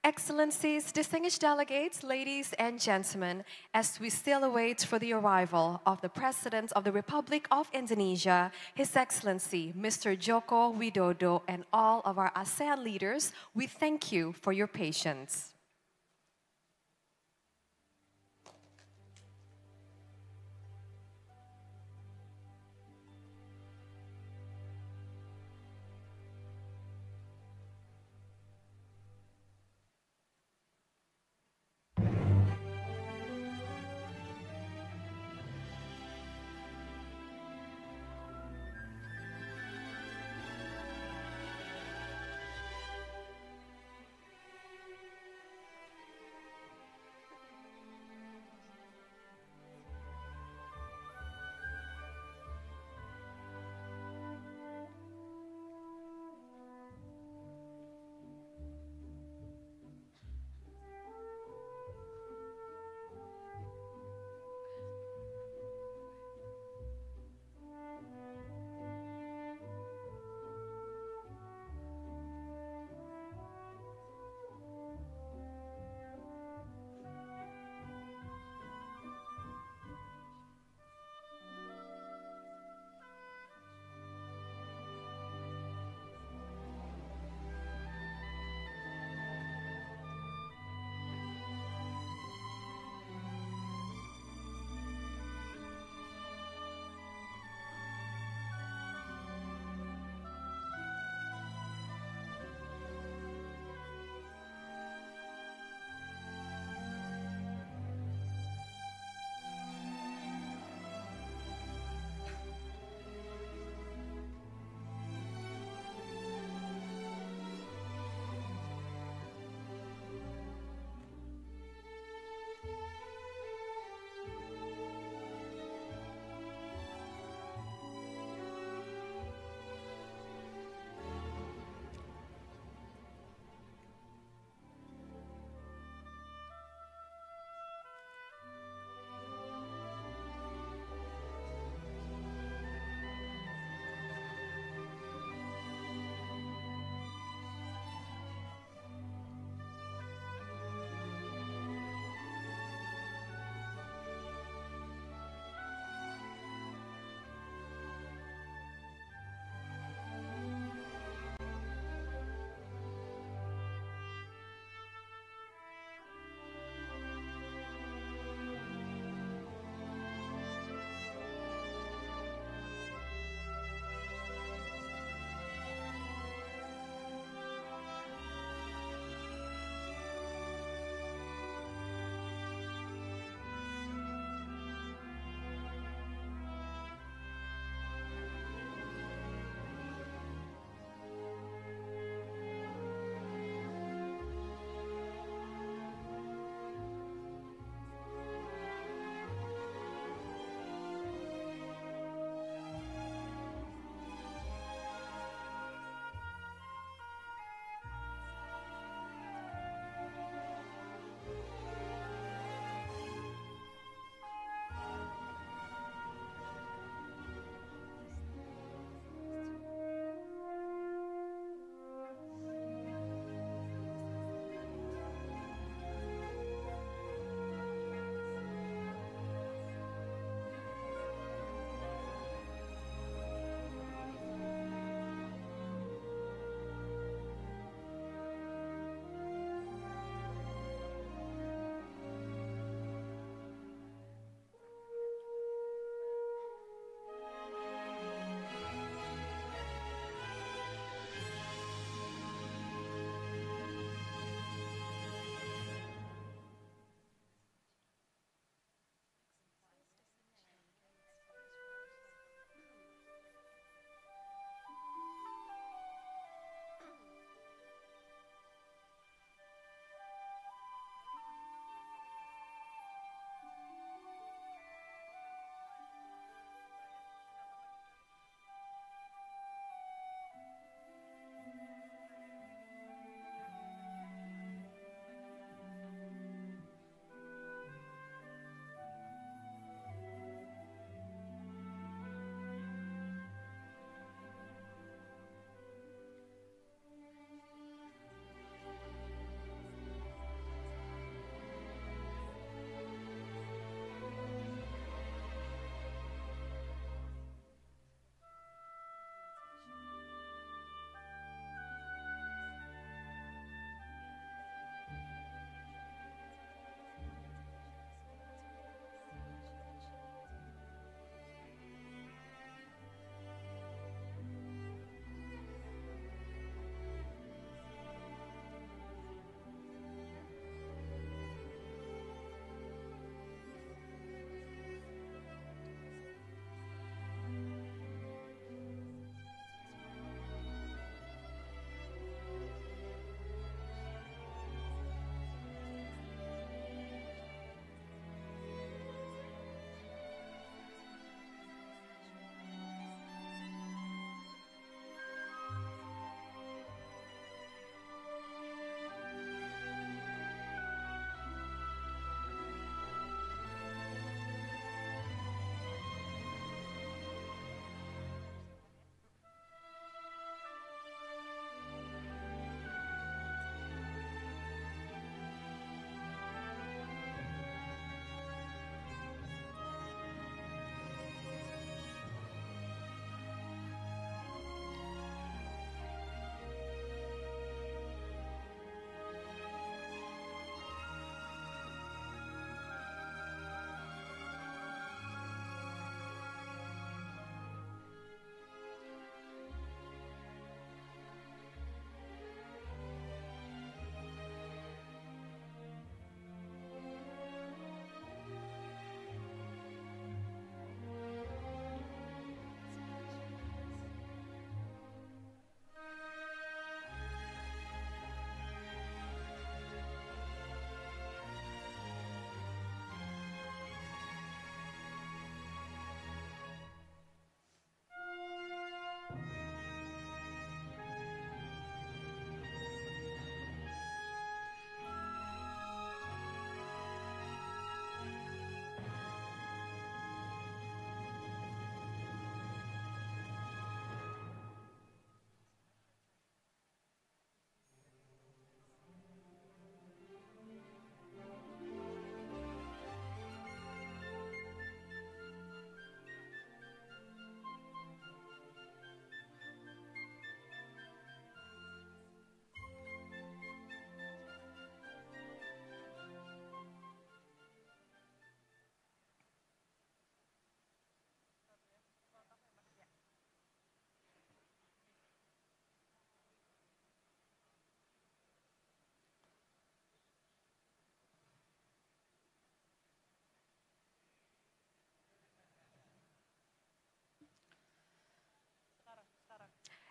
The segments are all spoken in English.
Excellencies, distinguished delegates, ladies and gentlemen, as we still await for the arrival of the President of the Republic of Indonesia, His Excellency, Mr. Joko Widodo, and all of our ASEAN leaders, we thank you for your patience.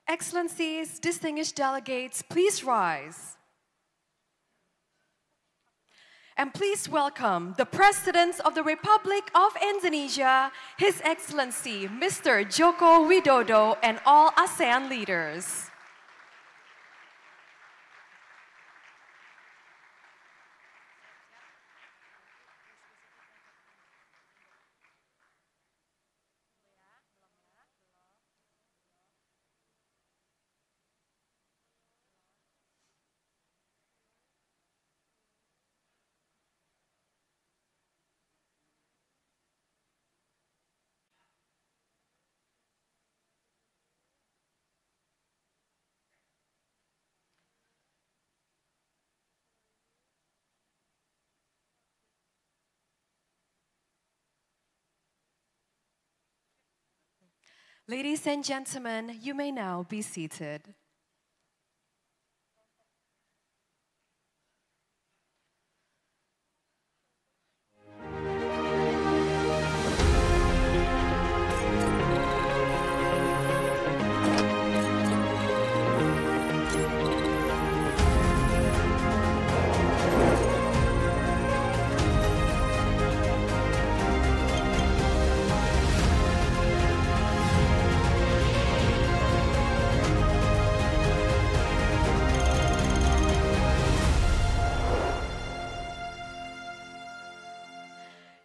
Excellencies, distinguished delegates, please rise. And please welcome the President of the Republic of Indonesia, His Excellency Mr. Joko Widodo, and all ASEAN leaders. Ladies and gentlemen, you may now be seated.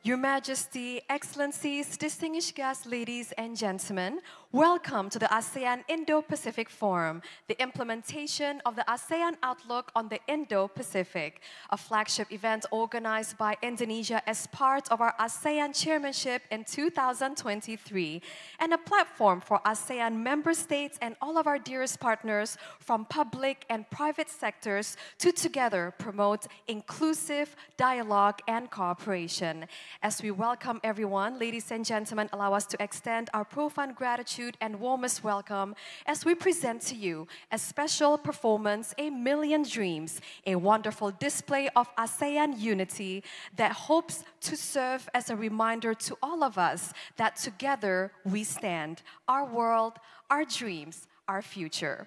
Your Majesty, Excellencies, distinguished guests, ladies and gentlemen, welcome to the ASEAN-Indo-Pacific Forum, the implementation of the ASEAN Outlook on the Indo-Pacific, a flagship event organized by Indonesia as part of our ASEAN chairmanship in 2023, and a platform for ASEAN member states and all of our dearest partners from public and private sectors to together promote inclusive dialogue and cooperation. As we welcome everyone, ladies and gentlemen, allow us to extend our profound gratitude and warmest welcome as we present to you a special performance, A Million Dreams, a wonderful display of ASEAN unity that hopes to serve as a reminder to all of us that together we stand, our world, our dreams, our future.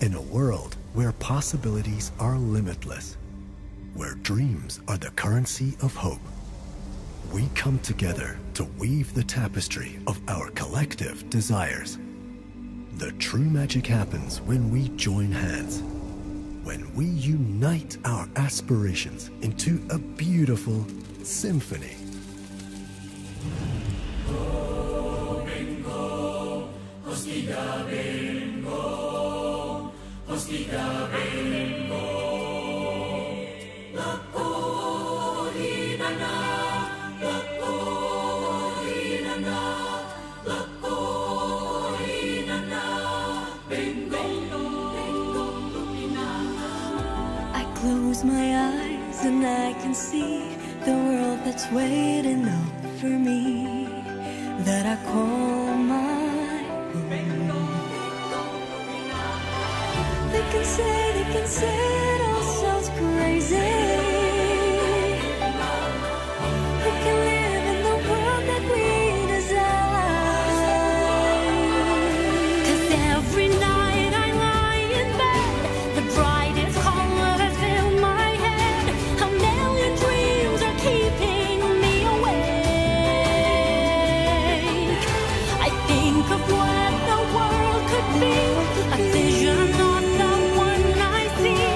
In a world where possibilities are limitless, where dreams are the currency of hope, we come together to weave the tapestry of our collective desires. The true magic happens when we join hands, when we unite our aspirations into a beautiful symphony. I close my eyes and I can see the world that's waiting up for me, that I call my home. They can say it all sounds crazy. Who can live in the world that we desire? 'Cause every night I lie in bed, the brightest colors fill my head. A million dreams are keeping me awake. I think of what the world could be, a vision of the one I see.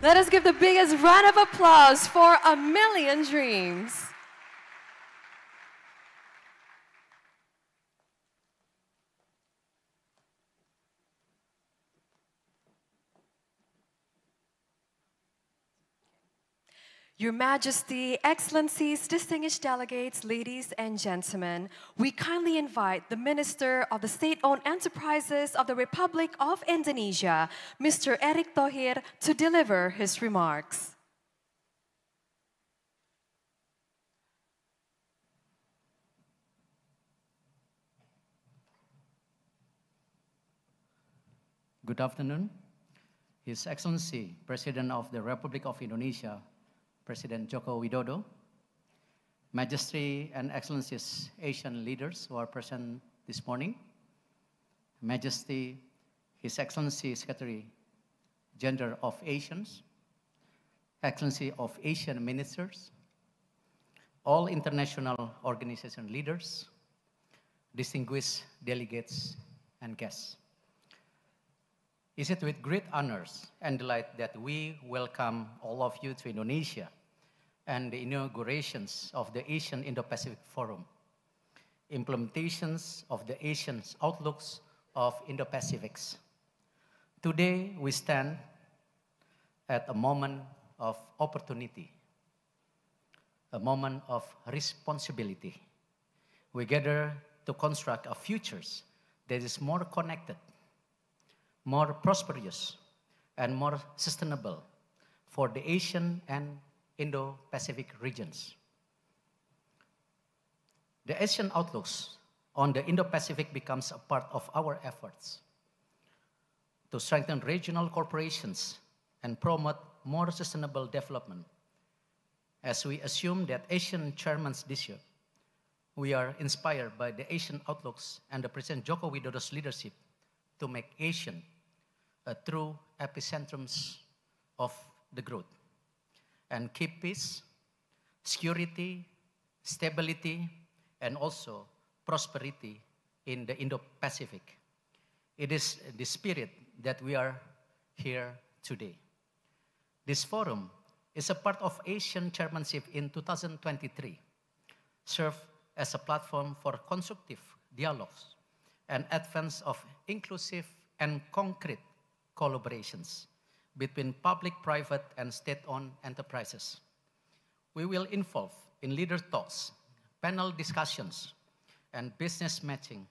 Let us give the biggest round of applause for A Million Dreams. Your Majesty, Excellencies, distinguished delegates, ladies and gentlemen, we kindly invite the Minister of the State-Owned Enterprises of the Republic of Indonesia, Mr. Erick Thohir, to deliver his remarks. Good afternoon. His Excellency, President of the Republic of Indonesia, President Joko Widodo, Majesty and Excellencies, ASEAN leaders who are present this morning, Majesty, His Excellency Secretary General of ASEAN, Excellency of ASEAN Ministers, all international organization leaders, distinguished delegates and guests. It is with great honors and delight that we welcome all of you to Indonesia and the inaugurations of the ASEAN-Indo-Pacific Forum, implementations of the ASEAN Outlooks of Indo-Pacifics. Today, we stand at a moment of opportunity, a moment of responsibility. We gather to construct a future that is more connected, more prosperous, and more sustainable for the Asian and Indo-Pacific regions. The ASEAN Outlooks on the Indo-Pacific becomes a part of our efforts to strengthen regional cooperations and promote more sustainable development. As we assume that ASEAN chairman's this year, we are inspired by the ASEAN Outlooks and the President Joko Widodo's leadership to make ASEAN a true epicentrum of the growth and keep peace, security, stability, and also prosperity in the Indo-Pacific. It is the spirit that we are here today. This forum is a part of ASEAN chairmanship in 2023, serve as a platform for constructive dialogues and advance of inclusive and concrete collaborations between public, private, and state-owned enterprises. We will involve in leader talks, panel discussions, and business matching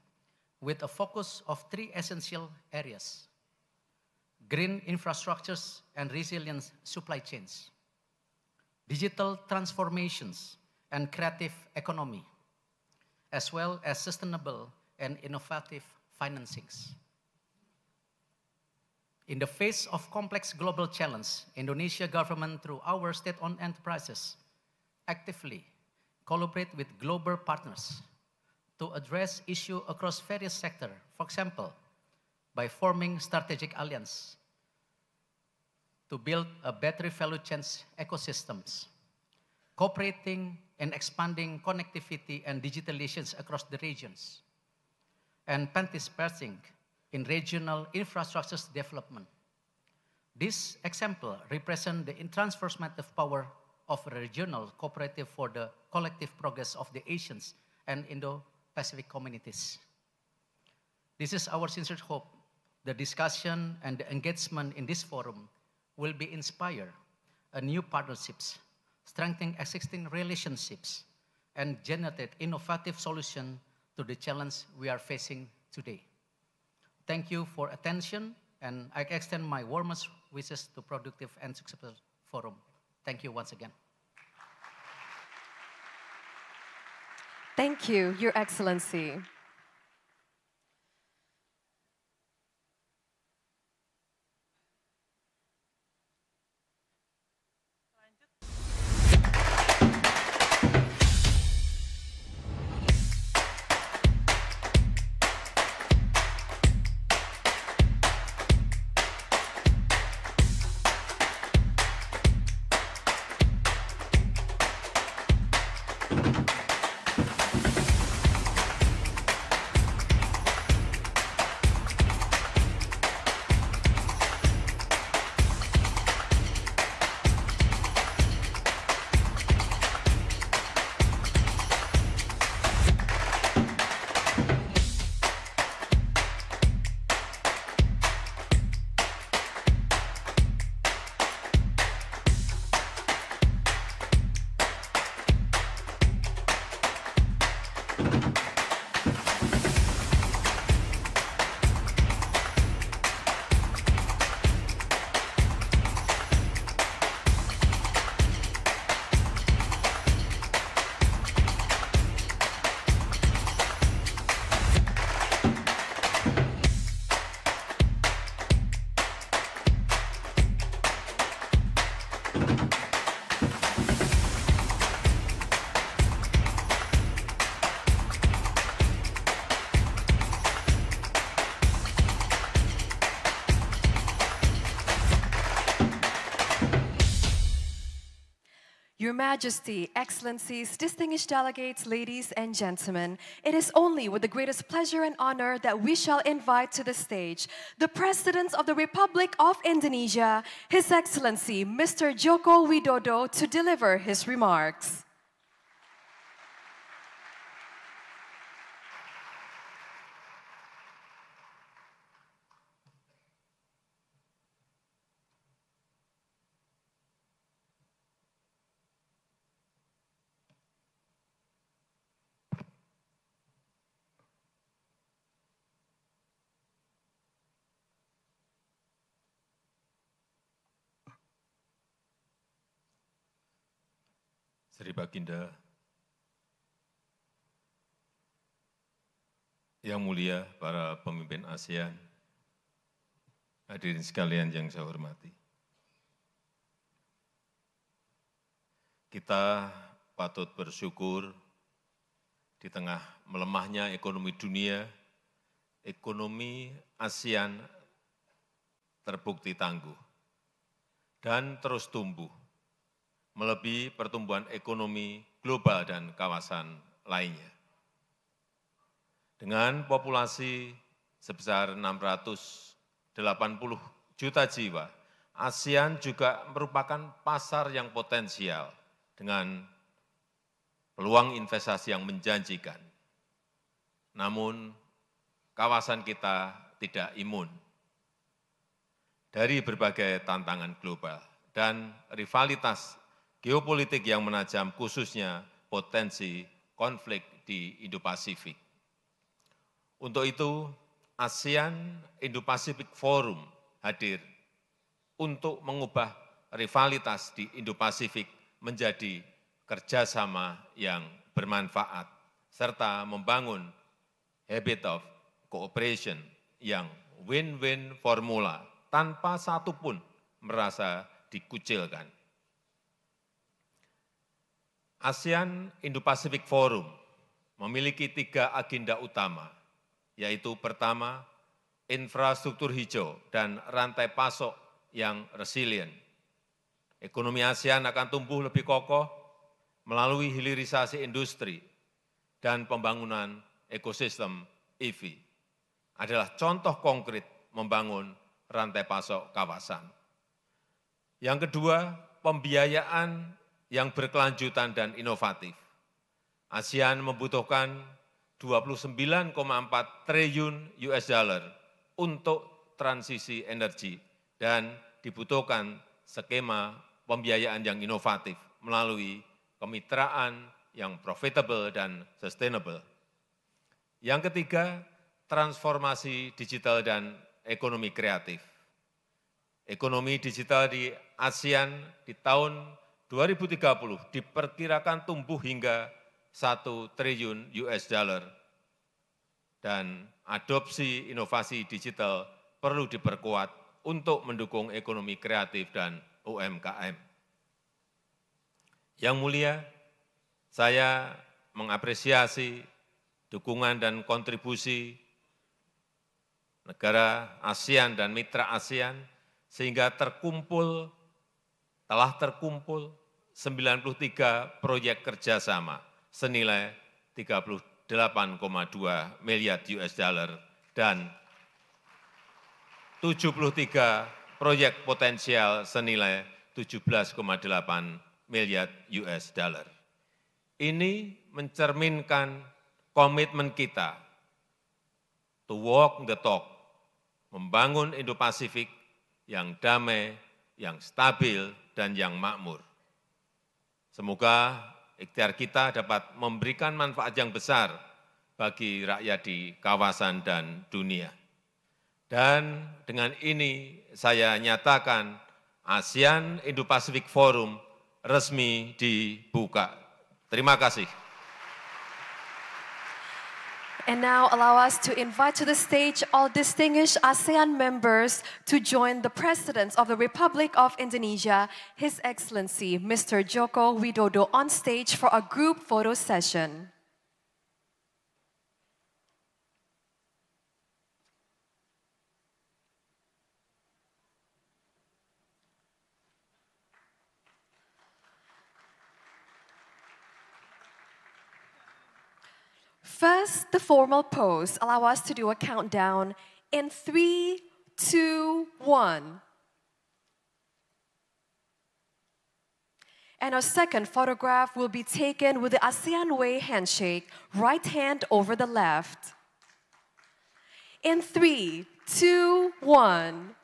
with a focus of 3 essential areas: green infrastructures and resilient supply chains, digital transformations and creative economy, as well as sustainable and innovative financings. In the face of complex global challenge, Indonesia government, through our state-owned enterprises, actively collaborate with global partners to address issues across various sectors. For example, by forming strategic alliance to build a battery value chain ecosystems, cooperating and expanding connectivity and digitalization across the regions, and participating in regional infrastructure development. This example represents the transformative power of regional cooperative for the collective progress of the Asians and Indo-Pacific communities. This is our sincere hope. The discussion and the engagement in this forum will be inspire a new partnerships, strengthening existing relationships, and generate innovative solutions to the challenge we are facing today. Thank you for attention, and I extend my warmest wishes to productive and successful forum. Thank you once again. Thank you, Your Excellency. Your Majesty, Excellencies, distinguished delegates, ladies and gentlemen, it is only with the greatest pleasure and honor that we shall invite to the stage the President of the Republic of Indonesia, His Excellency Mr. Joko Widodo, to deliver his remarks. Sri Baginda, Yang Mulia para pemimpin ASEAN, hadirin sekalian yang saya hormati. Kita patut bersyukur di tengah melemahnya ekonomi dunia, ekonomi ASEAN terbukti tangguh dan terus tumbuh, melebihi pertumbuhan ekonomi global dan kawasan lainnya. Dengan populasi sebesar 680 juta jiwa, ASEAN juga merupakan pasar yang potensial dengan peluang investasi yang menjanjikan. Namun, kawasan kita tidak imun dari berbagai tantangan global dan rivalitas geopolitik yang menajam, khususnya potensi konflik di Indo-Pasifik. Untuk itu, ASEAN-Indo-Pacific Forum hadir untuk mengubah rivalitas di Indo-Pasifik menjadi kerjasama yang bermanfaat, serta membangun habit of cooperation yang win-win formula tanpa satupun merasa dikucilkan. ASEAN Indo-Pacific Forum memiliki 3 agenda utama, yaitu pertama, infrastruktur hijau dan rantai pasok yang resilient. Ekonomi ASEAN akan tumbuh lebih kokoh melalui hilirisasi industri dan pembangunan ekosistem EV. Adalah contoh konkret membangun rantai pasok kawasan. Yang kedua, pembiayaan yang berkelanjutan dan inovatif. ASEAN membutuhkan 29,4 triliun US dollar untuk transisi energi dan dibutuhkan skema pembiayaan yang inovatif melalui kemitraan yang profitable dan sustainable. Yang ketiga, transformasi digital dan ekonomi kreatif. Ekonomi digital di ASEAN di tahun 2030 diperkirakan tumbuh hingga 1 triliun US dollar dan adopsi inovasi digital perlu diperkuat untuk mendukung ekonomi kreatif dan UMKM. Yang mulia, saya mengapresiasi dukungan dan kontribusi negara ASEAN dan mitra ASEAN sehingga telah terkumpul 93 proyek kerjasama senilai 38,2 miliar US dollar dan 73 proyek potensial senilai 17,8 miliar US dollar. Ini mencerminkan komitmen kita to walk the talk, membangun Indo-Pasifik yang damai, yang stabil, dan yang makmur. Semoga ikhtiar kita dapat memberikan manfaat yang besar bagi rakyat di kawasan dan dunia. Dan dengan ini saya nyatakan ASEAN Indo-Pacific Forum resmi dibuka. Terima kasih. And now allow us to invite to the stage all distinguished ASEAN members to join the President of the Republic of Indonesia, His Excellency Mr. Joko Widodo, on stage for a group photo session. First, the formal pose. Allow us to do a countdown in 3, 2, 1. And our second photograph will be taken with the ASEAN Way handshake, right hand over the left. In 3, 2, 1.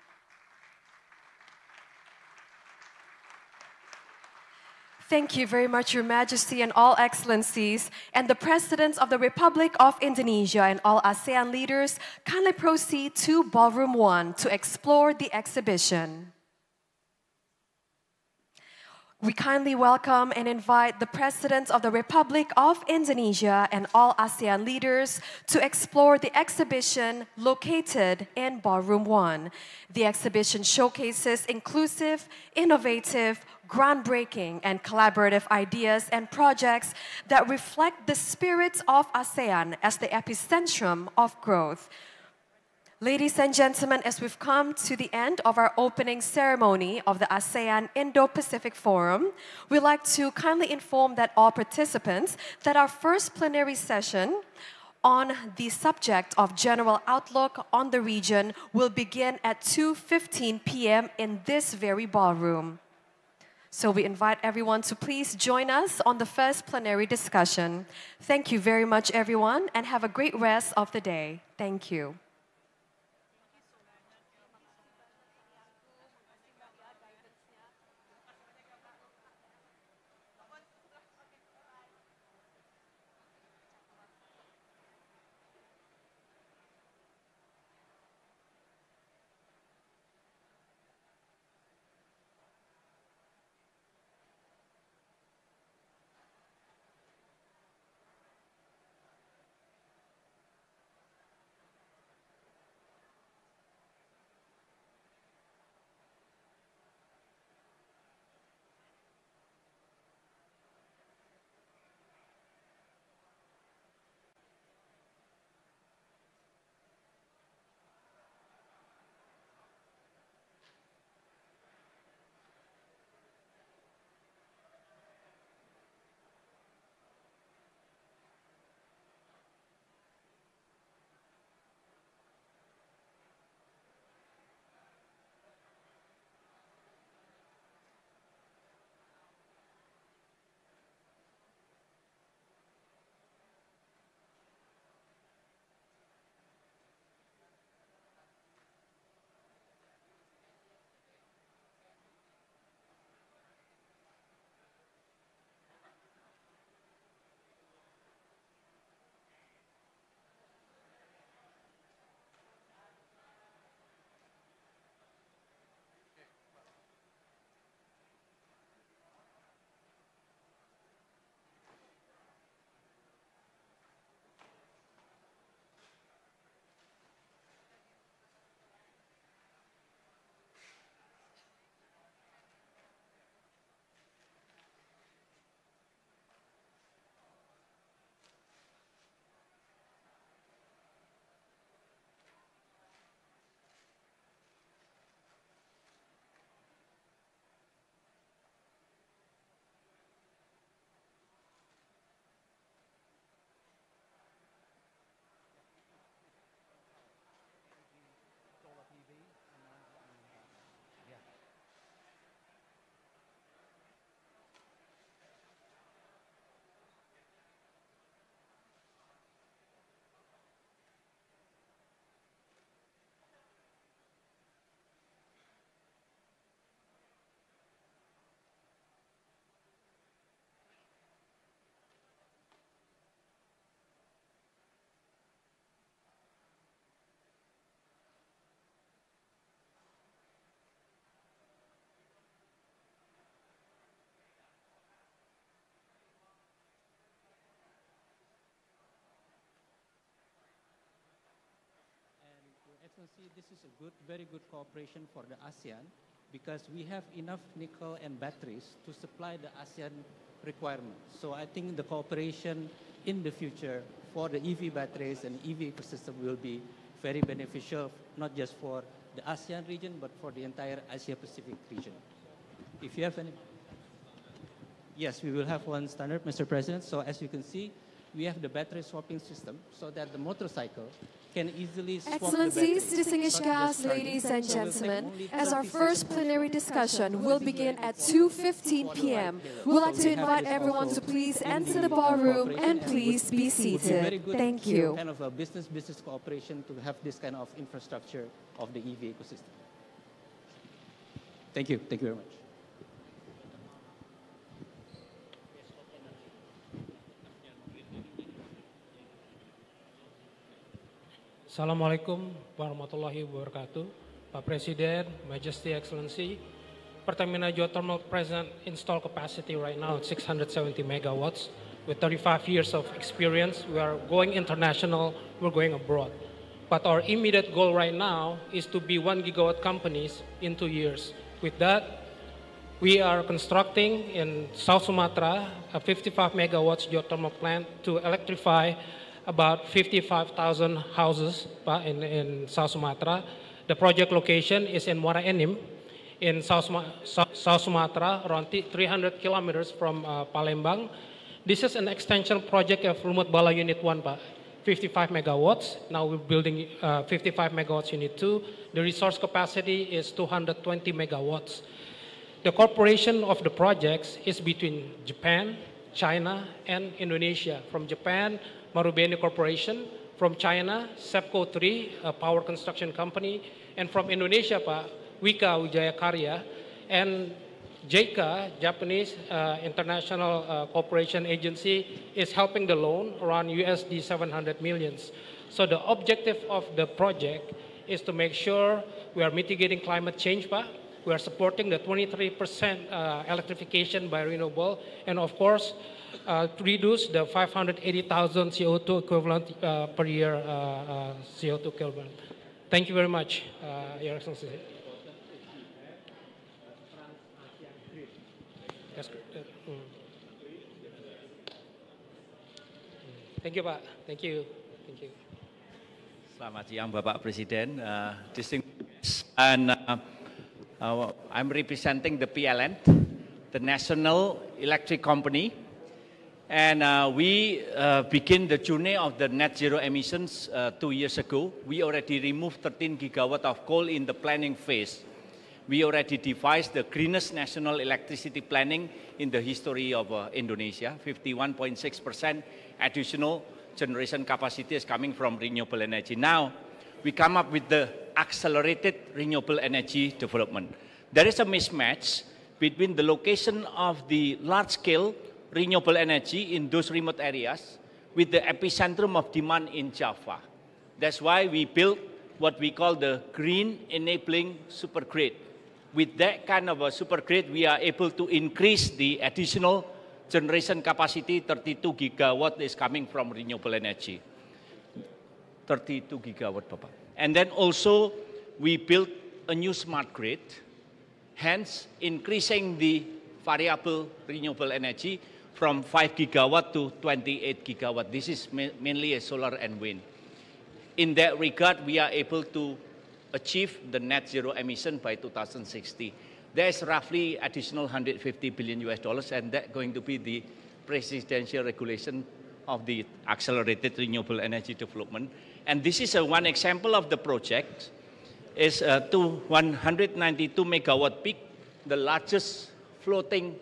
Thank you very much, Your Majesty and all excellencies, and the Presidents of the Republic of Indonesia and all ASEAN leaders. Kindly proceed to Ballroom 1 to explore the exhibition. We kindly welcome and invite the Presidents of the Republic of Indonesia and all ASEAN leaders to explore the exhibition located in Ballroom 1. The exhibition showcases inclusive, innovative, groundbreaking, and collaborative ideas and projects that reflect the spirit of ASEAN as the epicentrum of growth. Ladies and gentlemen, as we've come to the end of our opening ceremony of the ASEAN-Indo-Pacific Forum, we'd like to kindly inform that all participants that our first plenary session on the subject of general outlook on the region will begin at 2:15 p.m. in this very ballroom. So we invite everyone to please join us on the first plenary discussion. Thank you very much, everyone, and have a great rest of the day. Thank you. Excellency, this is a very good cooperation for the ASEAN because we have enough nickel and batteries to supply the ASEAN requirements. So I think the cooperation in the future for the EV batteries and EV ecosystem will be very beneficial, not just for the ASEAN region, but for the entire Asia-Pacific region. If you have any... Yes, we will have one standard, Mr. President. So as you can see, we have the battery swapping system so that the motorcycle can easily swap Excellencies, the distinguished guests, ladies and gentlemen, as our first plenary discussion will begin at 2:15 p.m., we'd like to invite everyone to please enter the ballroom and please be seated. Thank you. Kind of a business cooperation to have this kind of infrastructure of the EV ecosystem. Thank you. Thank you very much. Assalamualaikum warahmatullahi wabarakatuh. Pak Presiden, Majesty, Excellency, Pertamina geothermal present install capacity right now at 670 megawatts. With 35 years of experience, we are going international, we're going abroad. But our immediate goal right now is to be 1 gigawatt companies in 2 years. With that, we are constructing in South Sumatra a 55 megawatts geothermal plant to electrify about 55,000 houses in South Sumatra. The project location is in Muara Enim in South Sumatra, around 300 kilometers from Palembang. This is an extension project of Lumut Bala Unit 1, 55 megawatts. Now we're building 55 megawatts Unit 2. The resource capacity is 220 megawatts. The cooperation of the projects is between Japan, China, and Indonesia. From Japan, Marubeni Corporation, from China, SEPCO 3, a power construction company, and from Indonesia, Wika Wijaya Karya, and JICA, Japanese International Cooperation Agency, is helping the loan around USD 700 millions. So the objective of the project is to make sure we are mitigating climate change, we are supporting the 23% electrification by renewable, and of course, to reduce the 580,000 CO2 equivalent per year CO2 equivalent. Thank you very much, Your Excellency. Thank you, Pak. Thank you. Thank you. Selamat siang, Bapak Presiden. And I'm representing the PLN, the National Electric Company. And we begin the journey of the net zero emissions 2 years ago. We already removed 13 gigawatt of coal in the planning phase. We already devised the greenest national electricity planning in the history of Indonesia. 51.6% additional generation capacity is coming from renewable energy. Now, we come up with the accelerated renewable energy development. There is a mismatch between the location of the large-scale renewable energy in those remote areas with the epicentrum of demand in Java. That's why we built what we call the green enabling supergrid. With that kind of a supergrid, we are able to increase the additional generation capacity. 32 gigawatt is coming from renewable energy. 32 gigawatt, Papa. And then also we built a new smart grid, hence increasing the variable renewable energy from 5 gigawatt to 28 gigawatt. This is mainly a solar and wind. In that regard, we are able to achieve the net zero emission by 2060. There is roughly additional 150 billion US dollars, and that's going to be the presidential regulation of the accelerated renewable energy development. And this is one example of the project. Is to 192 megawatt peak, the largest floating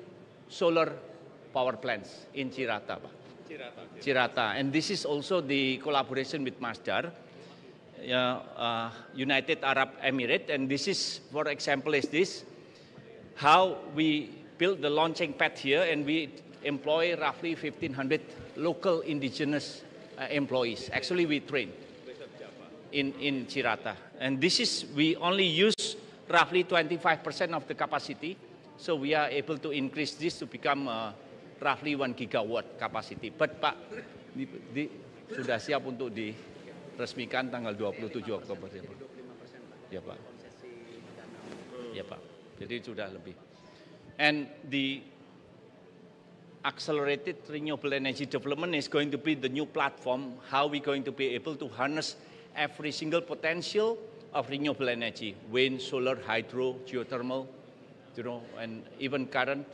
solar power plants in Cirata. And this is also the collaboration with Masdar, United Arab Emirates. And this is, for example, is this, how we build the launching pad here, and we employ roughly 1,500 local indigenous employees. Actually, we train in Cirata. And this is, we only use roughly 25% of the capacity. So we are able to increase this to become roughly 1 gigawatt capacity. But Pak, sudah siap untuk diresmikan tanggal 27 Oktober. Ya Pak. Ya Pak. Jadi sudah lebih. And the accelerated renewable energy development is going to be the new platform, how we're going to be able to harness every single potential of renewable energy, wind, solar, hydro, geothermal, and even current.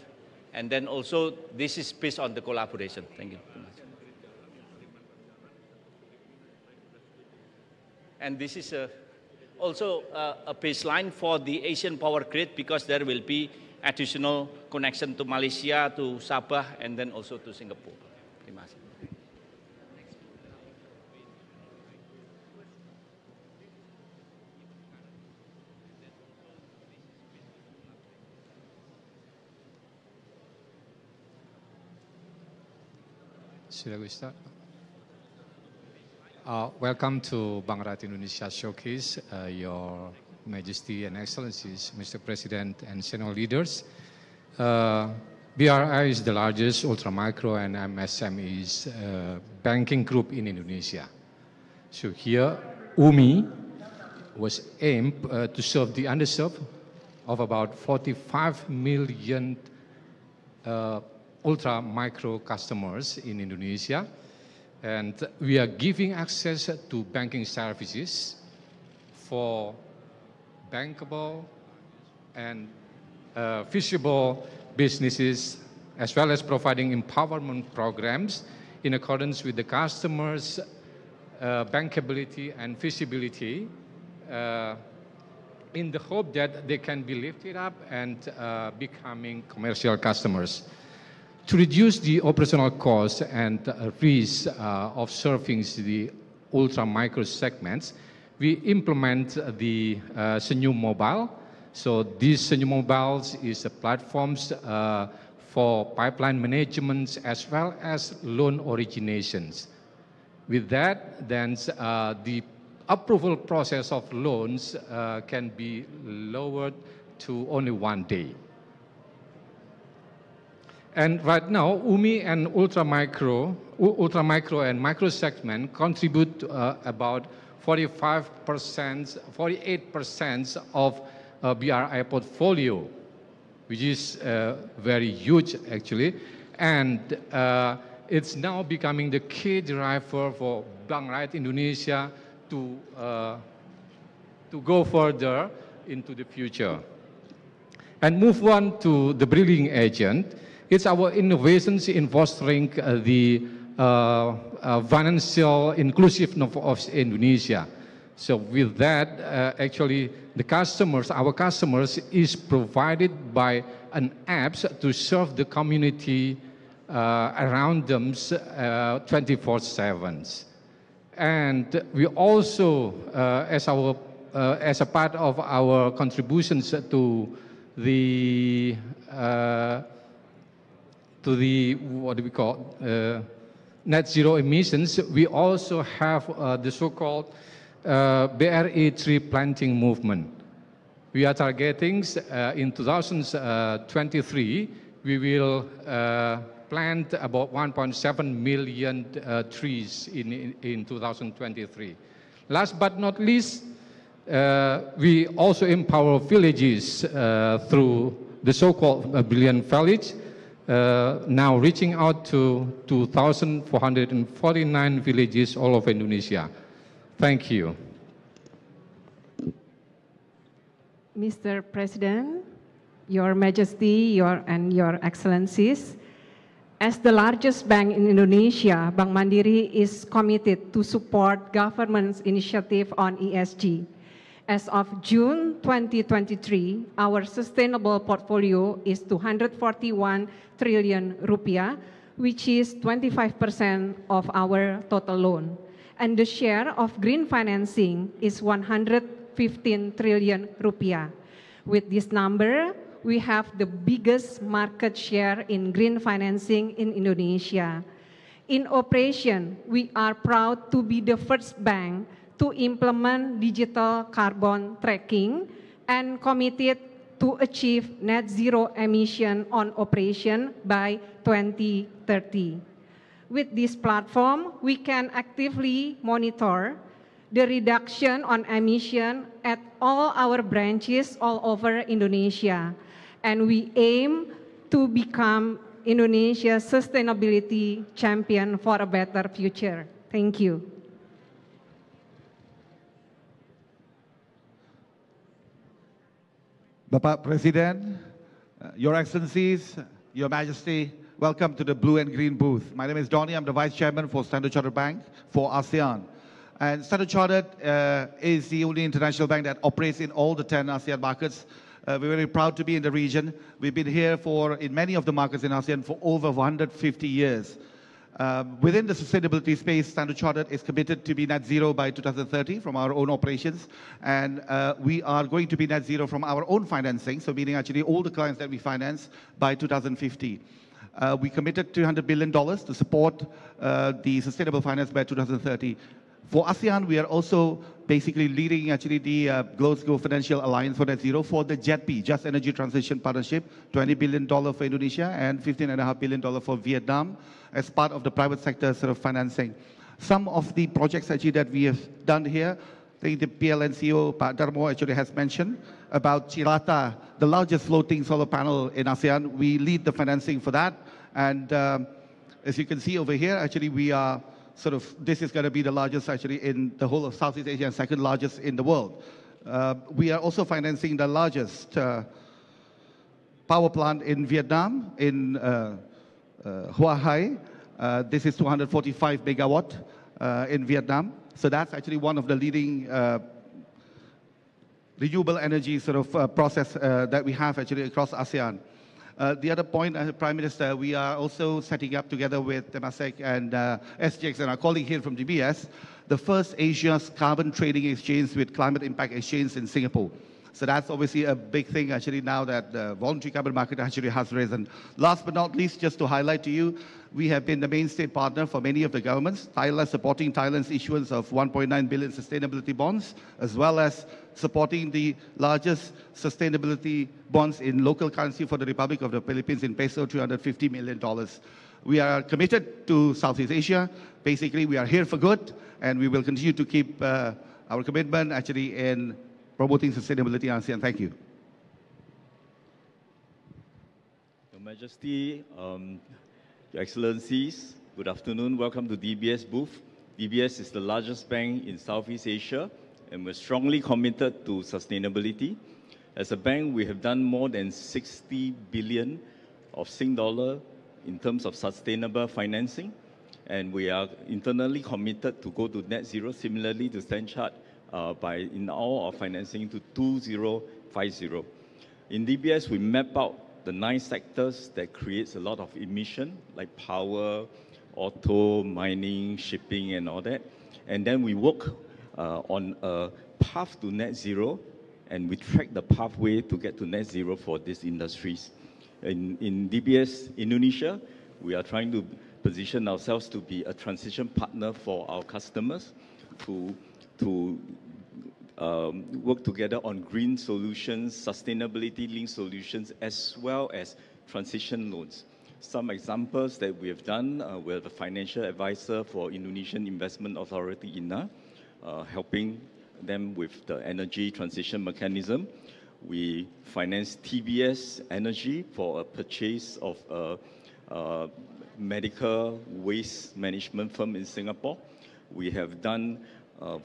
And then also, this is based on the collaboration. Thank you very much. And this is also a baseline for the Asian power grid, because there will be additional connection to Malaysia, to Sabah, and then also to Singapore. Terima kasih. Should we start? Welcome to Banga Indonesia Showcase, Your Majesty and Excellencies, Mr. President and senior leaders. BRI is the largest ultra-micro and MSMEs banking group in Indonesia. So here, UMI was aimed to serve the underserved of about 45 million ultra-micro customers in Indonesia. And we are giving access to banking services for bankable and feasible businesses, as well as providing empowerment programs in accordance with the customers' bankability and feasibility, in the hope that they can be lifted up and becoming commercial customers. To reduce the operational costs and risk of serving the ultra-micro segments, we implement the Senyum Mobile. So these Senyum Mobiles is platforms for pipeline management as well as loan originations. With that, then the approval process of loans can be lowered to only 1 day. And right now, UMI and ultra-micro and micro segment contribute about 48% of BRI portfolio, which is very huge actually. And it's now becoming the key driver for Banga Indonesia to go further into the future. And move on to the brilliant agent. It's our innovations in fostering the financial inclusiveness of Indonesia. So with that, actually, our customers is provided by an app to serve the community around them 24/7. And we also, as a part of our contributions to the what do we call net zero emissions, we also have the so-called BRI tree planting movement. We are targeting in 2023, we will plant about 1.7 million trees in 2023. Last but not least, we also empower villages through the so-called Brilliant Village, now reaching out to 2,449 villages all over Indonesia. Thank you. Mr. President, Your Majesty, and Your Excellencies, as the largest bank in Indonesia, Bank Mandiri is committed to support government's initiative on ESG. As of June 2023, our sustainable portfolio is 241 trillion rupiah, which is 25% of our total loan. And the share of green financing is 115 trillion rupiah. With this number, we have the biggest market share in green financing in Indonesia. In operation, we are proud to be the first bank to implement digital carbon tracking and committed to achieve net zero emission on operation by 2030. With this platform, we can actively monitor the reduction on emission at all our branches all over Indonesia. And we aim to become Indonesia's sustainability champion for a better future. Thank you. Bapak Presiden, Your Excellencies, Your Majesty, welcome to the blue and green booth. My name is Donnie, I'm the Vice Chairman for Standard Chartered Bank for ASEAN. And Standard Chartered is the only international bank that operates in all the 10 ASEAN markets. We're very proud to be in the region. We've been here in many of the markets in ASEAN for over 150 years. Within the sustainability space, Standard Chartered is committed to be net zero by 2030 from our own operations. And we are going to be net zero from our own financing, so meaning actually all the clients that we finance by 2050. We committed $200 billion to support the sustainable finance by 2030. For ASEAN, we are also basically leading actually the Glasgow Financial Alliance for Net Zero for the JETP, Just Energy Transition Partnership, $20 billion for Indonesia and $15.5 billion for Vietnam as part of the private sector sort of financing. Some of the projects actually that we have done here, the PLN CEO, Pak Darmo, actually has mentioned about Cirata, the largest floating solar panel in ASEAN. We lead the financing for that. And as you can see over here, actually we are this is going to be the largest actually in the whole of Southeast Asia and second largest in the world. We are also financing the largest power plant in Vietnam, in Hua Hai. This is 245 megawatt in Vietnam. So that's actually one of the leading renewable energy process that we have actually across ASEAN. The other point, Prime Minister, we are also setting up together with Temasek and SGX and our colleague here from DBS, the first Asia's carbon trading exchange with climate impact exchange in Singapore. So that's obviously a big thing actually now that the voluntary carbon market actually has risen. Last but not least, just to highlight to you, we have been the mainstay partner for many of the governments, Thailand supporting Thailand's issuance of 1.9 billion sustainability bonds, as well as supporting the largest sustainability bonds in local currency for the Republic of the Philippines in peso, $350 million. We are committed to Southeast Asia. Basically, we are here for good, and we will continue to keep our commitment actually in promoting sustainability in ASEAN. Thank you. Your Majesty, Your Excellencies, good afternoon. Welcome to DBS booth. DBS is the largest bank in Southeast Asia, and we're strongly committed to sustainability. As a bank, we have done more than 60 billion of Sing dollar in terms of sustainable financing, and we are internally committed to go to net zero, similarly to Standard Chartered, in all our financing to 2050. In DBS, we map out the 9 sectors that creates a lot of emission, like power, auto, mining, shipping, and all that. And then we work on a path to net zero, and we track the pathway to get to net zero for these industries. In DBS Indonesia, we are trying to position ourselves to be a transition partner for our customers to work together on green solutions, sustainability-linked solutions, as well as transition loans. Some examples that we have done, we're the financial advisor for Indonesian Investment Authority, INA, helping them with the energy transition mechanism. We finance TBS Energy for a purchase of a medical waste management firm in Singapore. We have done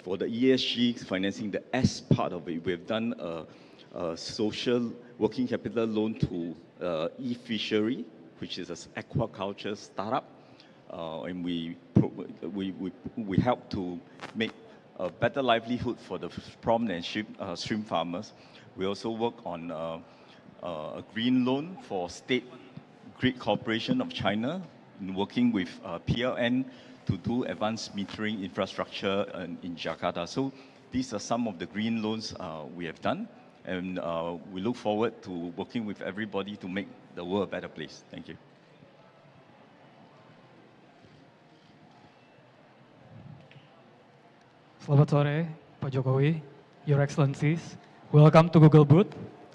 for the ESG financing, the S part of it, we have done a social working capital loan to e-fishery, which is an aquaculture startup, and we help to make a better livelihood for the prawn and shrimp farmers. We also work on a green loan for State Grid Corporation of China, in working with PLN to do advanced metering infrastructure in Jakarta. So these are some of the green loans we have done, and we look forward to working with everybody to make the world a better place. Thank you. Selamat sore, Pak Jokowi, Your Excellencies. Welcome to Google booth.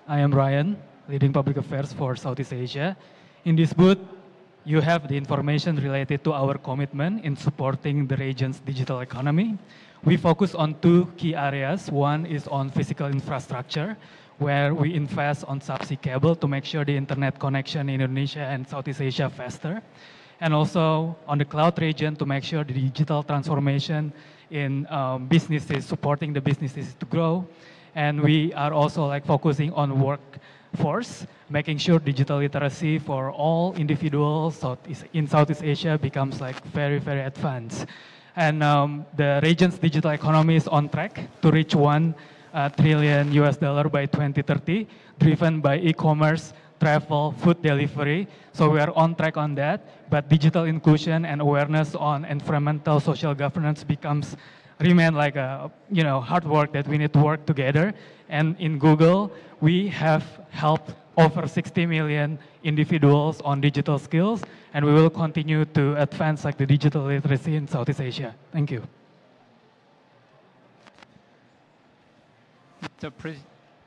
I am Ryan, leading public affairs for Southeast Asia. In this booth, you have the information related to our commitment in supporting the region's digital economy. We focus on 2 key areas. One is on physical infrastructure, where we invest on subsea cable to make sure the internet connection in Indonesia and Southeast Asia faster. And also on the cloud region to make sure the digital transformation in businesses, supporting the businesses to grow. And we are also focusing on workforce, making sure digital literacy for all individuals in Southeast Asia becomes very, very advanced. And the region's digital economy is on track to reach $1 trillion by 2030, driven by e-commerce, travel, food delivery. So we are on track on that, but digital inclusion and awareness on environmental social governance remain like a hard work that we need to work together. And in Google, we have helped over 60 million individuals on digital skills, and we will continue to advance like the digital literacy in Southeast Asia. Thank you.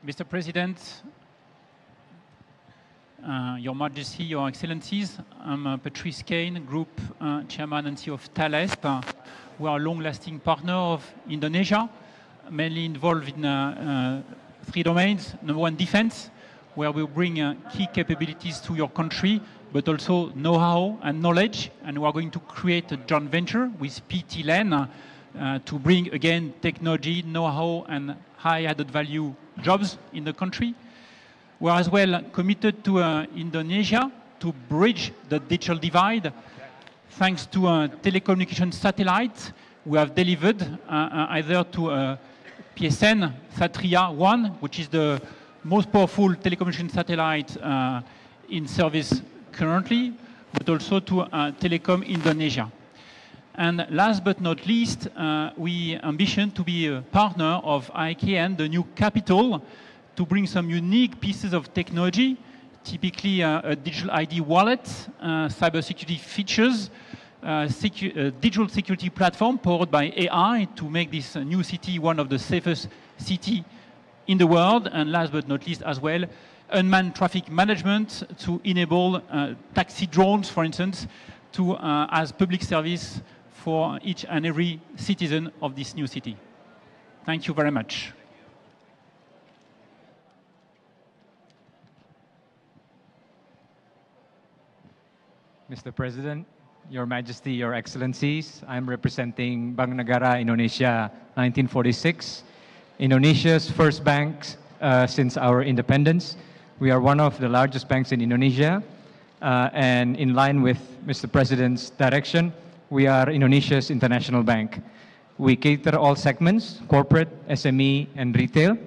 Mr. President, Your Majesty, Your Excellencies, I'm Patrice Kane, Group Chairman and CEO of Thales. We are a long-lasting partner of Indonesia, mainly involved in 3 domains. Number 1, defense, where we bring key capabilities to your country, but also know-how and knowledge. And we are going to create a joint venture with PT LAN to bring, again, technology, know-how, and high added value jobs in the country. We are as well committed to Indonesia to bridge the digital divide. Thanks to telecommunication satellites, we have delivered either to PSN Satria 1, which is the most powerful telecommunication satellite in service currently, but also to Telecom Indonesia. And last but not least, we ambition to be a partner of IKN, the new capital, to bring some unique pieces of technology, typically a digital ID wallet, cybersecurity features, digital security platform powered by AI to make this new city one of the safest cities in the world. And last but not least as well, unmanned traffic management to enable taxi drones, for instance, to as public service for each and every citizen of this new city. Thank you very much. Mr. President, Your Majesty, Your Excellencies, I'm representing Bank Negara Indonesia 1946, Indonesia's first bank since our independence. We are one of the largest banks in Indonesia, and in line with Mr. President's direction, we are Indonesia's international bank. We cater all segments, corporate, SME, and retail.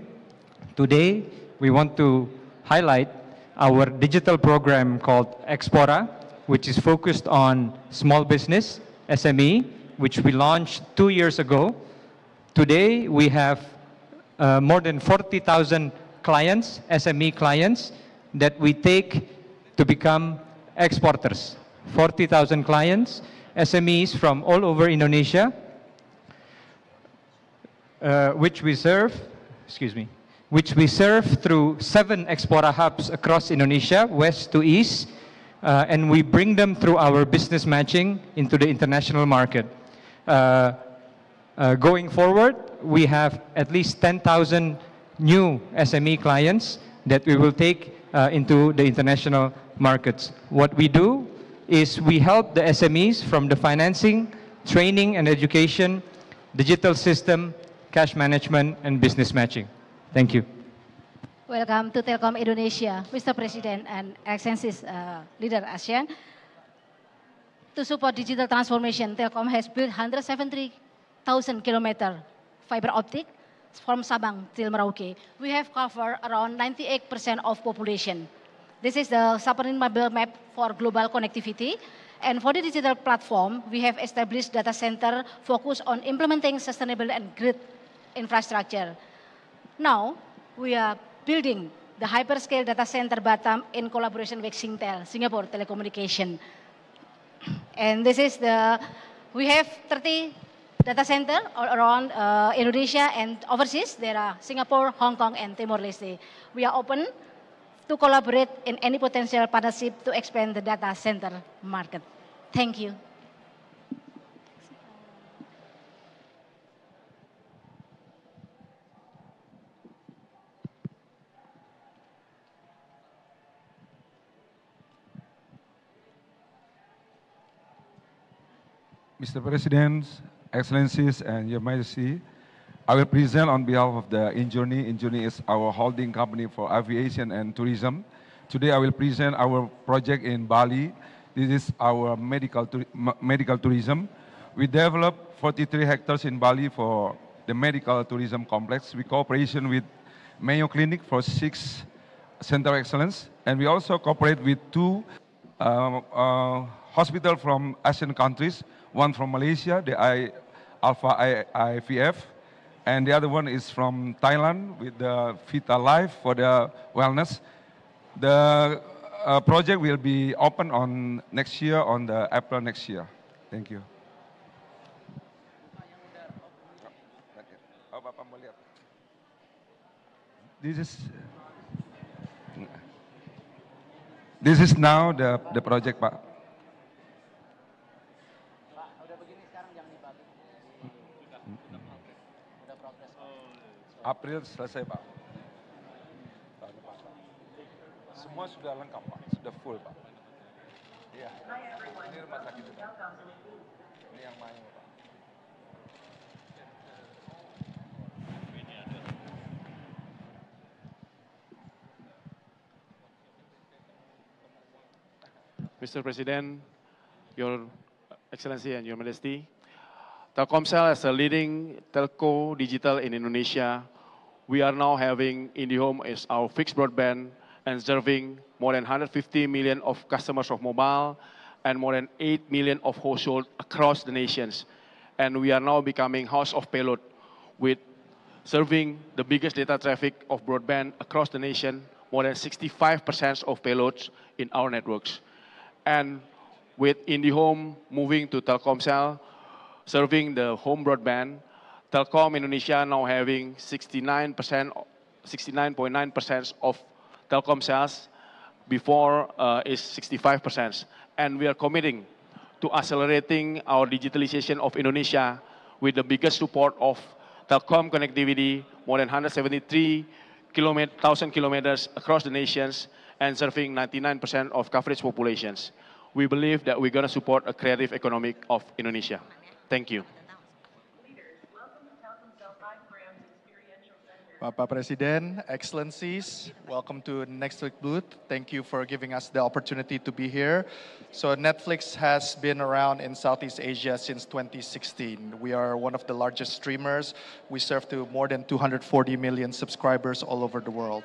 Today, we want to highlight our digital program called Expora, which is focused on small business, SME, which we launched 2 years ago. Today, we have more than 40,000 clients, SME clients, that we take to become exporters. 40,000 clients, SMEs from all over Indonesia, which we serve through 7 Expora hubs across Indonesia, west to east, and we bring them through our business matching into the international market. Going forward, we have at least 10,000 new SME clients that we will take into the international markets. What we do is we help the SMEs from the financing, training and education, digital system, cash management, and business matching. Thank you. Welcome to Telkom Indonesia, Mr. President and Excellencies Leader ASEAN. To support digital transformation, Telkom has built 170,000 kilometers fiber optic from Sabang till Merauke. We have covered around 98% of population. This is the submarine mobile map for global connectivity. And for the digital platform, we have established data center focused on implementing sustainable and grid infrastructure. Now, we are building the hyperscale data center Batam in collaboration with Singtel, Singapore Telecommunication. And this is we have 30 data center all around Indonesia and overseas. There are Singapore, Hong Kong, and Timor-Leste. We are open to collaborate in any potential partnership to expand the data center market. Thank you. Mr. President, Excellencies, and Your Majesty, I will present on behalf of the Injourney. Injourney is our holding company for aviation and tourism. Today I will present our project in Bali. This is our medical tourism. We developed 43 hectares in Bali for the medical tourism complex. We cooperation with Mayo Clinic for 6 Center of Excellence. And we also cooperate with 2 hospitals from ASEAN countries, one from Malaysia, the AIPF, and the other one is from Thailand with the Vita Life for the wellness. The project will be open on next year, on the April next year. Thank you. This is now the project, Pak. April selesai, Pak. Semua sudah lengkap, Pak. Sudah full, Pak. Iya. Ini rumah sakit, Pak. Ini yang main, Pak. Mr. President, Your Excellency and Your Majesty, Telkomsel as a leading telco digital in Indonesia, we are now having IndiHome as our fixed broadband and serving more than 150 million of customers of mobile and more than 8 million of households across the nations. And we are now becoming house of payload with serving the biggest data traffic of broadband across the nation, more than 65% of payloads in our networks. And with IndiHome moving to Telkomsel, serving the home broadband, Telkom Indonesia now having 69.9% of Telkom sales. Before is 65%. And we are committing to accelerating our digitalization of Indonesia with the biggest support of Telkom connectivity, more than 173,000 kilometers across the nations and serving 99% of coverage populations. We believe that we're going to support a creative economic of Indonesia. Thank you. Bapak Presiden, Excellencies, welcome to Netflix booth. Thank you for giving us the opportunity to be here. So Netflix has been around in Southeast Asia since 2016. We are one of the largest streamers. We serve to more than 240 million subscribers all over the world.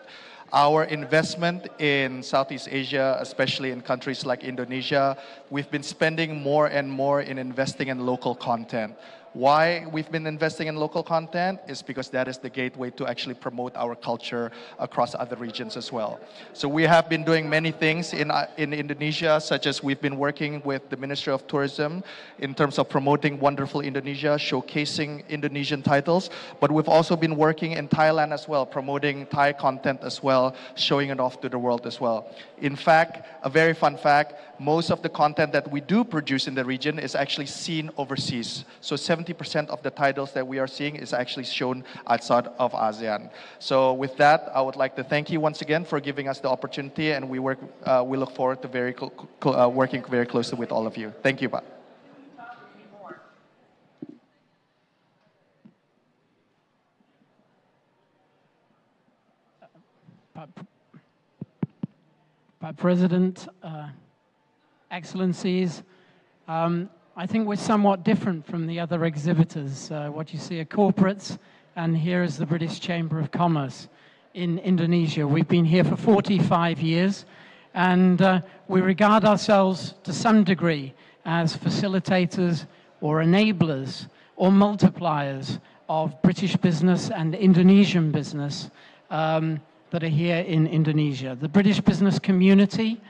Our investment in Southeast Asia, especially in countries like Indonesia, we've been spending more and more in investing in local content. Why we've been investing in local content is because that is the gateway to actually promote our culture across other regions as well. So we have been doing many things in Indonesia, such as we've been working with the Ministry of Tourism in terms of promoting Wonderful Indonesia, showcasing Indonesian titles, but we've also been working in Thailand as well, promoting Thai content as well, showing it off to the world as well. In fact, a very fun fact, most of the content that we do produce in the region is actually seen overseas. So 70% of the titles that we are seeing is actually shown outside of ASEAN. So with that, I would like to thank you once again for giving us the opportunity, and we look forward to working very closely with all of you. Thank you, Pak. President, Excellencies, I think we're somewhat different from the other exhibitors. What you see are corporates, and here is the British Chamber of Commerce in Indonesia. We've been here for 45 years, and we regard ourselves to some degree as facilitators or enablers or multipliers of British business and Indonesian business that are here in Indonesia. The British business community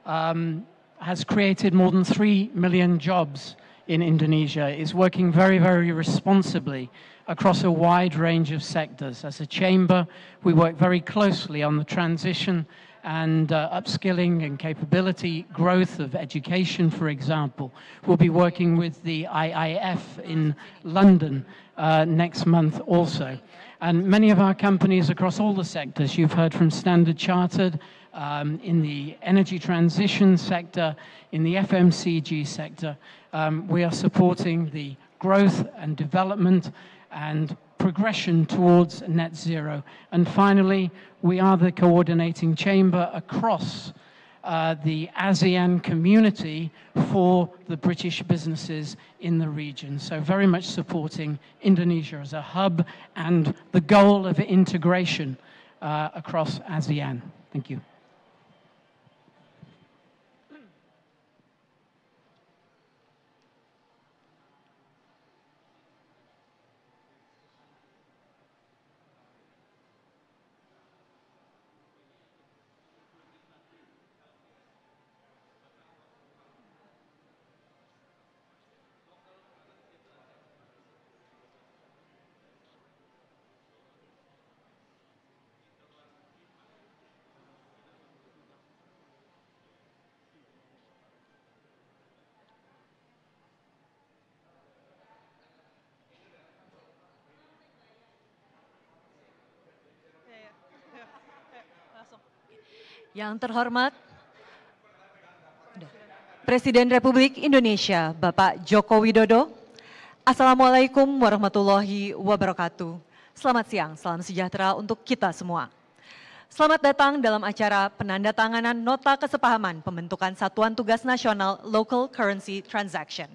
has created more than 3 million jobs in Indonesia. It's working very, very responsibly across a wide range of sectors. As a chamber, we work very closely on the transition and upskilling and capability growth of education, for example. We'll be working with the IIF in London next month also. And many of our companies across all the sectors, you've heard from Standard Chartered, in the energy transition sector, in the FMCG sector, we are supporting the growth and development and progression towards net zero. And finally, we are the coordinating chamber across the ASEAN community for the British businesses in the region. So very much supporting Indonesia as a hub and the goal of integration across ASEAN. Thank you. Yang terhormat Presiden Republik Indonesia Bapak Joko Widodo. Assalamualaikum warahmatullahi wabarakatuh. Selamat siang, salam sejahtera untuk kita semua. Selamat datang dalam acara penandatanganan Nota Kesepahaman Pembentukan Satuan Tugas Nasional Local Currency Transaction.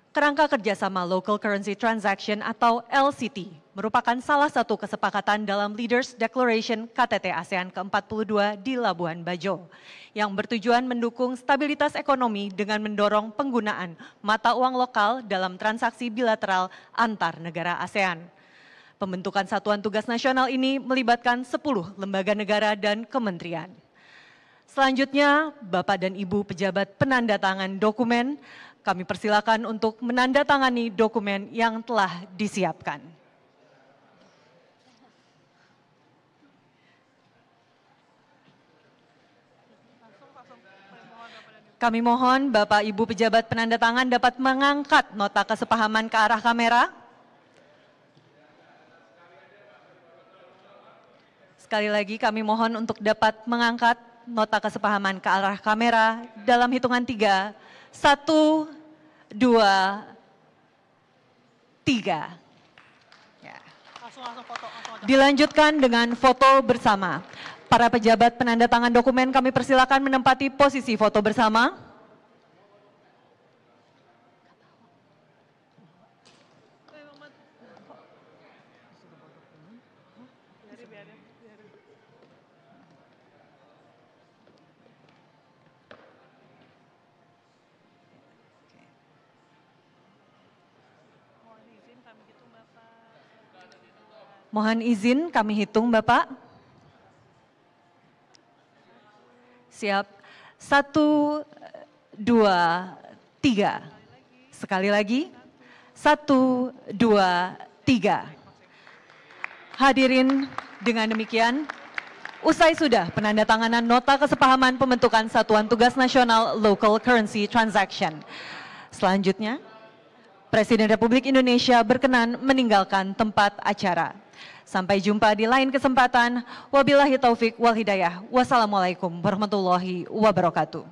Kerangka kerjasama Local Currency Transaction atau LCT merupakan salah satu kesepakatan dalam Leaders Declaration KTT ASEAN ke-42 di Labuan Bajo yang bertujuan mendukung stabilitas ekonomi dengan mendorong penggunaan mata uang lokal dalam transaksi bilateral antar negara ASEAN. Pembentukan Satuan Tugas Nasional ini melibatkan 10 lembaga negara dan kementerian. Selanjutnya, Bapak dan Ibu pejabat penandatangan dokumen, kami persilakan untuk menandatangani dokumen yang telah disiapkan. Kami mohon Bapak Ibu pejabat penandatangan dapat mengangkat nota kesepahaman ke arah kamera. Sekali lagi kami mohon untuk dapat mengangkat nota kesepahaman ke arah kamera dalam hitungan 3. 1, 2, 3. Ya. Dilanjutkan dengan foto bersama. Para pejabat penandatangan dokumen kami persilakan menempati posisi foto bersama. Mohon izin kami hitung Bapak. Siap. 1, 2, 3. Sekali lagi. 1, 2, 3. Hadirin, dengan demikian, usai sudah penandatanganan nota kesepahaman pembentukan Satuan Tugas Nasional Local Currency Transaction. Selanjutnya, Presiden Republik Indonesia berkenan meninggalkan tempat acara. Sampai jumpa di lain kesempatan. Wabillahi taufik wal hidayah. Wassalamualaikum warahmatullahi wabarakatuh.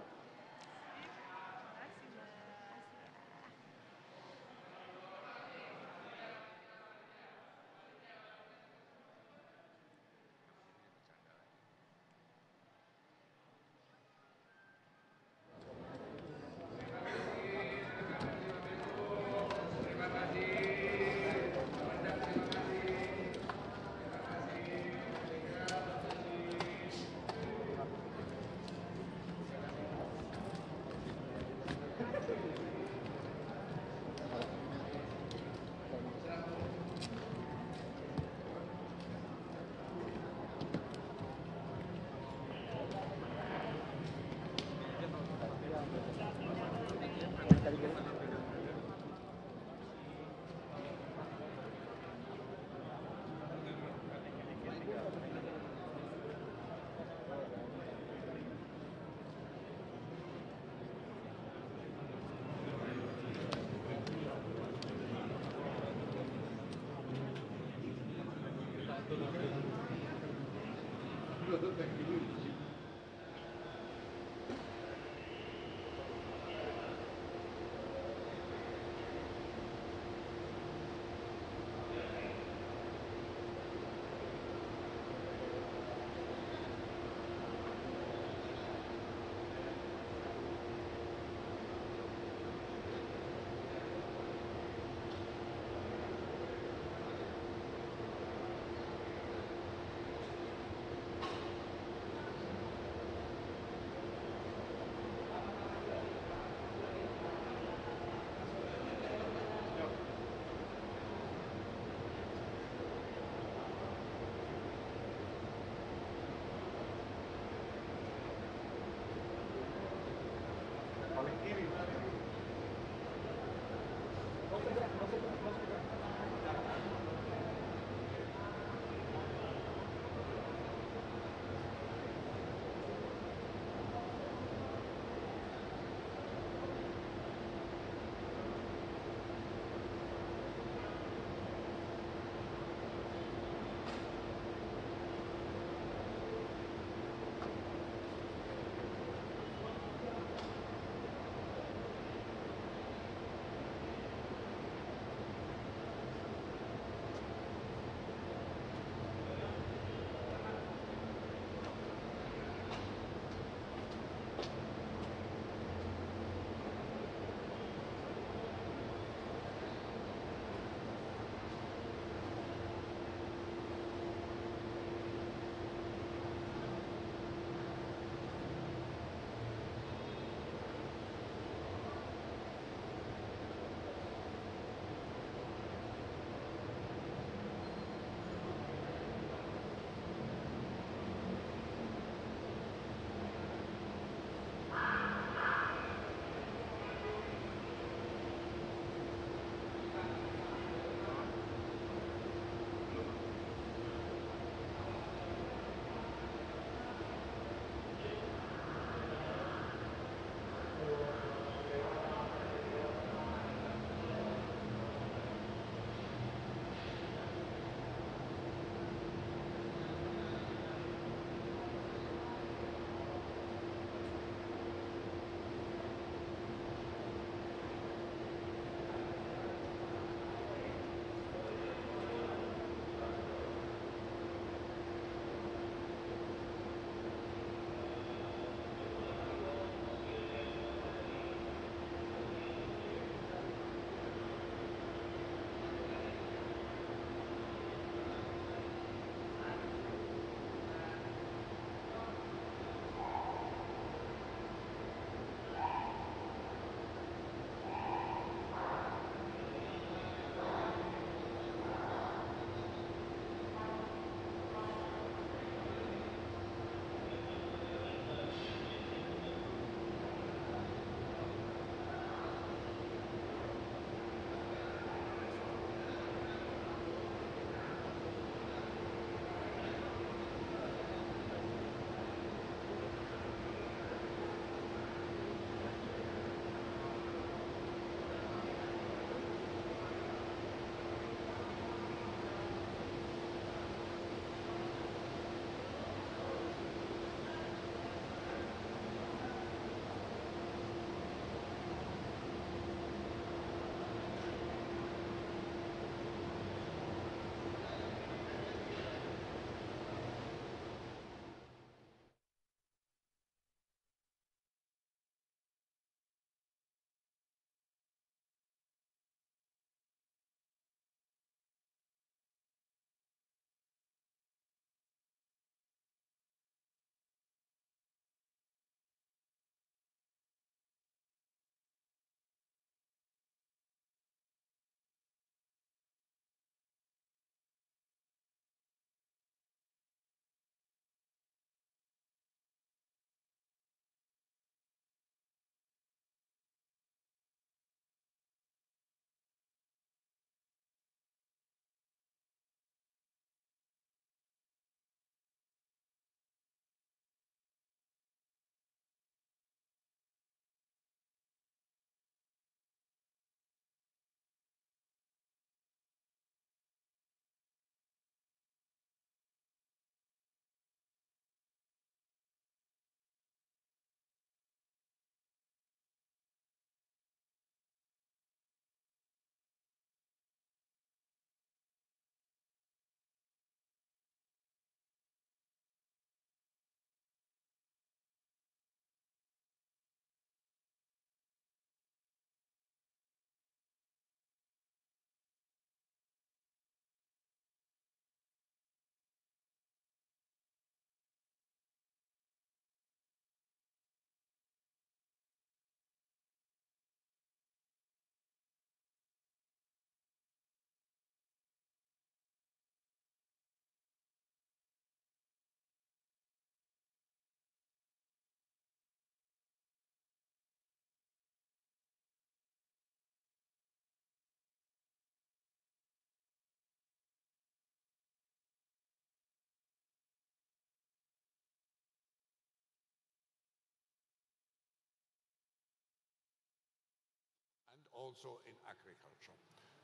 also in agriculture.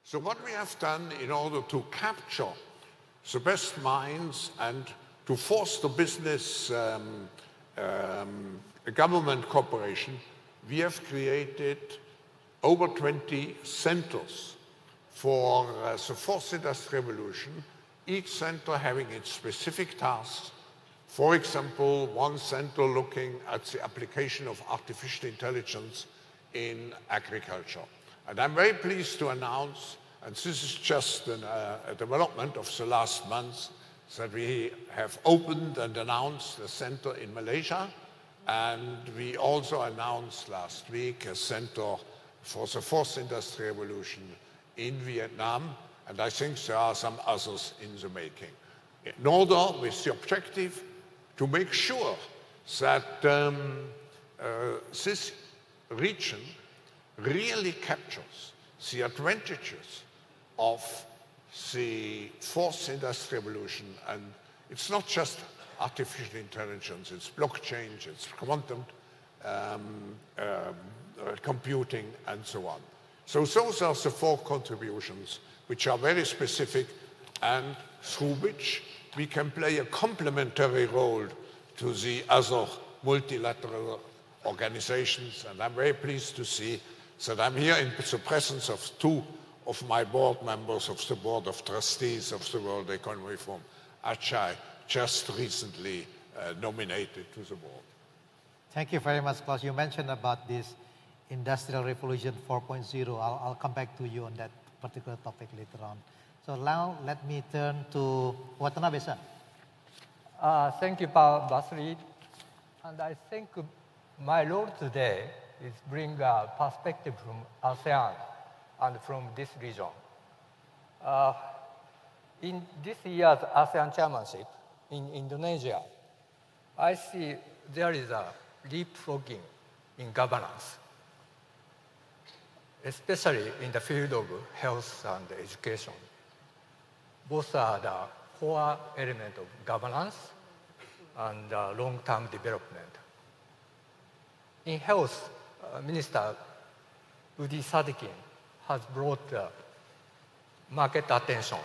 So what we have done in order to capture the best minds and to foster business government cooperation, we have created over 20 centers for the fourth industrial revolution, each center having its specific tasks. For example, one center looking at the application of artificial intelligence in agriculture. And I'm very pleased to announce, and this is just a development of the last months, that we have opened and announced a center in Malaysia, and we also announced last week a center for the fourth industrial revolution in Vietnam, and I think there are some others in the making. In order, with the objective to make sure that this region really captures the advantages of the fourth industrial revolution. And it's not just artificial intelligence, it's blockchain, it's quantum computing, and so on. So those are the four contributions which are very specific and through which we can play a complementary role to the other multilateral organizations. And I'm very pleased to see that I'm here in the presence of two of my board members of the Board of Trustees of the World Economic Forum, Ajay, just recently nominated to the board. Thank you very much, Klaus. You mentioned about this Industrial Revolution 4.0. I'll come back to you on that particular topic later on. So now let me turn to Watanabe-san. Thank you, Basri. And I think my role today is bring a perspective from ASEAN and from this region. In this year's ASEAN chairmanship in Indonesia, I see there is a leapfrogging in governance, especially in the field of health and education. Both are the core element of governance and long-term development. In health, Minister Budi Sadikin has brought market attention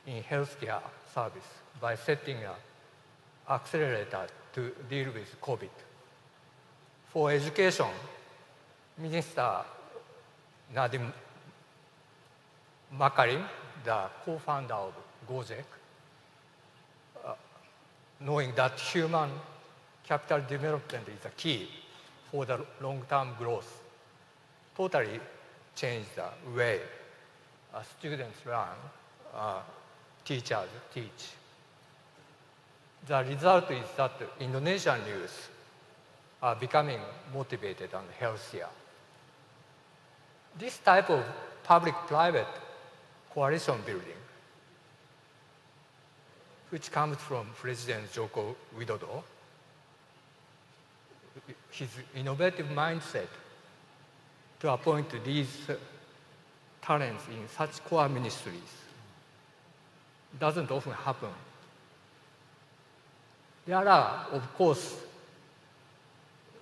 in healthcare service by setting an accelerator to deal with COVID. For education, Minister Nadiem Makarim, the co-founder of Gojek, knowing that human capital development is a key for the long-term growth, totally changed the way students learn, teachers teach. The result is that Indonesian youth are becoming motivated and healthier. This type of public-private coalition building, which comes from President Joko Widodo, his innovative mindset to appoint these talents in such core ministries doesn't often happen. There are, of course,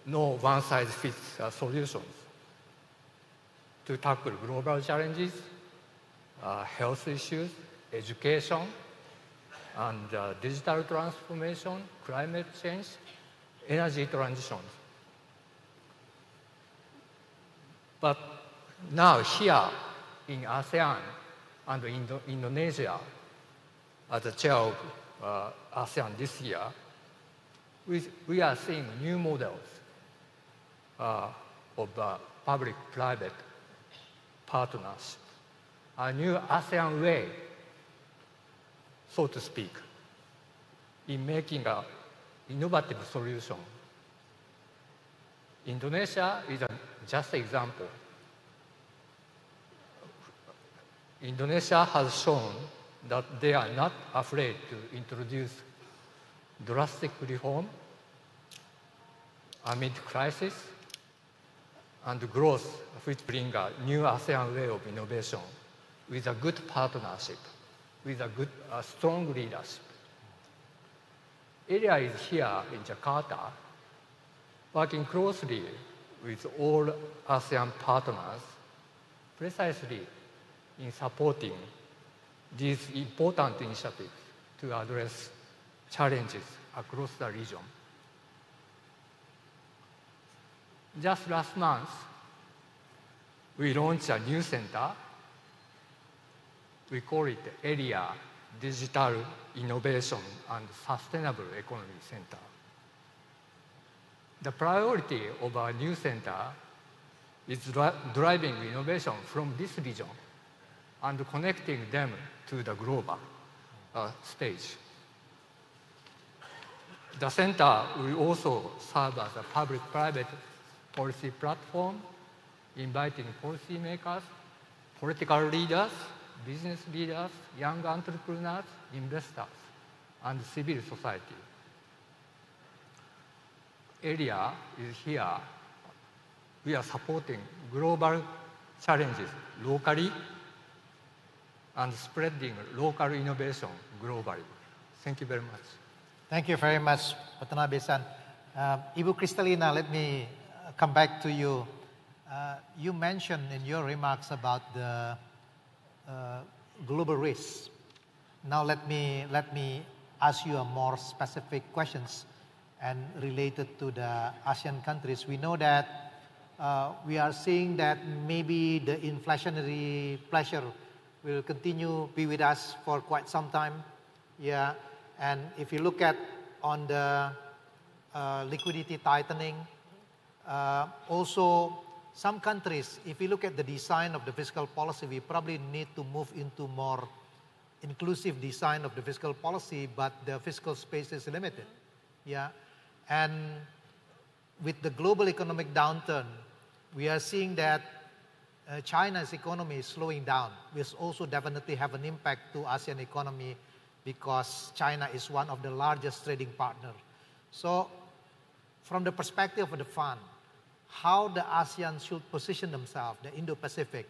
no one-size-fits solutions to tackle global challenges, health issues, education, and digital transformation, climate change, energy transitions. But now here in ASEAN and Indonesia, as the chair of ASEAN this year, we are seeing new models of public-private partnership, a new ASEAN way, so to speak, in making an innovative solution. Indonesia is just an example. Indonesia has shown that they are not afraid to introduce drastic reform amid crisis and growth, which bring a new ASEAN way of innovation with a good partnership, with a strong leadership. ERIA is here in Jakarta, working closely with all ASEAN partners precisely in supporting these important initiatives to address challenges across the region. Just last month, we launched a new center. We call it ERIA, Digital Innovation and Sustainable Economy Center. The priority of our new center is driving innovation from this region and connecting them to the global stage. The center will also serve as a public-private policy platform, inviting policymakers, political leaders, business leaders, young entrepreneurs, investors, and civil society. ERIA is here. We are supporting global challenges locally and spreading local innovation globally. Thank you very much. Thank you very much, Watanabe-san. Ibu Kristalina, let me come back to you. You mentioned in your remarks about the global risks. Now let me ask you a more specific questions and related to the ASEAN countries. We know that we are seeing that maybe the inflationary pressure will continue be with us for quite some time. Yeah, and if you look at on the liquidity tightening, also some countries, if you look at the design of the fiscal policy, we probably need to move into more inclusive design of the fiscal policy, but the fiscal space is limited. Yeah, and with the global economic downturn, we are seeing that China's economy is slowing down, which also definitely have an impact to ASEAN economy because China is one of the largest trading partners. So from the perspective of the fund, how the ASEAN should position themselves, the Indo-Pacific,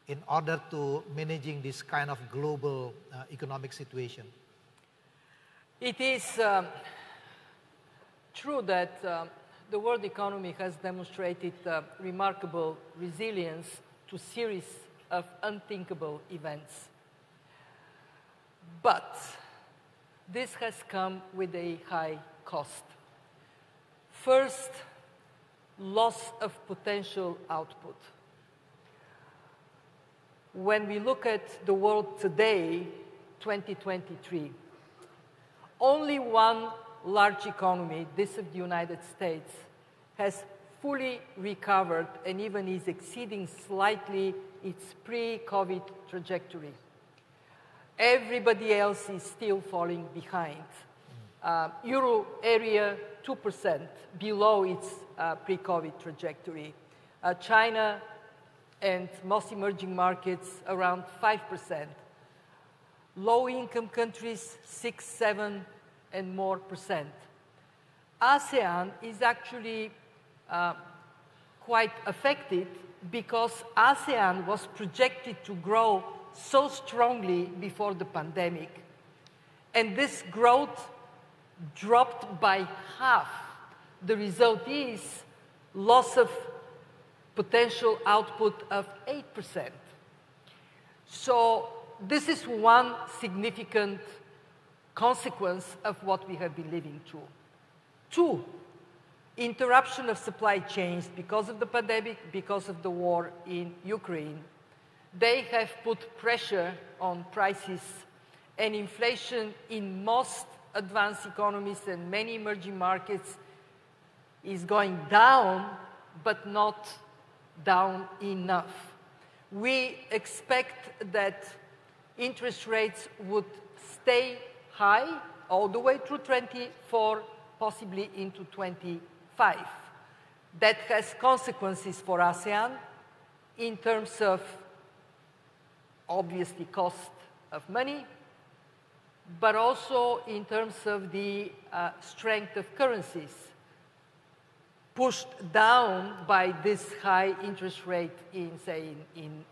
in order to managing this kind of global economic situation? It is true that the world economy has demonstrated remarkable resilience to a series of unthinkable events. But this has come with a high cost. First, loss of potential output. When we look at the world today, 2023, only one large economy, this of the United States, has fully recovered and even is exceeding slightly its pre-COVID trajectory. Everybody else is still falling behind. Euro area, 2% below its pre-COVID trajectory. China and most emerging markets around 5%. Low-income countries, 6, 7, and more %. ASEAN is actually quite affected because ASEAN was projected to grow so strongly before the pandemic. And this growth dropped by half. The result is loss of potential output of 8%. So this is one significant consequence of what we have been living through. 2, interruption of supply chains because of the pandemic, because of the war in Ukraine. They have put pressure on prices, and inflation in most advanced economies and many emerging markets is going down, but not down enough. We expect that interest rates would stay high all the way through 24, possibly into 25. That has consequences for ASEAN in terms of, obviously, cost of money, but also in terms of the strength of currencies, pushed down by this high interest rate in, say,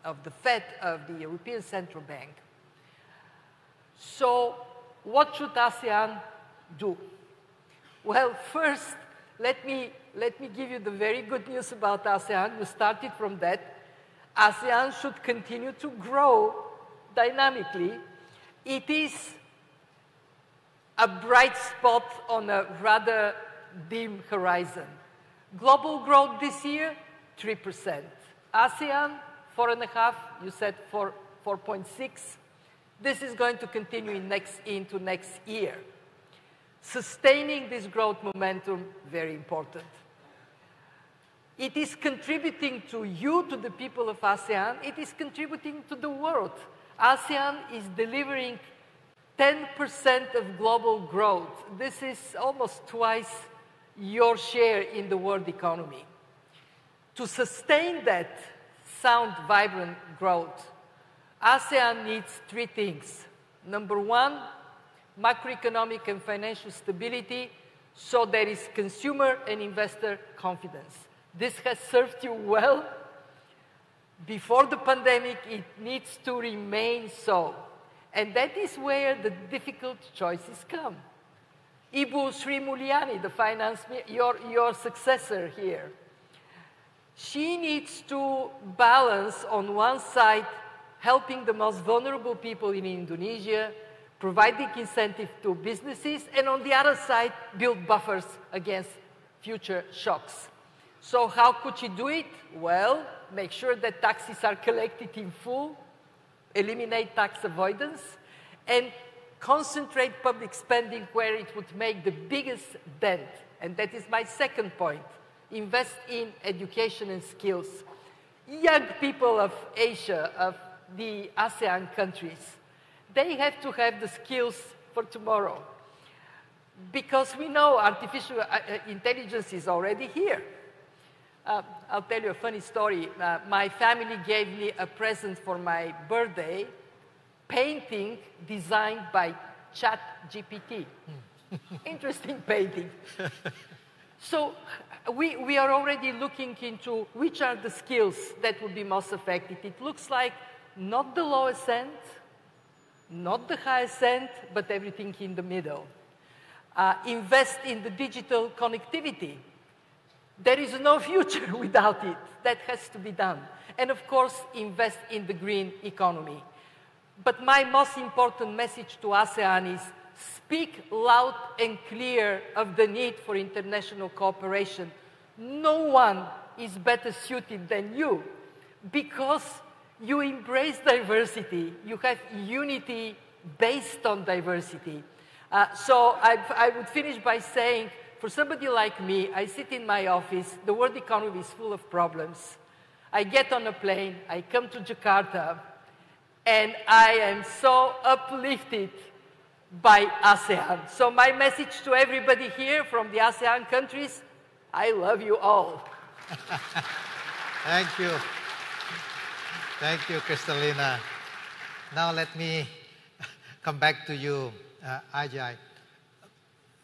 of the Fed, of the European Central Bank. So what should ASEAN do? Well, first, let me let me give you the very good news about ASEAN. You started from that. ASEAN should continue to grow dynamically. It is a bright spot on a rather dim horizon. Global growth this year, 3%. ASEAN, 4.5%, you said 4.6%. This is going to continue into next year. Sustaining this growth momentum, very important. It is contributing to you, to the people of ASEAN. It is contributing to the world. ASEAN is delivering 10% of global growth. This is almost twice your share in the world economy. To sustain that sound, vibrant growth, ASEAN needs three things. Number one, macroeconomic and financial stability, so there is consumer and investor confidence. This has served you well before the pandemic. It needs to remain so. And that is where the difficult choices come. Ibu Sri Mulyani, the finance, your successor here, she needs to balance on one side helping the most vulnerable people in Indonesia, providing incentive to businesses, and on the other side, build buffers against future shocks. So how could she do it? Well, make sure that taxes are collected in full, eliminate tax avoidance, and concentrate public spending where it would make the biggest dent. And that is my second point. Invest in education and skills. Young people of Asia, of the ASEAN countries, they have to have the skills for tomorrow. Because we know artificial intelligence is already here. I'll tell you a funny story. My family gave me a present for my birthday, painting designed by Chatib. Interesting painting. So we are already looking into which are the skills that would be most effective. It looks like not the lowest end, not the highest end, but everything in the middle. Invest in the digital connectivity. There is no future without it. That has to be done. And of course, invest in the green economy. But my most important message to ASEAN is speak loud and clear of the need for international cooperation. No one is better suited than you because you embrace diversity. You have unity based on diversity. So I would finish by saying, for somebody like me, I sit in my office, the world economy is full of problems. I get on a plane, I come to Jakarta, and I am so uplifted by ASEAN. So my message to everybody here from the ASEAN countries, I love you all. Thank you. Thank you, Kristalina. Now let me come back to you, Ajay.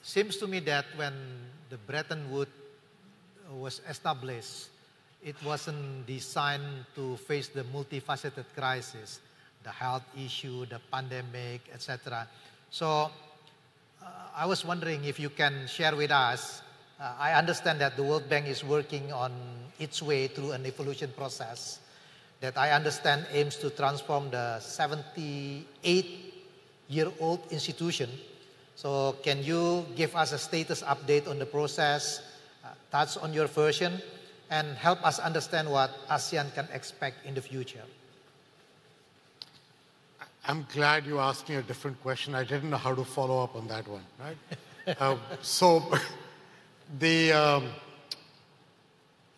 Seems to me that when the Bretton Woods was established, it wasn't designed to face the multifaceted crisis, the health issue, the pandemic, etc. So I was wondering if you can share with us. I understand that the World Bank is working on its way through an evolution process that I understand aims to transform the 78-year-old institution. So can you give us a status update on the process, touch on your version, and help us understand what ASEAN can expect in the future? I'm glad you asked me a different question. I didn't know how to follow up on that one, right?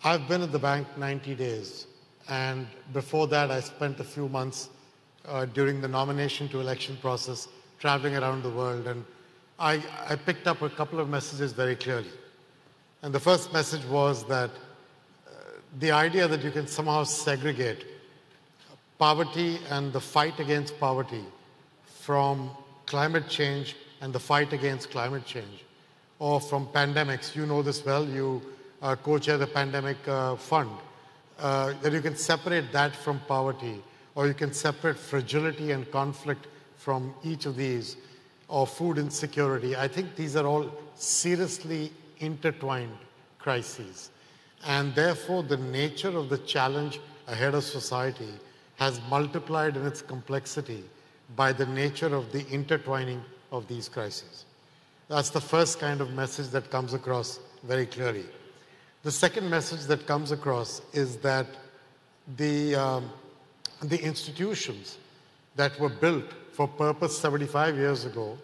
I've been at the bank 90 days. And before that, I spent a few months during the nomination to election process, traveling around the world. And I picked up a couple of messages very clearly. And the first message was that the idea that you can somehow segregate poverty and the fight against poverty from climate change and the fight against climate change, or from pandemics. You know this well, you co-chair the pandemic fund. That you can separate that from poverty, or you can separate fragility and conflict from each of these, or food insecurity. I think these are all seriously intertwined crises. And therefore, the nature of the challenge ahead of society has multiplied in its complexity by the nature of the intertwining of these crises. That's the first kind of message that comes across very clearly. The second message that comes across is that the institutions that were built for purpose 75 years ago,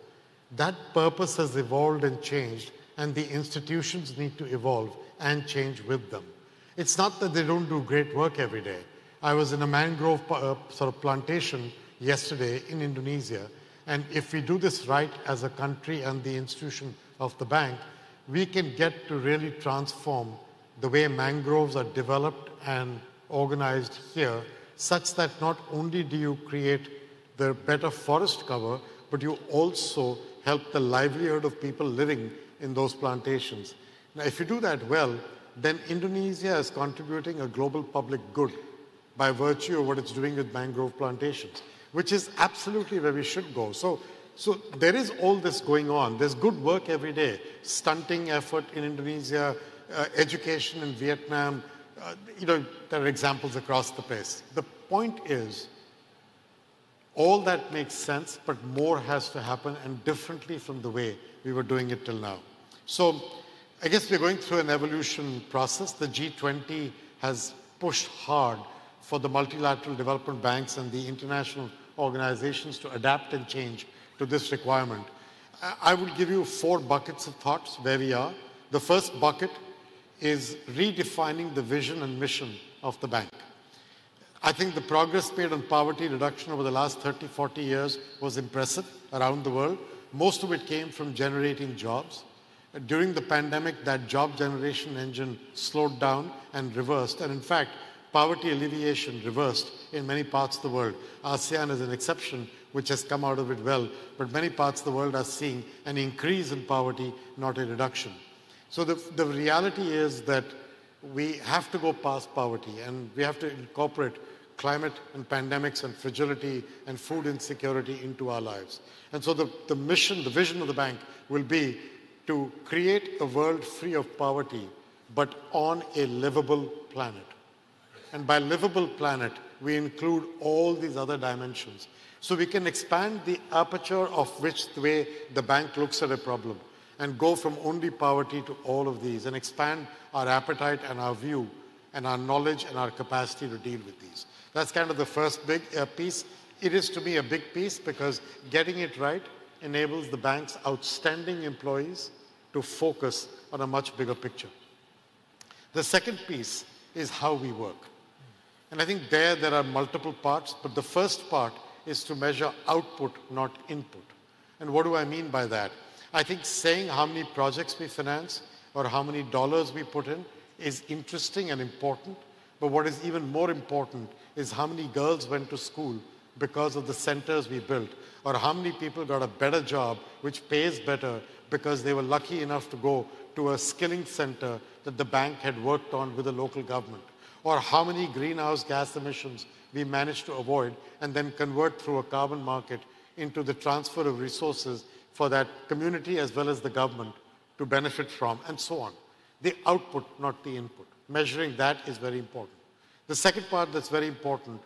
that purpose has evolved and changed, and the institutions need to evolve and change with them. It's not that they don't do great work every day. I was in a mangrove sort of plantation yesterday in Indonesia, and if we do this right as a country and the institution of the bank, we can get to really transform the way mangroves are developed and organized here, such that not only do you create the better forest cover, but you also help the livelihood of people living in those plantations. Now, if you do that well, then Indonesia is contributing a global public good by virtue of what it's doing with mangrove plantations, which is absolutely where we should go. So there is all this going on. There's good work every day. Stunting effort in Indonesia, education in Vietnam, there are examples across the place. The point is, all that makes sense, but more has to happen and differently from the way we were doing it till now. So I guess we're going through an evolution process. The G20 has pushed hard for the multilateral development banks and the international organizations to adapt and change to this requirement. I will give you 4 buckets of thoughts where we are. The first bucket is redefining the vision and mission of the bank. I think the progress made on poverty reduction over the last 30, 40 years was impressive around the world. Most of it came from generating jobs. During the pandemic, that job generation engine slowed down and reversed. And in fact, poverty alleviation reversed in many parts of the world. ASEAN is an exception, which has come out of it well, but many parts of the world are seeing an increase in poverty, not a reduction. So the reality is that we have to go past poverty, and we have to incorporate climate and pandemics and fragility and food insecurity into our lives. And so the mission, the vision of the bank will be to create a world free of poverty, but on a livable planet. And by livable planet, we include all these other dimensions. So we can expand the aperture of which the way the bank looks at a problem and go from only poverty to all of these and expand our appetite and our view and our knowledge and our capacity to deal with these. That's kind of the first big piece. It is, to me, a big piece because getting it right enables the bank's outstanding employees to focus on a much bigger picture. The second piece is how we work. And I think there are multiple parts, but the first part is to measure output, not input. And what do I mean by that? I think saying how many projects we finance or how many dollars we put in is interesting and important, but what is even more important is how many girls went to school because of the centers we built, or how many people got a better job which pays better because they were lucky enough to go to a skilling center that the bank had worked on with the local government, or how many greenhouse gas emissions we managed to avoid and then convert through a carbon market into the transfer of resources for that community as well as the government to benefit from, and so on. The output, not the input. Measuring that is very important. The second part that's very important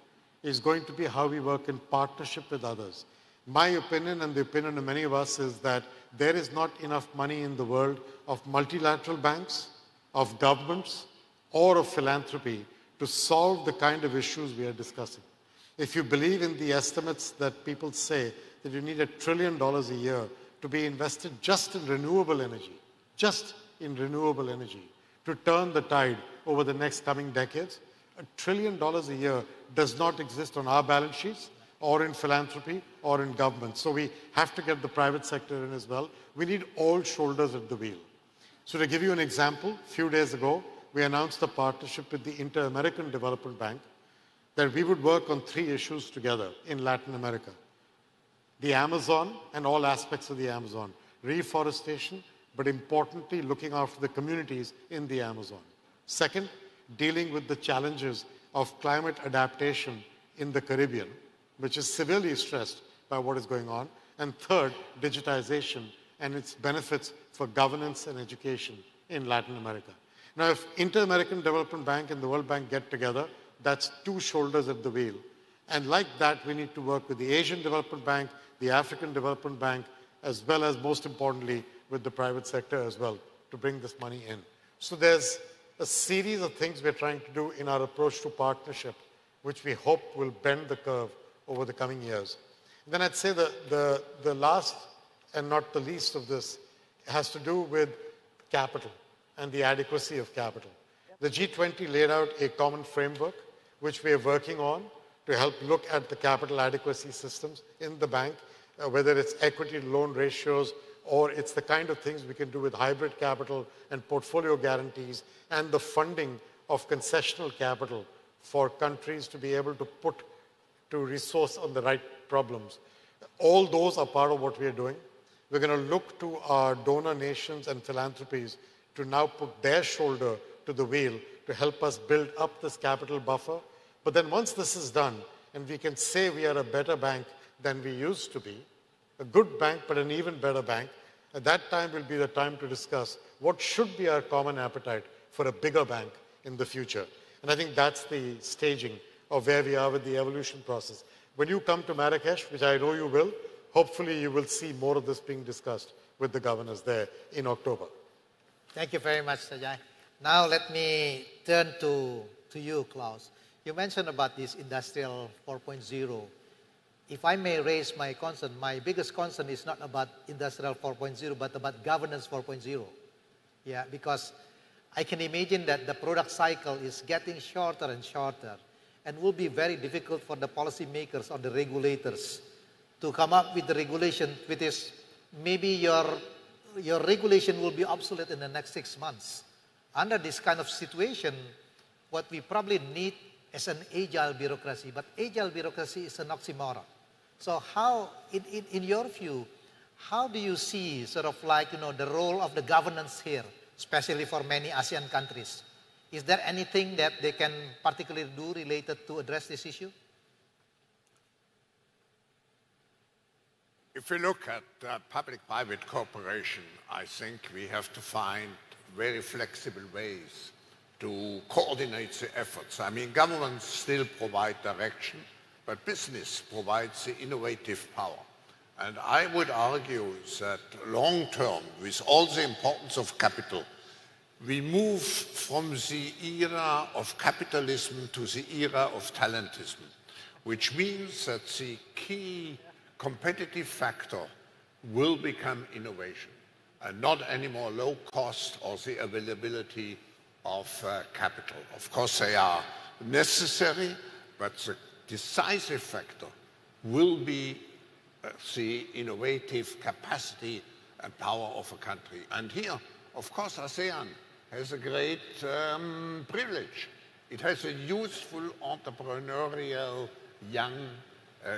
is going to be how we work in partnership with others. My opinion, and the opinion of many of us, is that there is not enough money in the world of multilateral banks, of governments, or of philanthropy to solve the kind of issues we are discussing. If you believe in the estimates that people say that you need $1 trillion a year to be invested just in renewable energy, to turn the tide over the next coming decades, $1 trillion a year does not exist on our balance sheets or in philanthropy or in government. So we have to get the private sector in as well. We need all shoulders at the wheel. So to give you an example, a few days ago, we announced a partnership with the Inter-American Development Bank that we would work on 3 issues together in Latin America. The Amazon and all aspects of the Amazon. Reforestation, but importantly, looking after the communities in the Amazon. Second, dealing with the challenges of climate adaptation in the Caribbean, which is severely stressed by what is going on. And third, digitization and its benefits for governance and education in Latin America. Now, if Inter-American Development Bank and the World Bank get together, that's two shoulders at the wheel. And like that, we need to work with the Asian Development Bank, the African Development Bank, as well as, most importantly, with the private sector as well, to bring this money in. So there's a series of things we're trying to do in our approach to partnership, which we hope will bend the curve over the coming years. And then I'd say the last and not the least of this has to do with capital and the adequacy of capital. The G20 laid out a common framework, which we are working on to help look at the capital adequacy systems in the bank, whether it's equity to loan ratios, or it's the kind of things we can do with hybrid capital and portfolio guarantees and the funding of concessional capital for countries to be able to put to resource on the right problems. All those are part of what we are doing. We're going to look to our donor nations and philanthropies to now put their shoulder to the wheel to help us build up this capital buffer. But then once this is done, and we can say we are a better bank than we used to be, a good bank but an even better bank, at that time will be the time to discuss what should be our common appetite for a bigger bank in the future. And I think that's the staging of where we are with the evolution process. When you come to Marrakesh, which I know you will, hopefully you will see more of this being discussed with the governors there in October. Thank you very much, Ajay. Now let me turn to you, Klaus. You mentioned about this Industrial 4.0. If I may raise my concern, my biggest concern is not about Industrial 4.0, but about Governance 4.0. Yeah, because I can imagine that the product cycle is getting shorter and shorter, and will be very difficult for the policymakers or the regulators to come up with the regulation, which is maybe your regulation will be obsolete in the next 6 months. Under this kind of situation, what we probably need is an agile bureaucracy, but agile bureaucracy is an oxymoron. So how, in your view, how do you see sort of like, the role of the governance here, especially for many ASEAN countries? Is there anything that they can particularly do related to address this issue? If we look at public-private cooperation, I think we have to find very flexible ways to coordinate the efforts. I mean, governments still provide direction, but business provides the innovative power. And I would argue that long-term, with all the importance of capital, we move from the era of capitalism to the era of talentism, which means that the key competitive factor will become innovation, and not anymore low cost or the availability of capital. Of course, they are necessary, but the decisive factor will be the innovative capacity and power of a country. And here, of course, ASEAN has a great privilege. It has a youthful, entrepreneurial,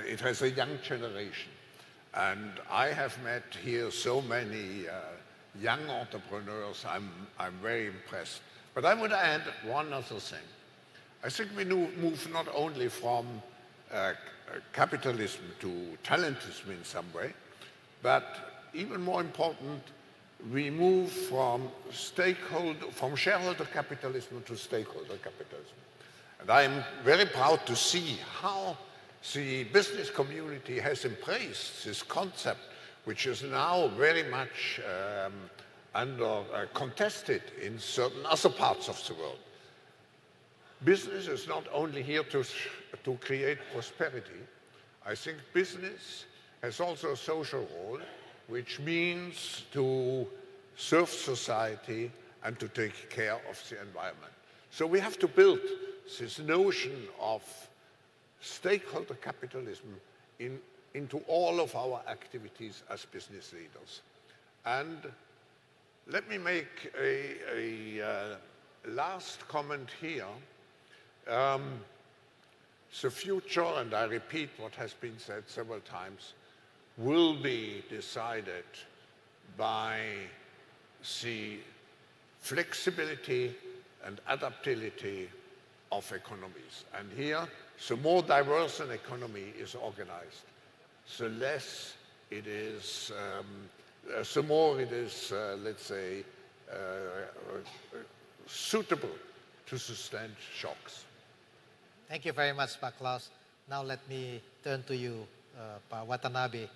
it has a young generation. And I have met here so many young entrepreneurs. I'm very impressed. But I would add one other thing. I think we move not only from capitalism to talentism in some way, but even more important, we move from shareholder capitalism to stakeholder capitalism. And I am very proud to see how the business community has embraced this concept, which is now very much contested in certain other parts of the world. Business is not only here to create prosperity. I think business has also a social role, which means to serve society and to take care of the environment. So we have to build this notion of stakeholder capitalism into all of our activities as business leaders. And let me make a last comment here. The future, and I repeat what has been said several times, will be decided by the flexibility and adaptability of economies. And here, the more diverse an economy is organized, the less it is, the more it is, let's say, suitable to sustain shocks. Thank you very much, Pak Klaus. Now let me turn to you, Pak Watanabe.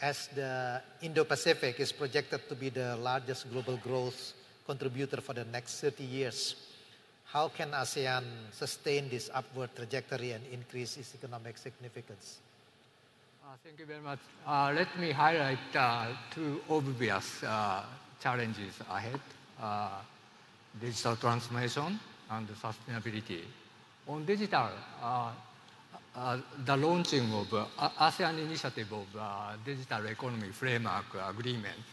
As the Indo-Pacific is projected to be the largest global growth contributor for the next 30 years, how can ASEAN sustain this upward trajectory and increase its economic significance? Thank you very much. Let me highlight two obvious challenges ahead: digital transformation and sustainability. On digital, the launching of ASEAN initiative of Digital Economy Framework Agreement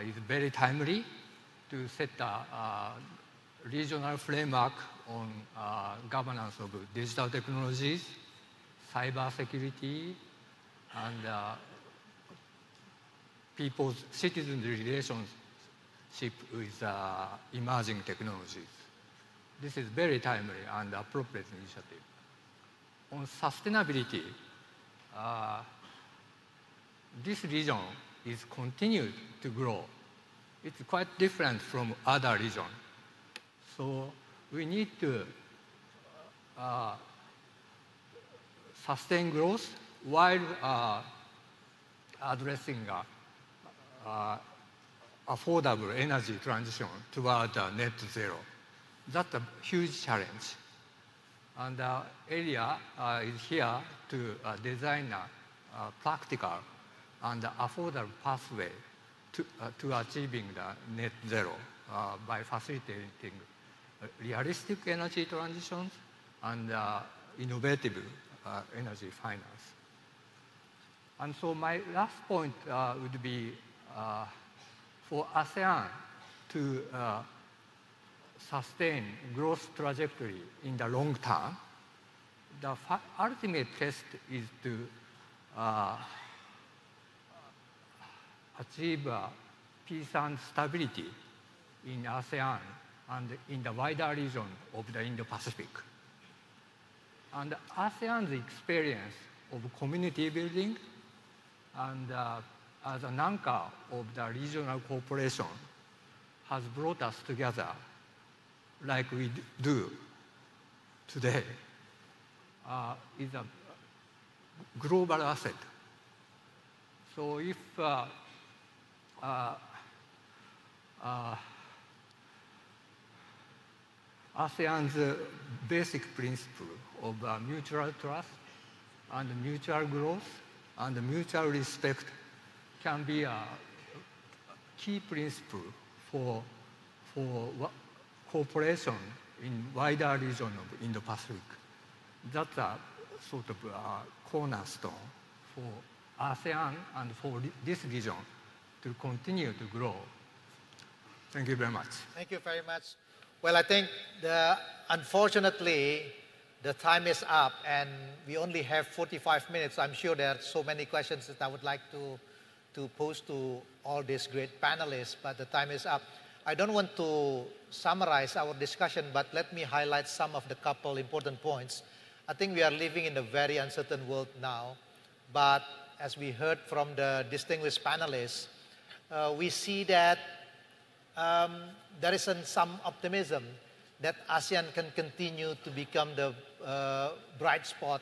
is very timely to set a regional framework on governance of digital technologies, cyber security, and people's citizen relationship with emerging technologies. This is very timely and appropriate initiative. On sustainability, this region is continued to grow. It's quite different from other regions. So we need to sustain growth while addressing affordable energy transition toward net zero. That's a huge challenge. And ERIA is here to design a practical and affordable pathway to achieving the net zero by facilitating realistic energy transitions and innovative energy finance. And so my last point would be for ASEAN to sustain growth trajectory in the long term, the ultimate test is to achieve peace and stability in ASEAN and in the wider region of the Indo-Pacific. And ASEAN's experience of community building and as an anchor of the regional cooperation has brought us together like we do today, is a global asset. So if ASEAN's basic principle of mutual trust and mutual growth and mutual respect can be a key principle for cooperation in wider region of Indo-Pacific. That's a sort of cornerstone for ASEAN and for this region to continue to grow. Thank you very much. Thank you very much. Well, I think unfortunately, the time is up and we only have 45 minutes. I'm sure there are so many questions that I would like to pose to all these great panelists, but the time is up. I don't want to summarize our discussion, but let me highlight some of the couple important points. I think we are living in a very uncertain world now, but as we heard from the distinguished panelists, we see that there is some optimism that ASEAN can continue to become the bright spot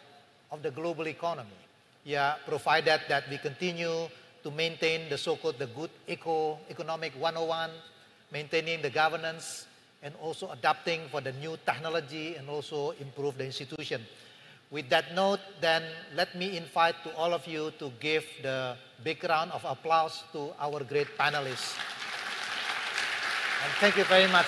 of the global economy. Yeah, provided that we continue to maintain the so-called the good economic 101, maintaining the governance, and also adapting for the new technology and also improve the institution. With that note, then let me invite to all of you to give the big round of applause to our great panelists. And thank you very much.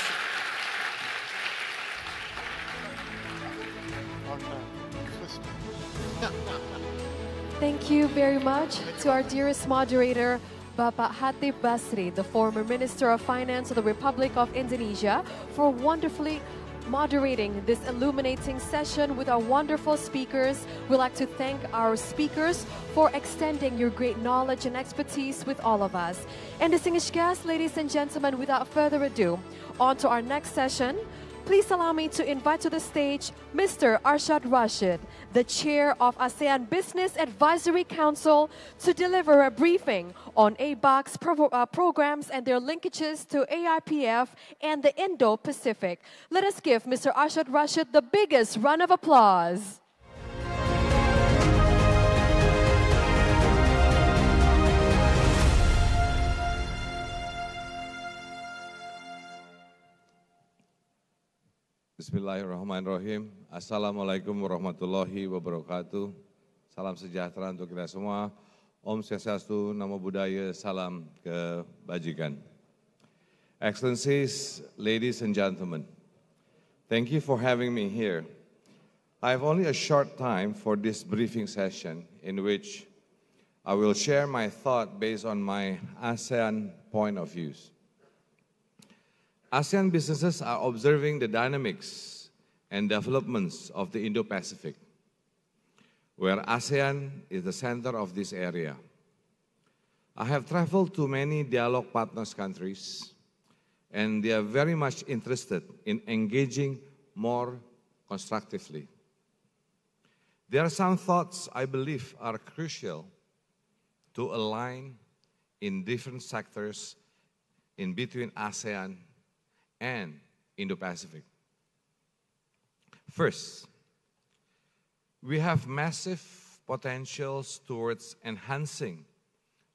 Thank you very much to our dearest moderator, Bapak Chatib Basri, the former Minister of Finance of the Republic of Indonesia, for wonderfully moderating this illuminating session with our wonderful speakers. We'd like to thank our speakers for extending your great knowledge and expertise with all of us. And distinguished guests, ladies and gentlemen, without further ado, on to our next session. please allow me to invite to the stage Mr. Arshad Rashid, the chair of ASEAN Business Advisory Council, to deliver a briefing on ABAC's programs and their linkages to AIPF and the Indo-Pacific. Let us give Mr. Arshad Rashid the biggest round of applause. Bismillahirrahmanirrahim. Assalamualaikum warahmatullahi wabarakatuh. Salam sejahtera untuk kita semua. Om Swastiastu, Namo Buddhaya, salam kebajikan. Excellencies, ladies and gentlemen, thank you for having me here. I have only a short time for this briefing session in which I will share my thought based on my ASEAN point of views. ASEAN businesses are observing the dynamics and developments of the Indo-Pacific, where ASEAN is the center of this area. I have traveled to many dialogue partners countries, and they are very much interested in engaging more constructively. There are some thoughts I believe are crucial to align in different sectors in between ASEAN and Indo-Pacific. First, we have massive potentials towards enhancing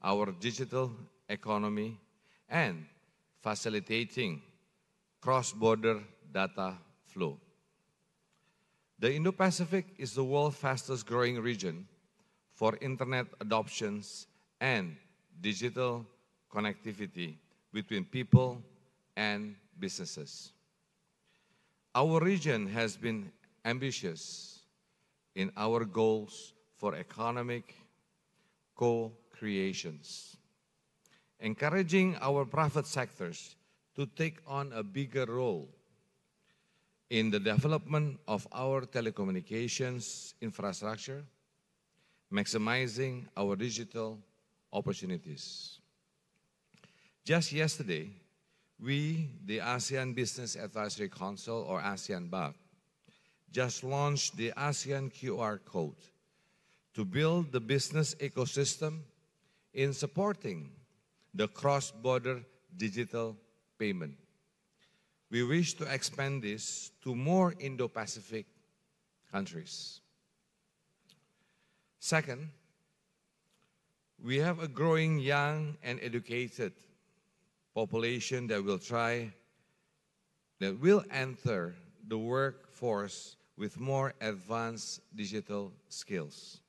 our digital economy and facilitating cross-border data flow. The Indo-Pacific is the world's fastest growing region for internet adoptions and digital connectivity between people and businesses. Our region has been ambitious in our goals for economic co-creations, encouraging our private sectors to take on a bigger role in the development of our telecommunications infrastructure, maximizing our digital opportunities. Just yesterday, we, the ASEAN Business Advisory Council, or ASEAN BAC, just launched the ASEAN QR Code to build the business ecosystem in supporting the cross-border digital payment. We wish to expand this to more Indo-Pacific countries. Second, we have a growing young and educated population that will enter the workforce with more advanced digital skills.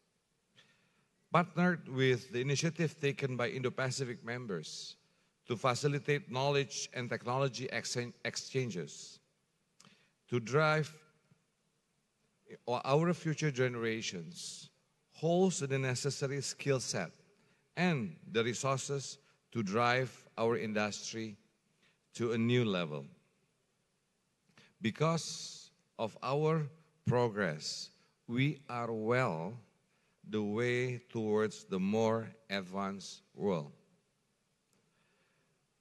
Partnered with the initiative taken by Indo-Pacific members to facilitate knowledge and technology exchanges, to drive our future generations holds the necessary skill set and the resources to drive our industry to a new level. Because of our progress, we are well the way towards the more advanced world.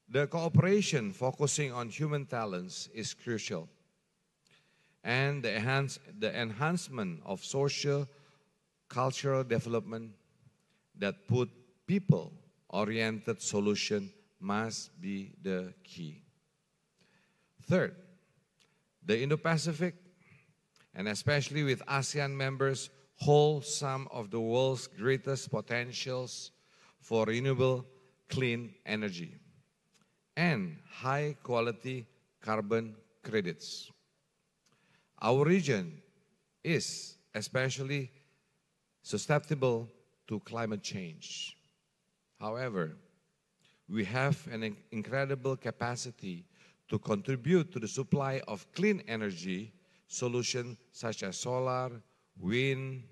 The cooperation focusing on human talents is crucial, and the enhancement of social, cultural development that put people-oriented solution must be the key. Third, the Indo-Pacific, and especially with ASEAN members, hold some of the world's greatest potentials for renewable clean energy and high-quality carbon credits. Our region is especially susceptible to climate change. However, we have an incredible capacity to contribute to the supply of clean energy solutions such as solar, wind,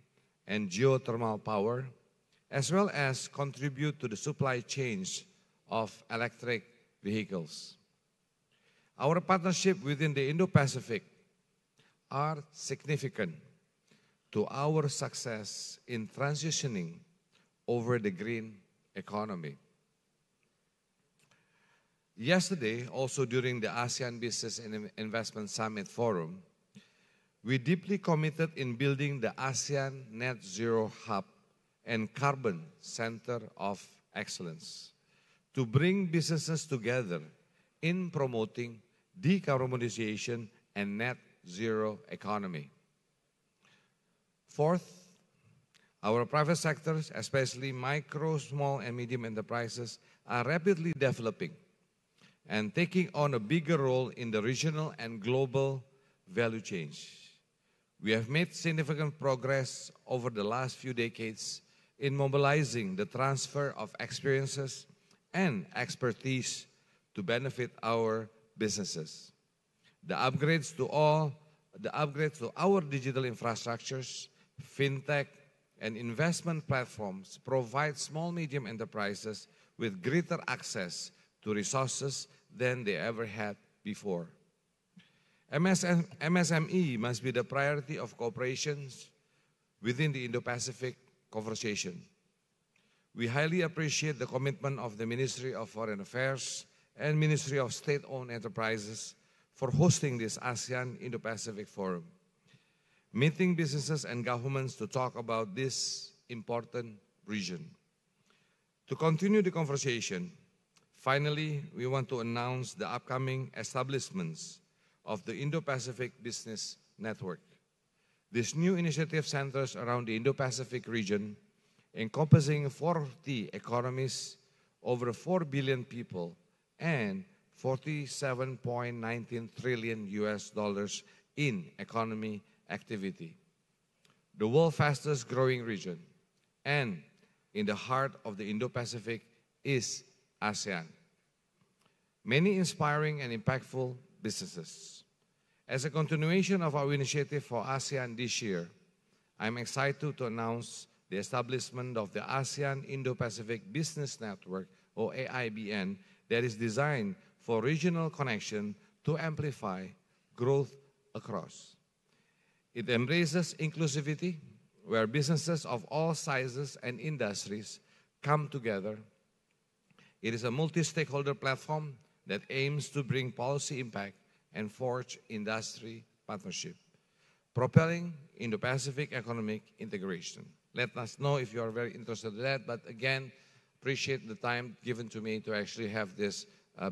and geothermal power, as well as contribute to the supply chains of electric vehicles. Our partnership within the Indo-Pacific are significant to our success in transitioning over the green economy. Yesterday, also during the ASEAN Business and Investment Summit Forum, we deeply committed in building the ASEAN Net Zero Hub and Carbon Center of Excellence to bring businesses together in promoting decarbonization and net zero economy. Fourth, our private sectors, especially micro, small, and medium enterprises, are rapidly developing and taking on a bigger role in the regional and global value chains. We have made significant progress over the last few decades in mobilizing the transfer of experiences and expertise to benefit our businesses. The upgrades to our digital infrastructures, fintech, and investment platforms provide small, medium enterprises with greater access to resources than they ever had before. MSME must be the priority of cooperations within the Indo-Pacific conversation. We highly appreciate the commitment of the Ministry of Foreign Affairs and Ministry of State-Owned Enterprises for hosting this ASEAN Indo-Pacific Forum, meeting businesses and governments to talk about this important region. To continue the conversation, finally, we want to announce the upcoming establishments of the Indo-Pacific Business Network. This new initiative centers around the Indo-Pacific region, encompassing 40 economies, over 4 billion people, and $47.19 trillion in economy activity. The world's fastest growing region, and in the heart of the Indo-Pacific is ASEAN. Many inspiring and impactful businesses. As a continuation of our initiative for ASEAN this year, I'm excited to announce the establishment of the ASEAN Indo-Pacific Business Network, or AIBN, that is designed for regional connection to amplify growth across. It embraces inclusivity, where businesses of all sizes and industries come together. It is a multi-stakeholder platform that aims to bring policy impact and forge industry partnership, propelling Indo-Pacific economic integration. Let us know if you are very interested in that, but again, appreciate the time given to me to actually have this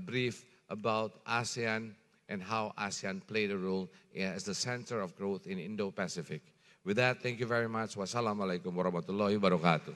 brief about ASEAN and how ASEAN played a role as the center of growth in Indo-Pacific. With that, thank you very much. Wassalamualaikum warahmatullahi wabarakatuh.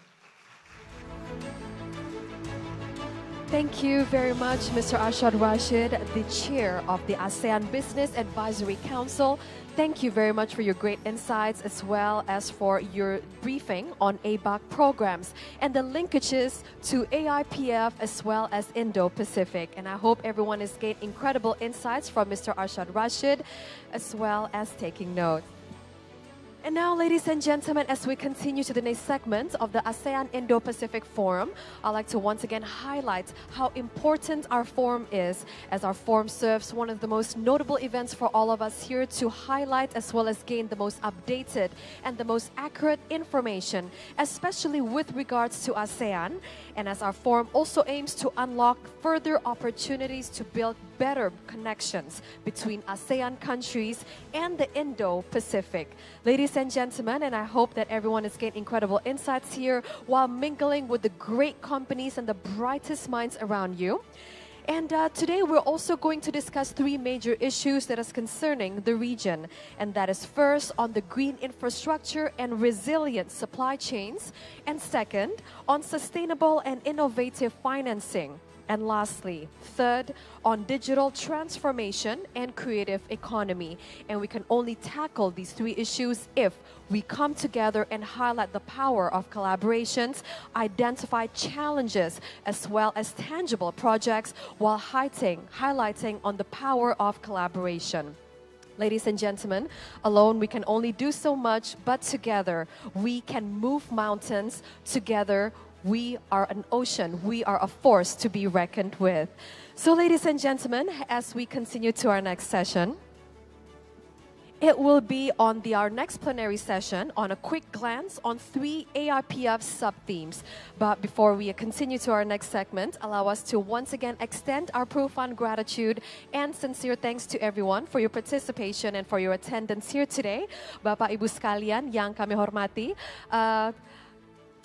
Thank you very much, Mr. Arshad Rashid, the chair of the ASEAN Business Advisory Council. Thank you very much for your great insights as well as for your briefing on ABAC programs and the linkages to AIPF as well as Indo-Pacific. And I hope everyone has gained incredible insights from Mr. Arshad Rashid as well as taking notes. And now, ladies and gentlemen, as we continue to the next segment of the ASEAN Indo-Pacific Forum, I'd like to once again highlight how important our forum is, as our forum serves one of the most notable events for all of us here to highlight as well as gain the most updated and the most accurate information, especially with regards to ASEAN, and as our forum also aims to unlock further opportunities to build better connections between ASEAN countries and the Indo-Pacific. Ladies and gentlemen, and I hope that everyone has gained incredible insights here while mingling with the great companies and the brightest minds around you. And today we're also going to discuss three major issues that is concerning the region. And that is first on the green infrastructure and resilient supply chains. And second, on sustainable and innovative financing. And lastly, third, on digital transformation and creative economy. And we can only tackle these three issues if we come together and highlight the power of collaborations, identify challenges, as well as tangible projects, while highlighting on the power of collaboration. Ladies and gentlemen, alone we can only do so much, but together we can move mountains. Together we are an ocean. We are a force to be reckoned with. So ladies and gentlemen, as we continue to our next session, It will be on our next plenary session on a quick glance on 3 AIPF sub-themes. But before we continue to our next segment, allow us to once again extend our profound gratitude and sincere thanks to everyone for your participation and for your attendance here today. Bapak Ibu sekalian yang kami hormati,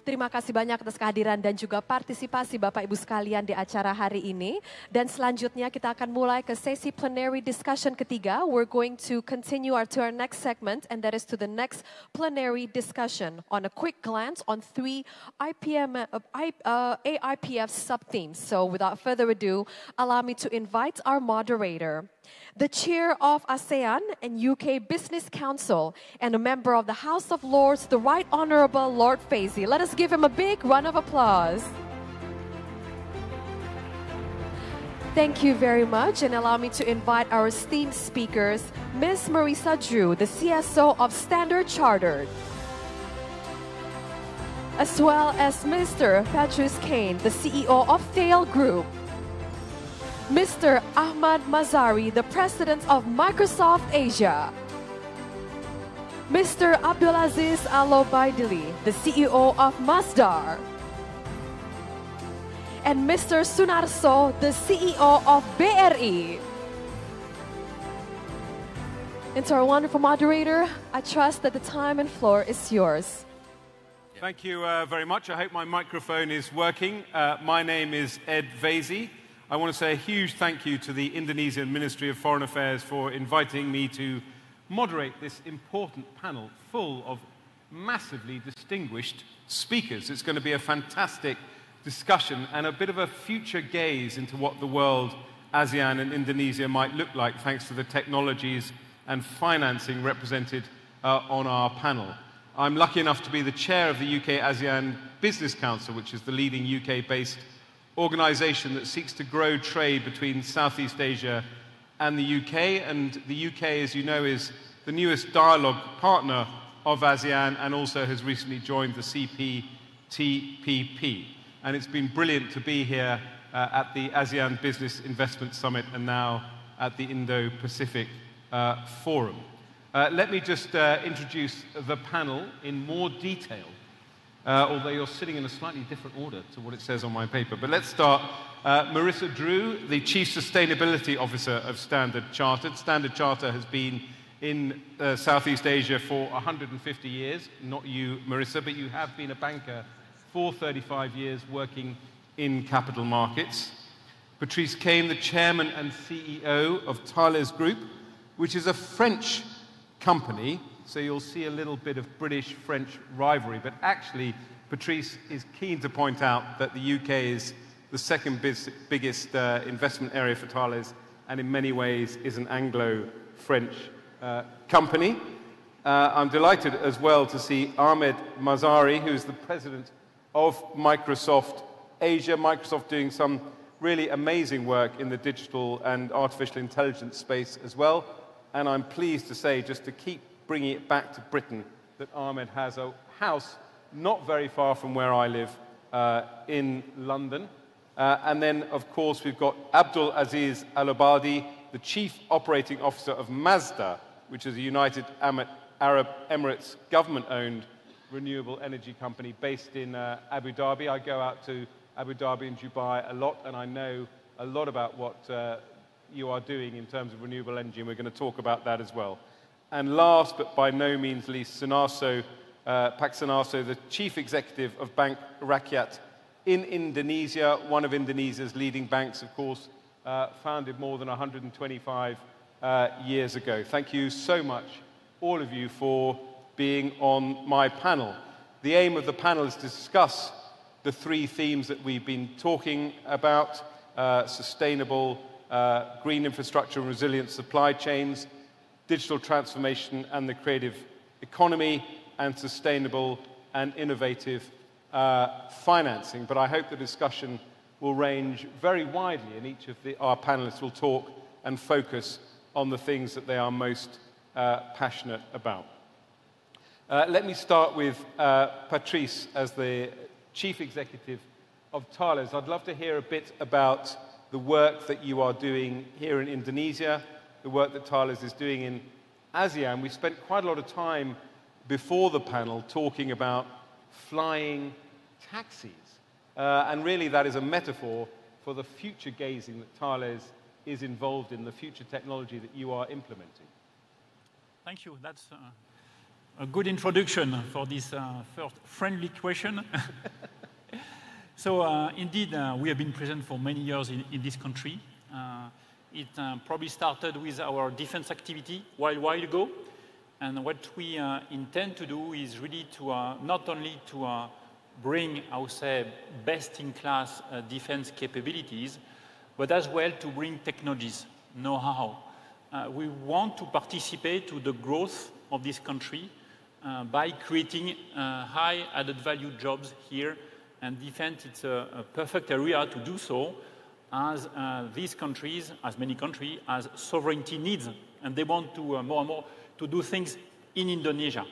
terima kasih banyak atas kehadiran dan juga partisipasi Bapak Ibu sekalian di acara hari ini. Dan selanjutnya kita akan mulai ke sesi plenary discussion ketiga. We're going to continue to our next segment, and that is to the next plenary discussion on a quick glance on 3 AIPF sub-themes. So without further ado, allow me to invite our moderator, the chair of ASEAN and UK Business Council and a member of the House of Lords, the Right Honourable Lord Faizi. Let us give him a big round of applause. Thank you very much, and allow me to invite our esteemed speakers, Ms. Marisa Drew, the CSO of Standard Chartered, as well as Mr. Patrice Kane, the CEO of Thale Group, Mr. Ahmad Mazari, the President of Microsoft Asia, Mr. Abdulaziz Alobaidili, the CEO of Masdar, and Mr. Sunarso, the CEO of BRI. And to our wonderful moderator, I trust that the time and floor is yours. Thank you very much. I hope my microphone is working. My name is Ed Faizi. I want to say a huge thank you to the Indonesian Ministry of Foreign Affairs for inviting me to moderate this important panel full of massively distinguished speakers. It's going to be a fantastic discussion and a bit of a future gaze into what the world, ASEAN and Indonesia might look like thanks to the technologies and financing represented on our panel. I'm lucky enough to be the chair of the UK ASEAN Business Council, which is the leading UK-based organisation that seeks to grow trade between Southeast Asia and the UK. And the UK, as you know, is the newest dialogue partner of ASEAN and also has recently joined the CPTPP. And it's been brilliant to be here at the ASEAN Business Investment Summit and now at the Indo-Pacific Forum. Let me just introduce the panel in more detail. Although you're sitting in a slightly different order to what it says on my paper. But let's start. Marisa Drew, the Chief Sustainability Officer of Standard Chartered. Standard Chartered has been in Southeast Asia for 150 years. Not you, Marisa, but you have been a banker for 35 years working in capital markets. Patrice Kane, the Chairman and CEO of Thales Group, which is a French company. So you'll see a little bit of British-French rivalry, but actually Patrice is keen to point out that the UK is the second biggest investment area for Thales and in many ways is an Anglo-French company. I'm delighted as well to see Ahmed Mazari, who's the president of Microsoft Asia. Microsoft doing some really amazing work in the digital and artificial intelligence space as well. And I'm pleased to say, just to keep bringing it back to Britain, that Ahmed has a house not very far from where I live in London. And then, of course, we've got Abdul Aziz Al-Abadi, the Chief Operating Officer of Masdar, which is a United Arab Emirates government-owned renewable energy company based in Abu Dhabi. I go out to Abu Dhabi and Dubai a lot, and I know a lot about what you are doing in terms of renewable energy, and we're going to talk about that as well. And last, but by no means least, Sunarso, Pak Sunarso, the Chief Executive of Bank Rakyat in Indonesia, one of Indonesia's leading banks, of course, founded more than 125 years ago. Thank you so much, all of you, for being on my panel. The aim of the panel is to discuss the 3 themes that we've been talking about: sustainable green infrastructure and resilient supply chains, digital transformation and the creative economy, and sustainable and innovative financing. But I hope the discussion will range very widely, and each of our panelists will talk and focus on the things that they are most passionate about. Let me start with Patrice as the Chief Executive of Thales. I'd love to hear a bit about the work that you are doing here in Indonesia, the work that Thales is doing in ASEAN, we spent quite a lot of time before the panel talking about flying taxis. And really that is a metaphor for the future gazing that Thales is involved in, the future technology that you are implementing. Thank you. That's a good introduction for this first friendly question. So indeed, we have been present for many years in this country. It probably started with our defense activity a while ago. And what we intend to do is really to not only to bring, I would say, best-in-class defense capabilities, but as well to bring technologies, know-how. We want to participate to the growth of this country by creating high added value jobs here, and defense is a perfect area to do so, as these countries, as many countries, has sovereignty needs, and they want to more and more to do things in Indonesia,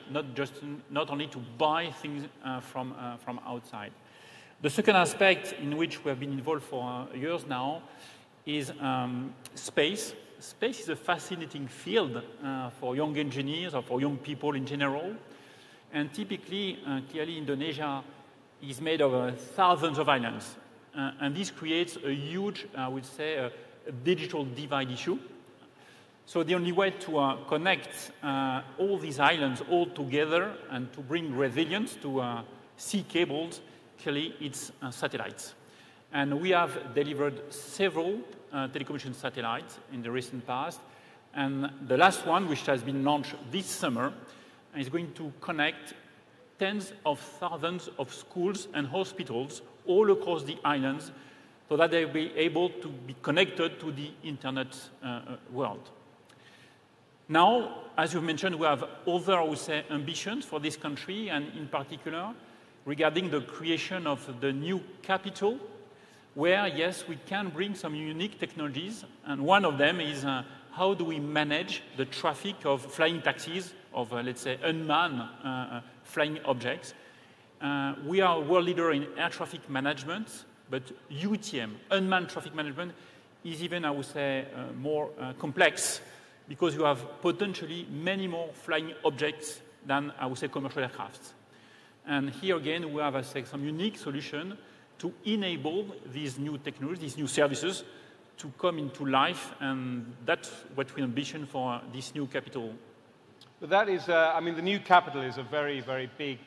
not only to buy things from outside. The second aspect in which we have been involved for years now is space. Space is a fascinating field for young engineers or for young people in general. And typically, clearly, Indonesia is made of thousands of islands. And this creates a huge, I would say, a digital divide issue. So the only way to connect all these islands all together and to bring resilience to sea cables, clearly it's satellites. And we have delivered several telecommunication satellites in the recent past. And the last one, which has been launched this summer, is going to connect tens of thousands of schools and hospitals all across the islands so that they'll be able to be connected to the internet world. Now, as you mentioned, we have other, I would say, ambitions for this country, and in particular, regarding the creation of the new capital, where, yes, we can bring some unique technologies, and one of them is how do we manage the traffic of flying taxis, of, let's say, unmanned flying objects. We are a world leader in air traffic management, but UTM, unmanned traffic management, is even, I would say, more complex, because you have potentially many more flying objects than, I would say, commercial aircrafts. And here again, we have, I say, some unique solution to enable these new technologies, these new services, to come into life, and that's what we ambition for this new capital. But that is, I mean, the new capital is a very, very big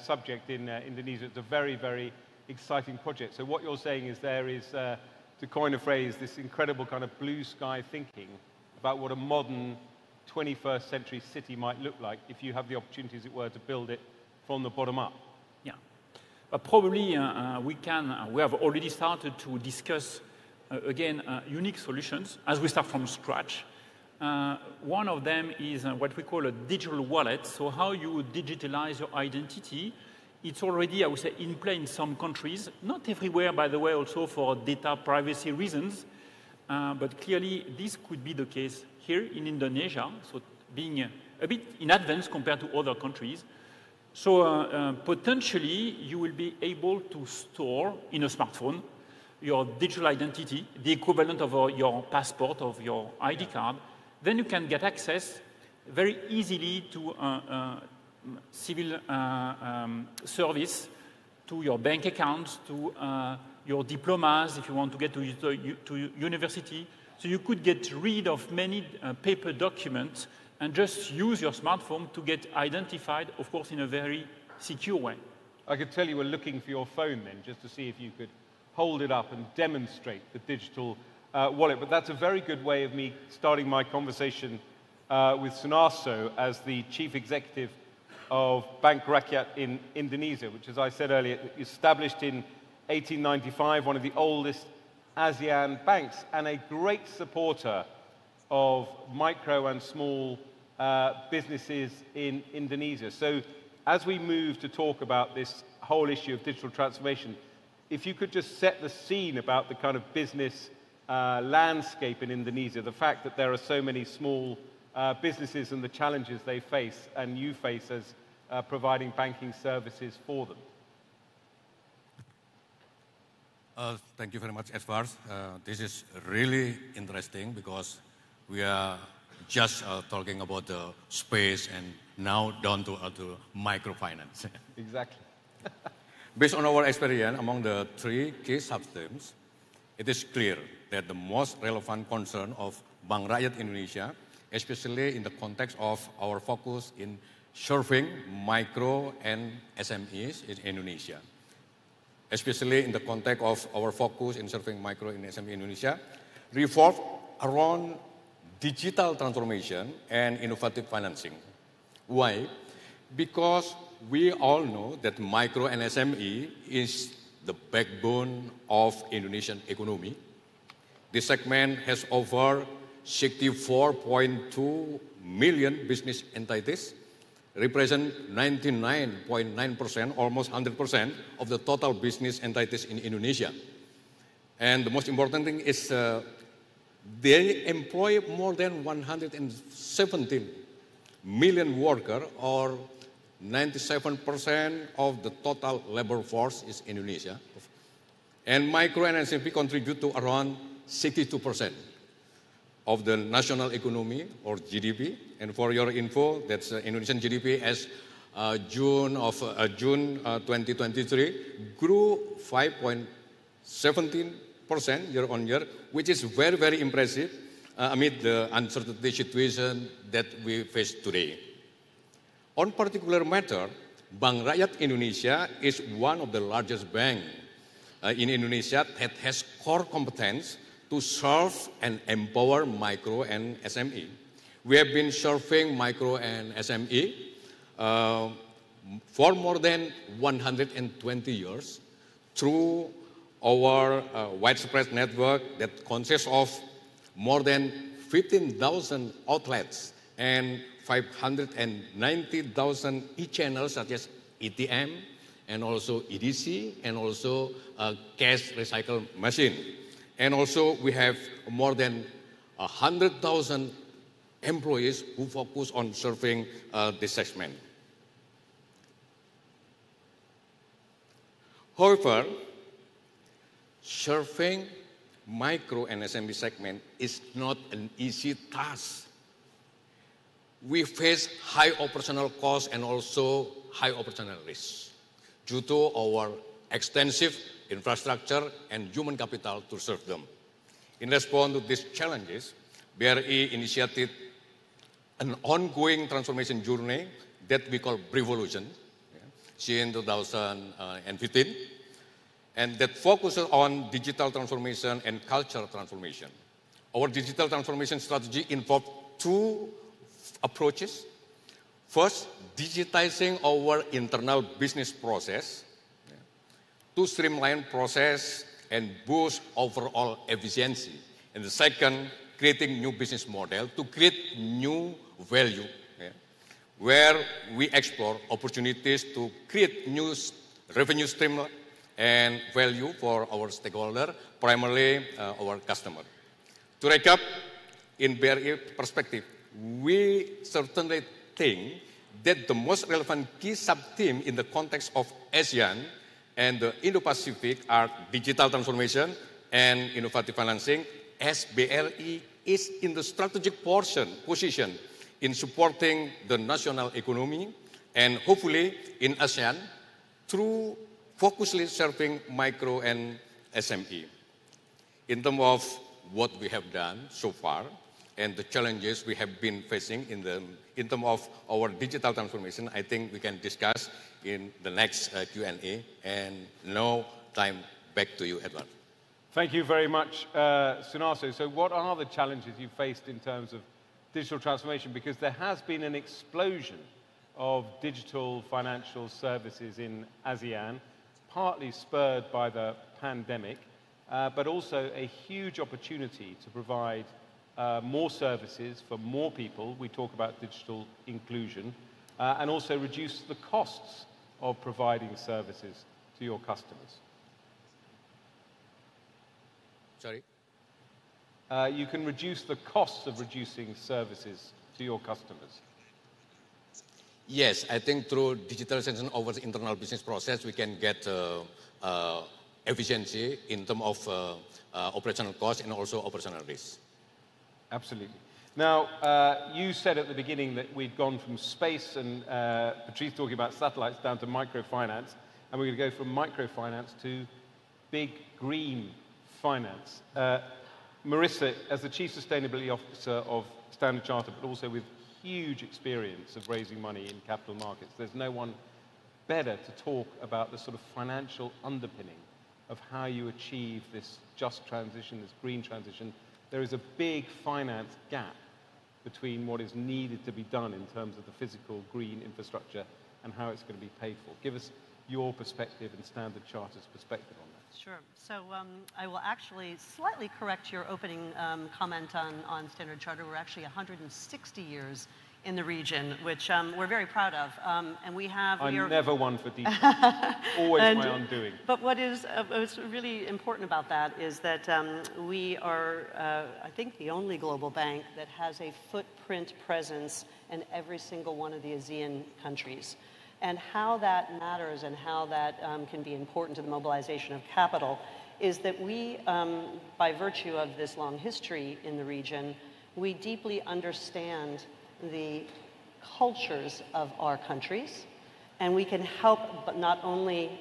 subject in Indonesia. It's a very, very exciting project. So what you're saying is there is, to coin a phrase, this incredible kind of blue sky thinking about what a modern 21st century city might look like if you have the opportunity, as it were, to build it from the bottom up. Yeah. But probably we have already started to discuss, again, unique solutions as we start from scratch. One of them is what we call a digital wallet. So how you digitalize your identity. It's already, I would say, in play in some countries. Not everywhere, by the way, also for data privacy reasons. But clearly, this could be the case here in Indonesia, so being a bit in advance compared to other countries. So potentially, you will be able to store in a smartphone your digital identity, the equivalent of your passport, of your ID card. Then you can get access very easily to civil service, to your bank accounts, to your diplomas, if you want to get to university. So you could get rid of many paper documents and just use your smartphone to get identified, of course, in a very secure way. I could tell you were looking for your phone then, just to see if you could hold it up and demonstrate the digital wallet. But that's a very good way of me starting my conversation with Sunarso as the chief executive of Bank Rakyat in Indonesia, which, as I said earlier, established in 1895, one of the oldest ASEAN banks, and a great supporter of micro and small businesses in Indonesia. So as we move to talk about this whole issue of digital transformation, if you could just set the scene about the kind of business landscape in Indonesia, the fact that there are so many small businesses and the challenges they face and you face as providing banking services for them. Thank you very much, Edward. This is really interesting because we are just talking about the space and now down to microfinance. Exactly. Based on our experience among the three key sub-themes, it is clear that the most relevant concern of Bank Rakyat Indonesia, especially in the context of our focus in serving micro and SMEs in Indonesia, especially in the context of our focus in serving micro and SME in Indonesia, revolve around digital transformation and innovative financing. Why? Because we all know that micro and SME is the backbone of Indonesian economy. This segment has over 64.2 million business entities, represent 99.9%, almost 100% of the total business entities in Indonesia. And the most important thing is they employ more than 117 million workers, or 97% of the total labor force is Indonesia. And micro and SME contribute to around 62% of the national economy or GDP. And for your info, that's Indonesian GDP as June 2023 grew 5.17% year on year, which is very, very impressive amid the uncertainty situation that we face today. On particular matter, Bank Rakyat Indonesia is one of the largest banks in Indonesia that has core competence to serve and empower micro and SME. We have been serving micro and SME for more than 120 years through our widespread network that consists of more than 15,000 outlets and 590,000 e-channels such as ATM and also EDC and also cash recycle machine. And also we have more than 100,000 employees who focus on serving this segment. However, serving micro and SME segment is not an easy task. We face high operational costs and also high operational risks due to our extensive infrastructure and human capital to serve them. In response to these challenges, BRI initiated an ongoing transformation journey that we call Revolution since 2015, and that focuses on digital transformation and cultural transformation. Our digital transformation strategy involved two approaches. First, digitizing our internal business process to streamline process and boost overall efficiency. And the second, creating new business model to create new value, where we explore opportunities to create new revenue stream and value for our stakeholder, primarily our customer. To recap, in BRI perspective, we certainly think that the most relevant key sub-theme in the context of ASEAN and the Indo-Pacific are digital transformation and innovative financing, as BRI is in the strategic position in supporting the national economy and hopefully in ASEAN through focusedly serving micro and SME. In terms of what we have done so far and the challenges we have been facing in terms of our digital transformation, I think we can discuss in the next Q&A. And now, time back to you, Edward. Thank you very much, Sunarso. So what are the challenges you faced in terms of digital transformation? Because there has been an explosion of digital financial services in ASEAN, partly spurred by the pandemic, but also a huge opportunity to provide more services for more people. We talk about digital inclusion, and also reduce the costs of providing services to your customers. Sorry? You can reduce the costs of reducing services to your customers. Yes, I think through digitalization of the internal business process, we can get efficiency in terms of operational costs and also operational risk. Absolutely. Now, you said at the beginning that we'd gone from space and Patrice talking about satellites down to microfinance, and we're going to go from microfinance to big green finance. Marissa, as the Chief Sustainability Officer of Standard Chartered, but also with huge experience of raising money in capital markets, there's no one better to talk about the sort of financial underpinning of how you achieve this just transition, this green transition. There is a big finance gap between what is needed to be done in terms of the physical green infrastructure and how it's going to be paid for. Give us your perspective and Standard Chartered's perspective on that. Sure. So I will actually slightly correct your opening comment on Standard Chartered. We're actually 160 years in the region, which we're very proud of. And we have... I'm never one for detail. Always my undoing. But what's really important about that is that we are, I think, the only global bank that has a footprint presence in every single one of the ASEAN countries. And how that matters and how that can be important to the mobilization of capital is that we, by virtue of this long history in the region, we deeply understand the cultures of our countries, and we can help but not only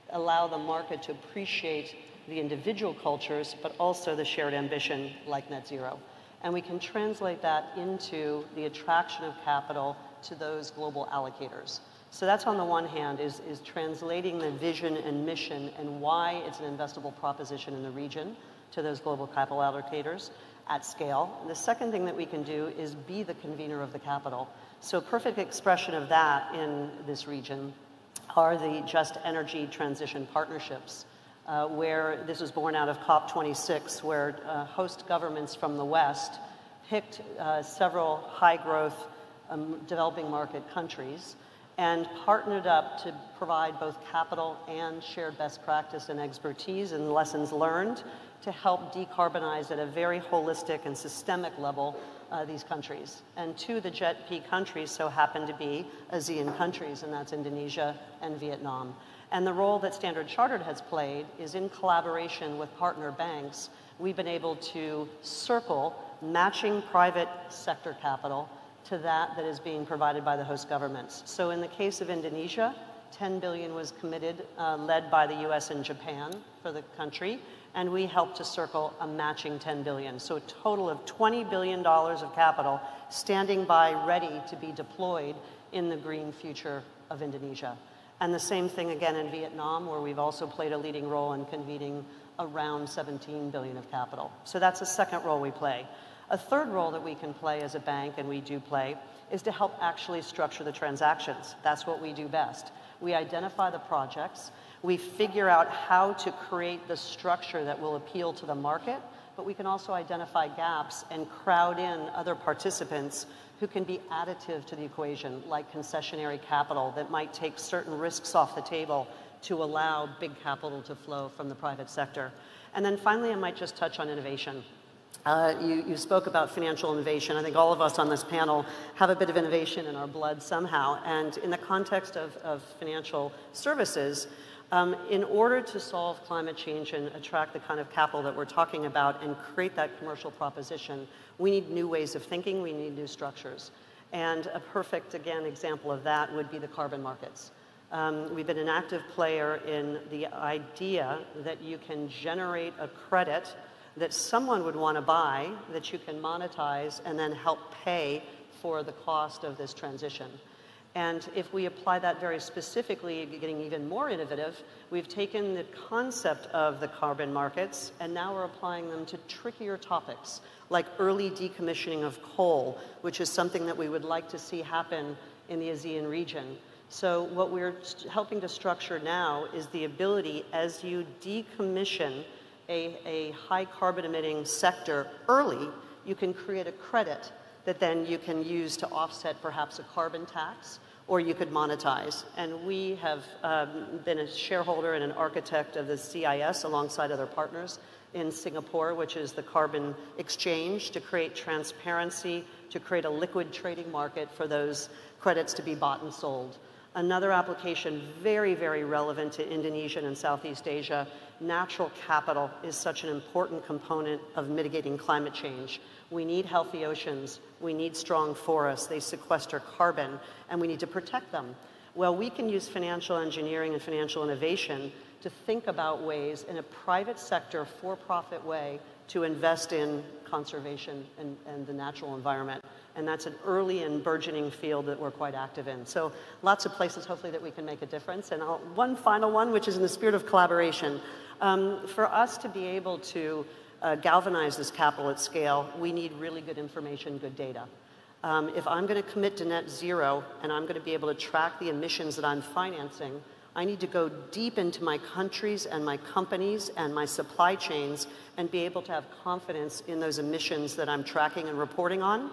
allow the market to appreciate the individual cultures, but also the shared ambition like net zero. And we can translate that into the attraction of capital to those global allocators. So that's on the one hand is translating the vision and mission and why it's an investable proposition in the region to those global capital allocators at scale. And the second thing that we can do is be the convener of the capital. So a perfect expression of that in this region are the Just Energy Transition Partnerships, where this was born out of COP26, where host governments from the West picked several high-growth developing market countries and partnered up to provide both capital and shared best practice and expertise and lessons learned to help decarbonize at a very holistic and systemic level these countries. And two of the JETP countries so happen to be ASEAN countries, and that's Indonesia and Vietnam. And the role that Standard Chartered has played is in collaboration with partner banks, we've been able to circle matching private sector capital to that is being provided by the host governments. So in the case of Indonesia, 10 billion was committed, led by the US and Japan for the country, and we helped to circle a matching 10 billion. So a total of $20 billion of capital standing by ready to be deployed in the green future of Indonesia. And the same thing again in Vietnam, where we've also played a leading role in convening around 17 billion of capital. So that's a second role we play. A third role that we can play as a bank, and we do play, is to help actually structure the transactions. That's what we do best. We identify the projects, we figure out how to create the structure that will appeal to the market, but we can also identify gaps and crowd in other participants who can be additive to the equation, like concessionary capital that might take certain risks off the table to allow big capital to flow from the private sector. And then finally, I might just touch on innovation. You spoke about financial innovation. I think all of us on this panel have a bit of innovation in our blood somehow. And in the context of financial services, in order to solve climate change and attract the kind of capital that we're talking about and create that commercial proposition, we need new ways of thinking, we need new structures. And a perfect, again, example of that would be the carbon markets. We've been an active player in the idea that you can generate a credit that someone would want to buy, that you can monetize and then help pay for the cost of this transition. And if we apply that very specifically, getting even more innovative, we've taken the concept of the carbon markets and now we're applying them to trickier topics like early decommissioning of coal, which is something that we would like to see happen in the ASEAN region. So what we're helping to structure now is the ability, as you decommission a high carbon emitting sector early, you can create a credit that then you can use to offset perhaps a carbon tax, or you could monetize. And we have been a shareholder and an architect of the CIS alongside other partners in Singapore, which is the carbon exchange, to create transparency, to create a liquid trading market for those credits to be bought and sold. Another application very, very relevant to Indonesia and Southeast Asia, natural capital is such an important component of mitigating climate change. We need healthy oceans, we need strong forests, they sequester carbon, and we need to protect them. Well, we can use financial engineering and financial innovation to think about ways in a private sector, for-profit way to invest in conservation and the natural environment. And that's an early and burgeoning field that we're quite active in. So lots of places, hopefully, that we can make a difference. And one final one, which is in the spirit of collaboration. For us to be able to galvanize this capital at scale, we need really good information, good data. If I'm going to commit to net zero and I'm going to be able to track the emissions that I'm financing, I need to go deep into my countries and my companies and my supply chains and be able to have confidence in those emissions that I'm tracking and reporting on.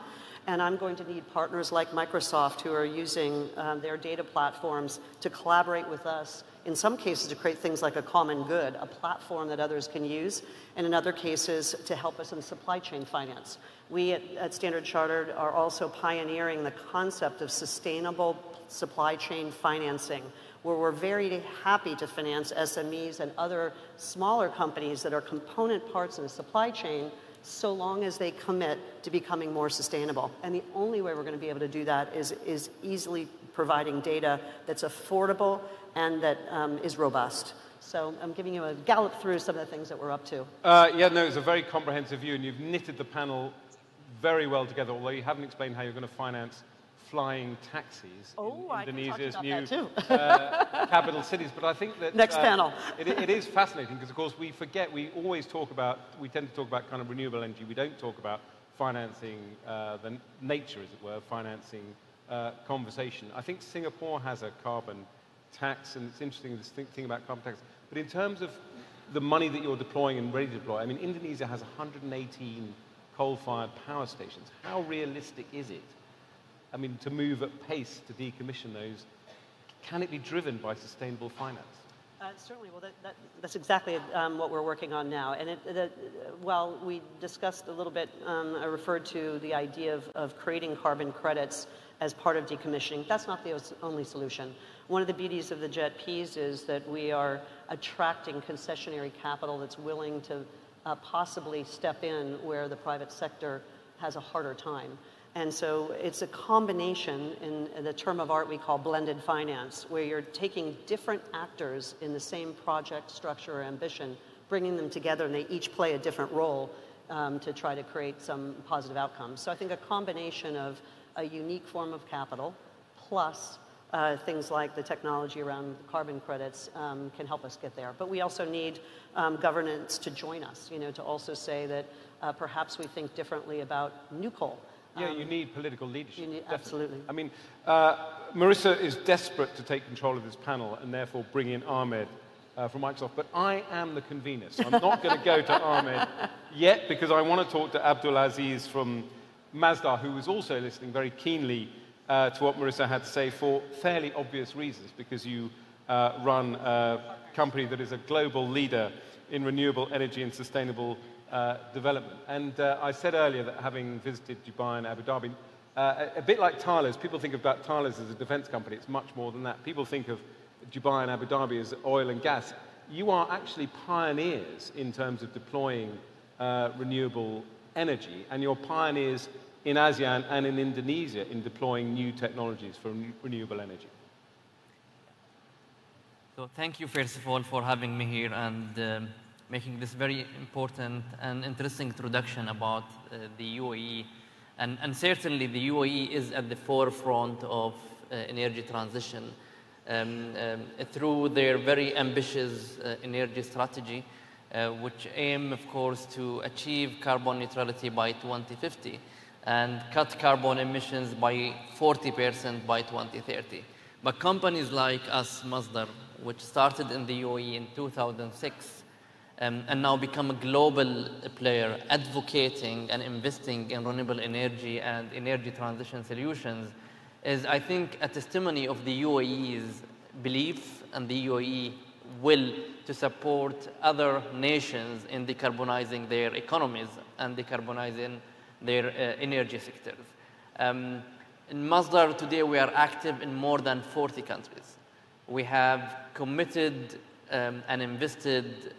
And I'm going to need partners like Microsoft who are using their data platforms to collaborate with us, in some cases to create things like a common good, a platform that others can use, and in other cases to help us in supply chain finance. We at Standard Chartered are also pioneering the concept of sustainable supply chain financing, where we're very happy to finance SMEs and other smaller companies that are component parts in a supply chain, so long as they commit to becoming more sustainable. And the only way we're going to be able to do that is easily providing data that's affordable and that is robust. So I'm giving you a gallop through some of the things that we're up to. Yeah, no, it's a very comprehensive view, and you've knitted the panel very well together, although you haven't explained how you're going to finance flying taxis in Indonesia's new capital cities. But I think that next panel. it is fascinating because, of course, we forget, we tend to talk about kind of renewable energy. We don't talk about financing the nature, as it were, financing conversation. I think Singapore has a carbon tax, and it's interesting this thing about carbon tax. But in terms of the money that you're deploying and ready to deploy, I mean, Indonesia has 118 coal-fired power stations. How realistic is it? I mean, to move at pace to decommission those, can it be driven by sustainable finance? Certainly. Well, that's exactly what we're working on now. And while we discussed a little bit, I referred to the idea of creating carbon credits as part of decommissioning. That's not the only solution. One of the beauties of the JETPs is that we are attracting concessionary capital that's willing to possibly step in where the private sector has a harder time. And so it's a combination, in the term of art we call blended finance, where you're taking different actors in the same project, structure, or ambition, bringing them together, and they each play a different role to try to create some positive outcomes. So I think a combination of a unique form of capital plus things like the technology around carbon credits can help us get there. But we also need governance to join us, to also say that perhaps we think differently about new coal. Yeah, you need political leadership. Absolutely. I mean, Marissa is desperate to take control of this panel and therefore bring in Ahmed from Microsoft, but I am the convener, so I'm not going to go to Ahmed yet because I want to talk to Abdulaziz from Mazda, who was also listening very keenly to what Marissa had to say for fairly obvious reasons, because you run a company that is a global leader in renewable energy and sustainable development. And I said earlier that having visited Dubai and Abu Dhabi, a bit like Thales, people think about Thales as a defense company. It's much more than that. People think of Dubai and Abu Dhabi as oil and gas. You are actually pioneers in terms of deploying renewable energy, and you're pioneers in ASEAN and in Indonesia in deploying new technologies for renewable energy. So thank you, first of all, for having me here and making this very important and interesting introduction about the UAE. And certainly the UAE is at the forefront of energy transition through their very ambitious energy strategy, which aim, of course, to achieve carbon neutrality by 2050 and cut carbon emissions by 40% by 2030. But companies like us, Masdar, which started in the UAE in 2006, and now become a global player advocating and investing in renewable energy and energy transition solutions, is, I think, a testimony of the UAE's belief and the UAE will to support other nations in decarbonizing their economies and decarbonizing their energy sectors. In Masdar today, we are active in more than 40 countries. We have committed and invested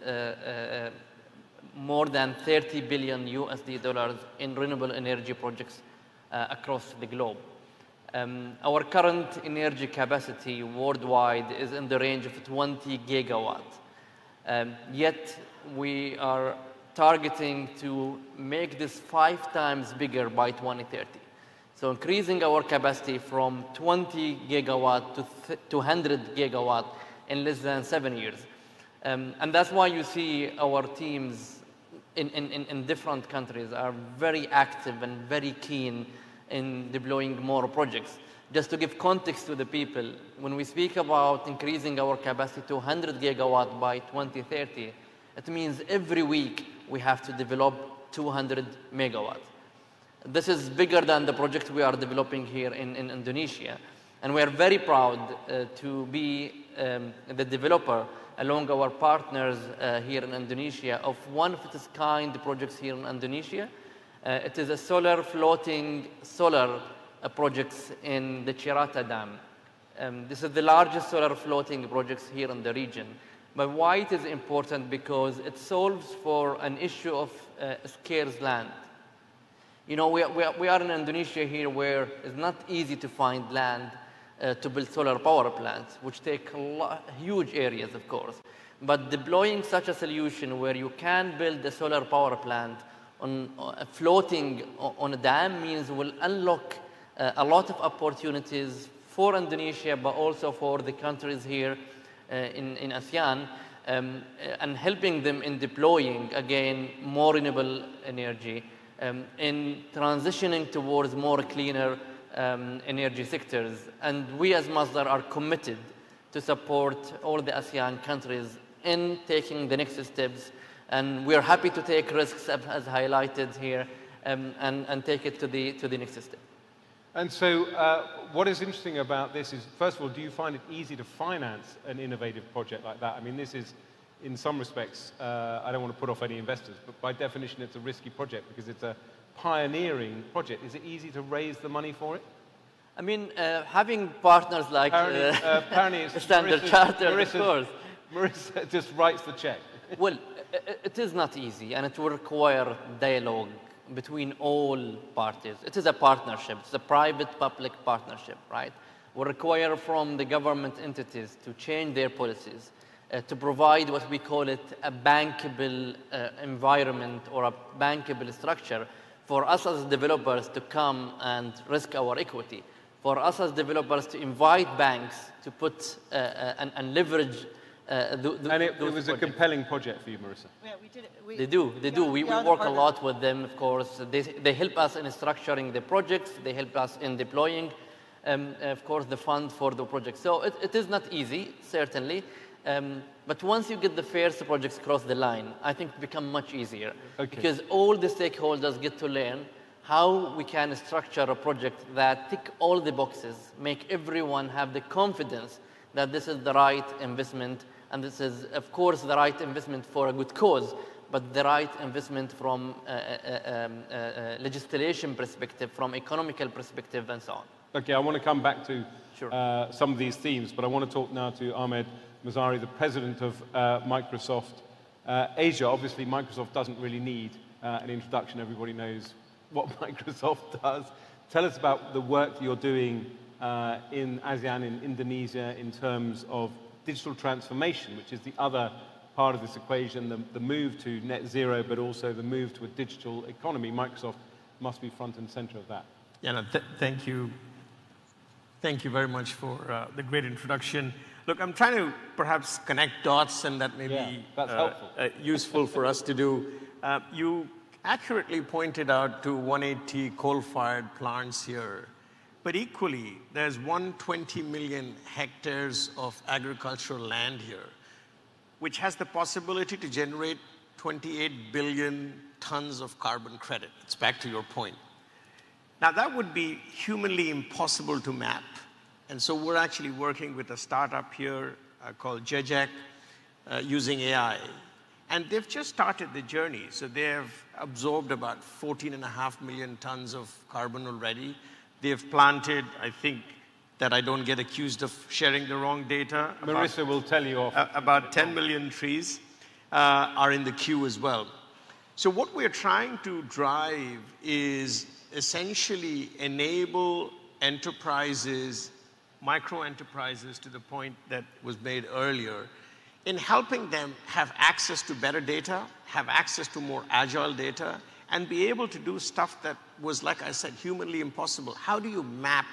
more than 30 billion USD dollars in renewable energy projects across the globe. Our current energy capacity worldwide is in the range of 20 gigawatts. Yet we are targeting to make this 5 times bigger by 2030. So increasing our capacity from 20 gigawatt to 200 gigawatt in less than 7 years. And that's why you see our teams in different countries are very active and very keen in deploying more projects. Just to give context to the people, when we speak about increasing our capacity to 100 gigawatt by 2030, it means every week we have to develop 200 megawatts. This is bigger than the project we are developing here in Indonesia. And we are very proud to be the developer along our partners here in Indonesia of one of its kind projects here in Indonesia. It is a floating solar projects in the Cirata Dam. This is the largest solar floating projects here in the region. But why it is important? Because it solves for an issue of scarce land. You know, we are in Indonesia here where it's not easy to find land to build solar power plants, which take huge areas, of course. But deploying such a solution where you can build a solar power plant on floating on a dam means will unlock a lot of opportunities for Indonesia, but also for the countries here in ASEAN, and helping them in deploying, again, more renewable energy, in transitioning towards more cleaner energy sectors. And we as Masdar are committed to support all the ASEAN countries in taking the next steps. And we are happy to take risks, as highlighted here, and take it to the next step. And so what is interesting about this is, first of all, do you find it easy to finance an innovative project like that? I mean, this is, in some respects, I don't want to put off any investors, but by definition, it's a risky project because it's a pioneering project. Is it easy to raise the money for it? I mean, having partners like Standard Chartered, of course. Marissa just writes the check. Well, it is not easy, and it will require dialogue between all parties. It is a partnership. It's a private-public partnership, right? Will require from the government entities to change their policies, to provide what we call it a bankable environment or a bankable structure for us as developers to come and risk our equity, for us as developers to invite banks to put and leverage and it was a compelling project for you, Marissa. Yeah, we did it. They do. We work a lot with them, of course. They help us in structuring the projects. They help us in deploying, of course, the fund for the project. So it is not easy, certainly. But once you get the first projects across the line, I think it becomes much easier. Okay. Because all the stakeholders get to learn how we can structure a project that tick all the boxes, make everyone have the confidence that this is the right investment, and this is, of course, the right investment for a good cause, but the right investment from a legislation perspective, from economical perspective, and so on. Okay, I want to come back to some of these themes, but I want to talk now to Ahmed Mazari, the president of Microsoft Asia. Obviously, Microsoft doesn't really need an introduction. Everybody knows what Microsoft does. Tell us about the work you're doing in ASEAN, in Indonesia, in terms of digital transformation, which is the other part of this equation, the move to net zero, but also the move to a digital economy. Microsoft must be front and center of that. Yeah, no, thank you. Thank you very much for the great introduction. Look, I'm trying to perhaps connect dots, and that may be useful for us to do. You accurately pointed out to 180 coal-fired plants here. But equally, there's 120 million hectares of agricultural land here, which has the possibility to generate 28 billion tons of carbon credit. It's back to your point. Now, that would be humanly impossible to map. And so we're actually working with a startup here called Jejek using AI. And they've just started the journey. So they've absorbed about 14.5 million tons of carbon already. They've planted, I think, that I don't get accused of sharing the wrong data. Marissa will tell you off. About 10 million trees are in the queue as well. So what we're trying to drive is essentially enable enterprises, micro enterprises, to the point that was made earlier, in helping them have access to better data, have access to more agile data, and be able to do stuff that was, like I said, humanly impossible. How do you map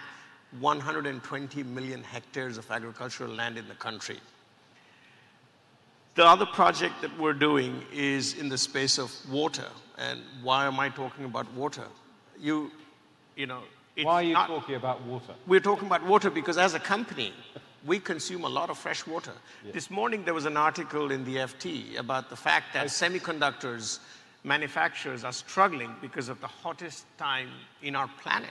120 million hectares of agricultural land in the country? The other project that we're doing is in the space of water. And why am I talking about water? You know, why are you talking about water? We're talking about water because as a company, we consume a lot of fresh water. Yes. This morning there was an article in the FT about the fact that semiconductors manufacturers are struggling because of the hottest time in our planet.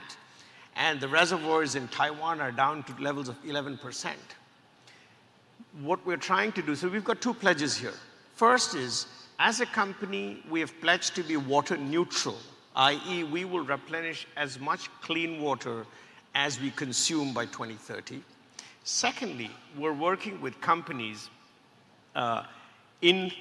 And the reservoirs in Taiwan are down to levels of 11%. What we're trying to do, so we've got two pledges here. First is, as a company, we have pledged to be water neutral, i.e. we will replenish as much clean water as we consume by 2030. Secondly, we're working with companies in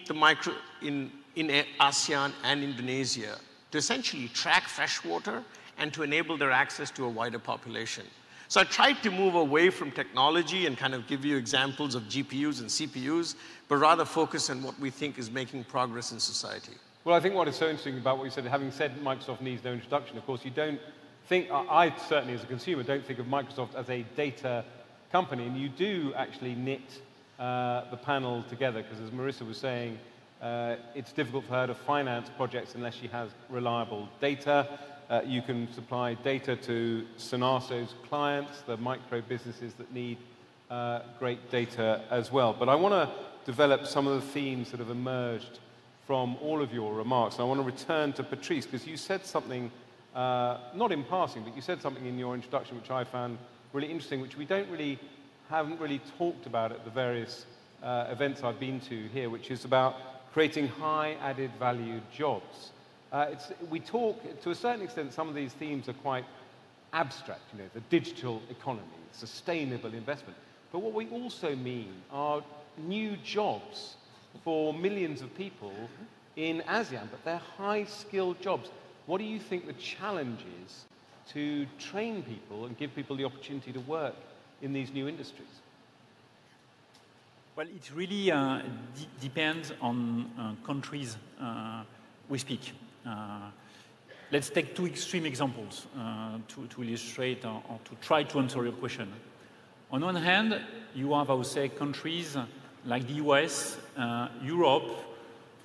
ASEAN and Indonesia to essentially track fresh water and to enable their access to a wider population. So I tried to move away from technology and kind of give you examples of GPUs and CPUs, but rather focus on what we think is making progress in society. Well, I think what is so interesting about what you said, having said Microsoft needs no introduction, of course, you don't think, I certainly as a consumer don't think of Microsoft as a data company, and you do actually knit the panel together, because as Marissa was saying, it's difficult for her to finance projects unless she has reliable data. You can supply data to Sonaso's clients, the micro businesses that need great data as well. But I want to develop some of the themes that have emerged from all of your remarks. And I want to return to Patrice, because you said something, not in passing, but you said something in your introduction which I found really interesting, which we haven't really talked about at the various events I've been to here, which is about creating high added value jobs. We talk, to a certain extent, some of these themes are quite abstract, you know, the digital economy, sustainable investment. But what we also mean are new jobs for millions of people in ASEAN, but they're high-skilled jobs. What do you think the challenge is to train people and give people the opportunity to work in these new industries? Well, it really depends on countries we speak. Let's take two extreme examples to illustrate or to try to answer your question. On one hand, you have, I would say, countries like the US, Europe,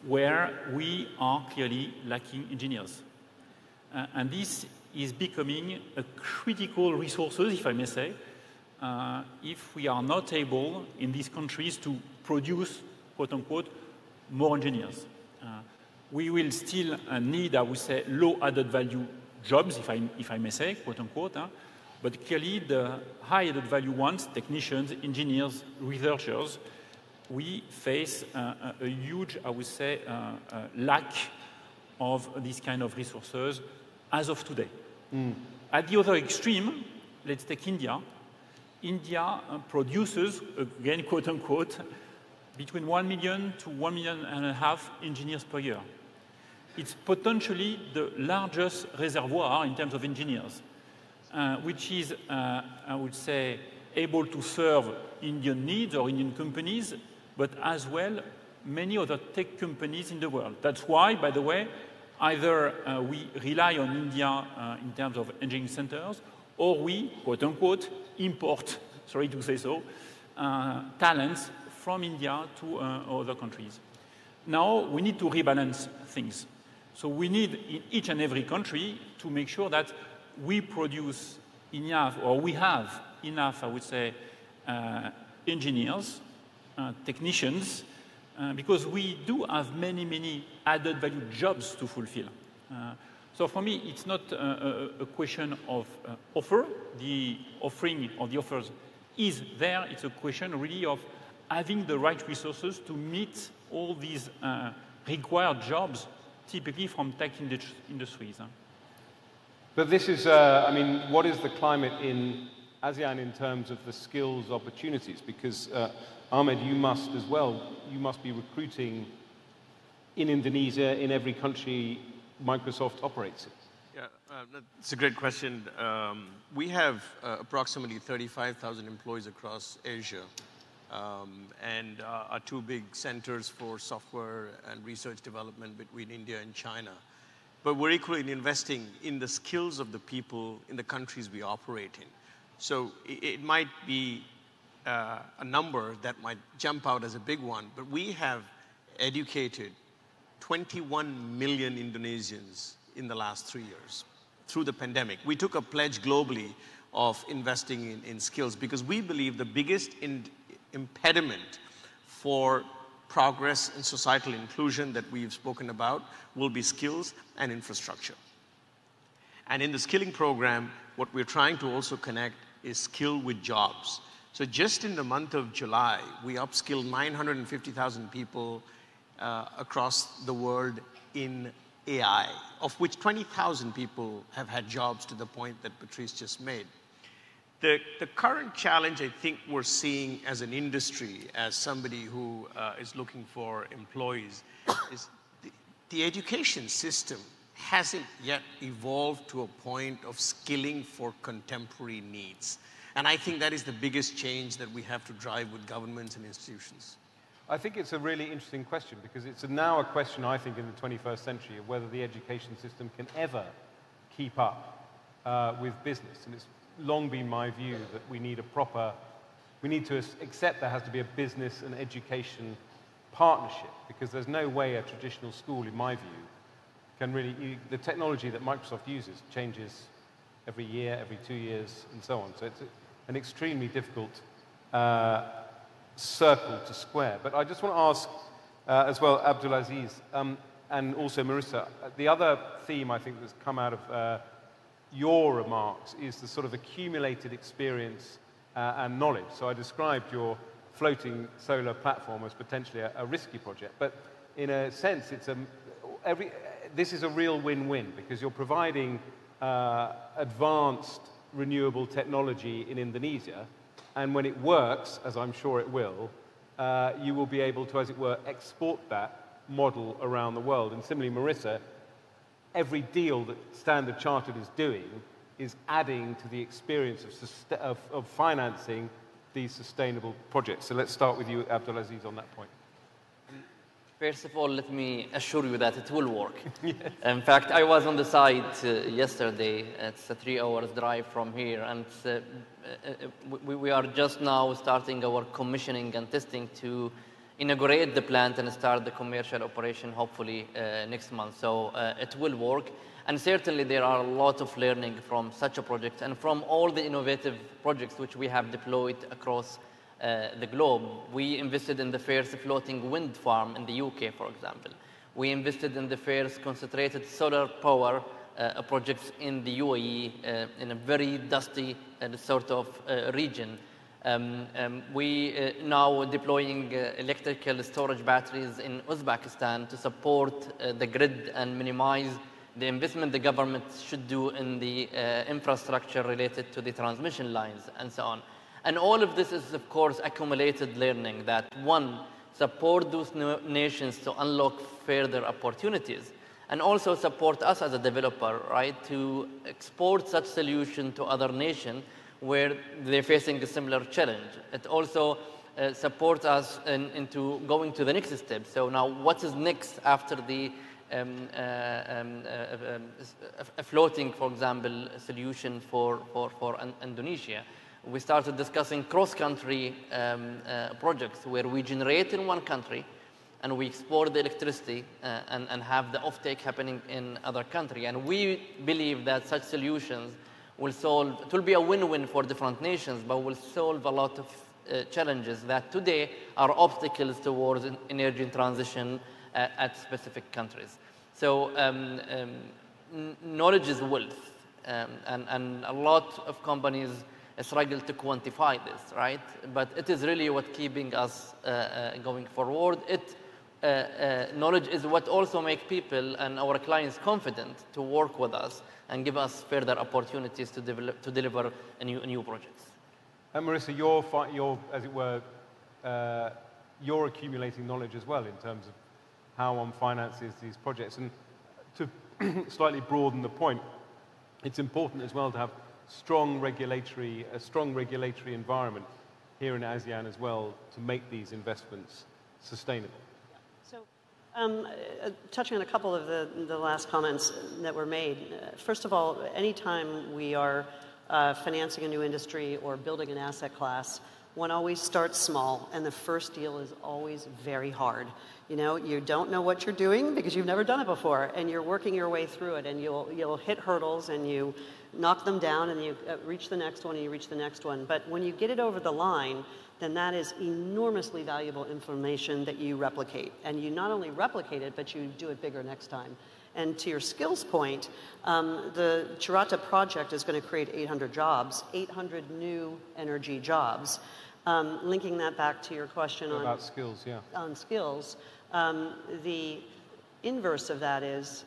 where we are clearly lacking engineers. And this is becoming a critical resource, if I may say, if we are not able in these countries to produce, quote unquote, more engineers. We will still need, I would say, low added value jobs, if I may say, quote unquote, but clearly the high added value ones, technicians, engineers, researchers, we face a huge, I would say, lack of these kind of resources as of today. At the other extreme, let's take India. India produces, again, quote unquote, between 1 million to 1.5 million engineers per year. It's potentially the largest reservoir in terms of engineers, which is, I would say, able to serve Indian needs or Indian companies, but as well many other tech companies in the world. That's why, by the way, either we rely on India in terms of engineering centers, or we, quote unquote, import, sorry to say so, talents from India to other countries. Now, we need to rebalance things. So we need in each and every country to make sure that we produce enough, or we have enough, I would say, engineers, technicians, because we do have many, many added value jobs to fulfill. So for me, it's not a question of offer. The offering or the offers is there. It's a question really of having the right resources to meet all these required jobs, typically from tech industries. But this is, I mean, what is the climate in ASEAN in terms of the skills opportunities? Because Ahmed, you must as well, you must be recruiting in Indonesia, in every country Microsoft operates in. Yeah, that's a great question. We have approximately 35,000 employees across Asia, and our two big centers for software and research development between India and China. But we're equally investing in the skills of the people in the countries we operate in. So it might be a number that might jump out as a big one, but we have educated 21 million Indonesians in the last 3 years through the pandemic. We took a pledge globally of investing in skills because we believe the biggest impediment for progress and societal inclusion that we've spoken about will be skills and infrastructure. And in the skilling program, what we're trying to also connect is skill with jobs. So just in the month of July, we upskilled 950,000 people across the world in AI, of which 20,000 people have had jobs to the point that Patrice just made. The current challenge I think we're seeing as an industry, as somebody who is looking for employees, is the education system hasn't yet evolved to a point of skilling for contemporary needs. And I think that is the biggest change that we have to drive with governments and institutions. I think it's a really interesting question because it's now a question, I think, in the 21st century of whether the education system can ever keep up with business. And it's long been my view that we need to accept there has to be a business and education partnership because there's no way a traditional school, in my view, can really, the technology that Microsoft uses changes every year, every 2 years, and so on. So it's an extremely difficult circle to square. But I just want to ask as well, Abdulaziz, and also Marissa, the other theme I think that's come out of your remarks is the sort of accumulated experience and knowledge. So I described your floating solar platform as potentially a risky project, but in a sense, it's this is a real win-win because you're providing advanced renewable technology in Indonesia, and when it works, as I'm sure it will, you will be able to, as it were, export that model around the world. And similarly, Marissa, every deal that Standard Chartered is doing is adding to the experience of financing these sustainable projects. So let's start with you, Abdulaziz, on that point. First of all, let me assure you that it will work. Yes. In fact, I was on the site yesterday. It's a 3 hours drive from here, and we are just now starting our commissioning and testing to inaugurate the plant and start the commercial operation hopefully next month. So it will work. And certainly there are a lot of learning from such a project and from all the innovative projects which we have deployed across the globe. We invested in the first floating wind farm in the UK, for example. We invested in the first concentrated solar power projects in the UAE in a very dusty sort of region. We now deploying electrical storage batteries in Uzbekistan to support the grid and minimize the investment the government should do in the infrastructure related to the transmission lines and so on. And all of this is, of course, accumulated learning that, one, support those nations to unlock further opportunities, and also support us as a developer, right, to export such solution to other nations where they're facing a similar challenge. It also supports us into going to the next step. So now what is next after the floating, for example, solution for Indonesia? We started discussing cross-country projects where we generate in one country and we export the electricity and have the offtake happening in other country. And we believe that such solutions will solve, it will be a win-win for different nations, but will solve a lot of challenges that today are obstacles towards energy transition at specific countries. So knowledge is wealth, and a lot of companies struggle to quantify this, right? But it is really what keeping us going forward. It knowledge is what also makes people and our clients confident to work with us and give us further opportunities to deliver new projects. And Marissa, you're, as it were, you're accumulating knowledge as well in terms of how one finances these projects. And to slightly broaden the point, it's important as well to have a strong regulatory environment here in ASEAN as well to make these investments sustainable. So, touching on a couple of the last comments that were made, first of all, anytime we are financing a new industry or building an asset class, one always starts small, and the first deal is always very hard. You know, you don't know what you're doing because you've never done it before, and you're working your way through it, and you'll hit hurdles, and you knock them down, and you reach the next one, and you reach the next one. But when you get it over the line, then that is enormously valuable information that you replicate. And you not only replicate it, but you do it bigger next time. And to your skills point, the Chirata project is going to create 800 jobs, 800 new energy jobs. Linking that back to your question about skills, yeah. On skills, the inverse of that is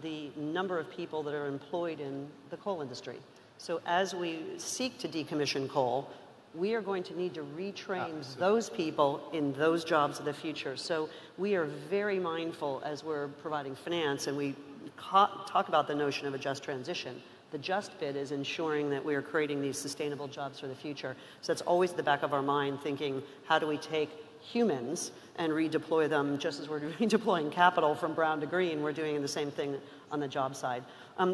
the number of people that are employed in the coal industry. So as we seek to decommission coal, we are going to need to retrain those people in those jobs of the future. So we are very mindful as we're providing finance, and we talk about the notion of a just transition. The just bit is ensuring that we are creating these sustainable jobs for the future. So that's always at the back of our mind, thinking, how do we take humans and redeploy them just as we're redeploying capital from brown to green, we're doing the same thing on the job side.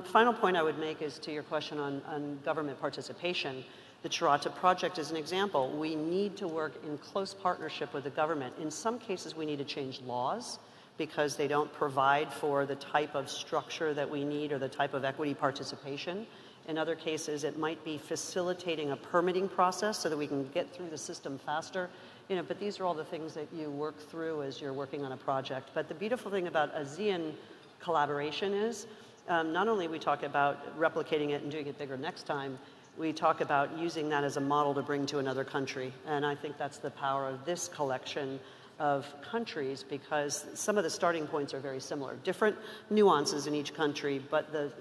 Final point I would make is to your question on government participation. The Chirata project is an example. We need to work in close partnership with the government. In some cases, we need to change laws because they don't provide for the type of structure that we need or the type of equity participation. In other cases, it might be facilitating a permitting process so that we can get through the system faster. You know, but these are all the things that you work through as you're working on a project. But the beautiful thing about ASEAN collaboration is not only we talk about replicating it and doing it bigger next time, we talk about using that as a model to bring to another country. And I think that's the power of this collection of countries, because some of the starting points are very similar. Different nuances in each country, but the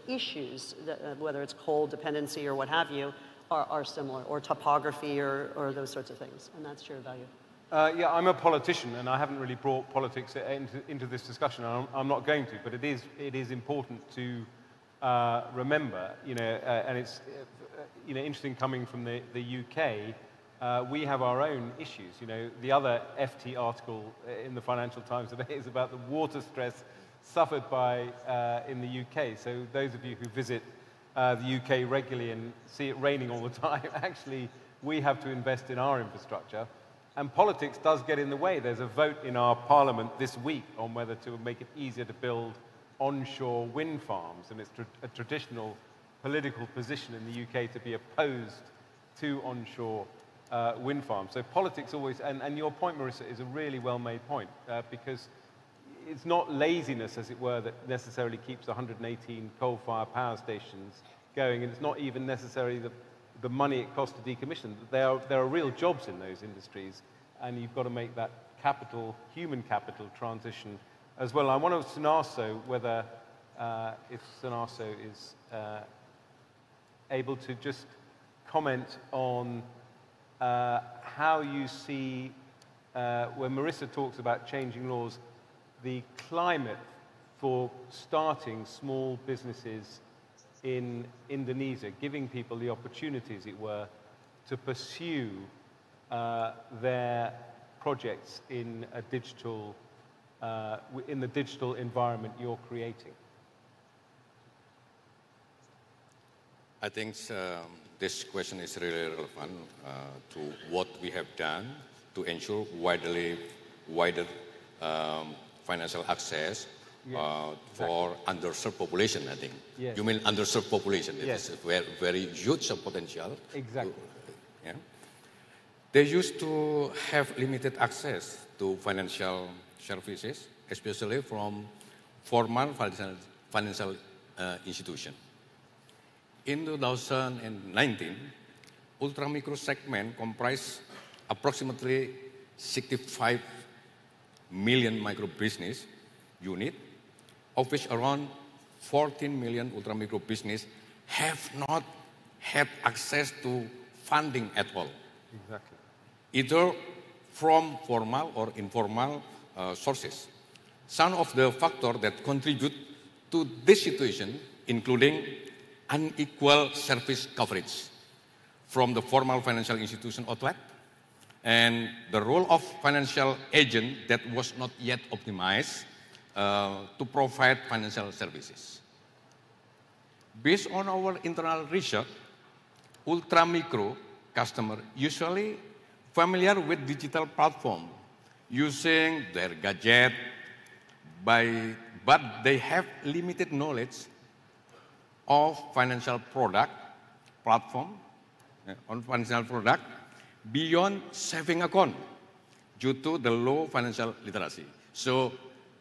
issues, whether it's coal dependency or what have you, are similar, or topography or those sorts of things. And that's shared value. Yeah, I'm a politician, and I haven't really brought politics into this discussion. I'm not going to, but it is important to remember, you know, and it's you know, interesting coming from the UK. We have our own issues. You know, the other FT article in the Financial Times today is about the water stress suffered by in the UK. So those of you who visit the UK regularly and see it raining all the time, actually, we have to invest in our infrastructure. And politics does get in the way. There's a vote in our parliament this week on whether to make it easier to build onshore wind farms. And it's a traditional political position in the UK to be opposed to onshore wind farms. So politics always, and your point, Marissa, is a really well-made point, because it's not laziness, as it were, that necessarily keeps 118 coal-fired power stations going, and it's not even necessarily the money it costs to decommission. There are real jobs in those industries, and you've got to make that capital, human capital transition as well. I want to Sunaso whether, if Sunaso is able to just comment on how you see, when Marissa talks about changing laws, the climate for starting small businesses in Indonesia, giving people the opportunity, as it were, to pursue their projects in a digital, in the digital environment you're creating? I think this question is really relevant to what we have done to ensure wider financial access for underserved population, I think. Yes. You mean underserved population? Yes. It is a very huge potential. Exactly. Yeah. They used to have limited access to financial services, especially from formal financial institutions. In 2019, ultra-micro segment comprised approximately 65 million micro business unit, of which around 14 million ultra micro business have not had access to funding at all. Exactly. Either from formal or informal sources. Some of the factors that contribute to this situation, including unequal service coverage from the formal financial institution outlet, and the role of financial agent that was not yet optimized to provide financial services. Based on our internal research, ultra micro customers usually familiar with digital platform, using their gadget, but they have limited knowledge of financial product platform, on financial product beyond saving account due to the low financial literacy. So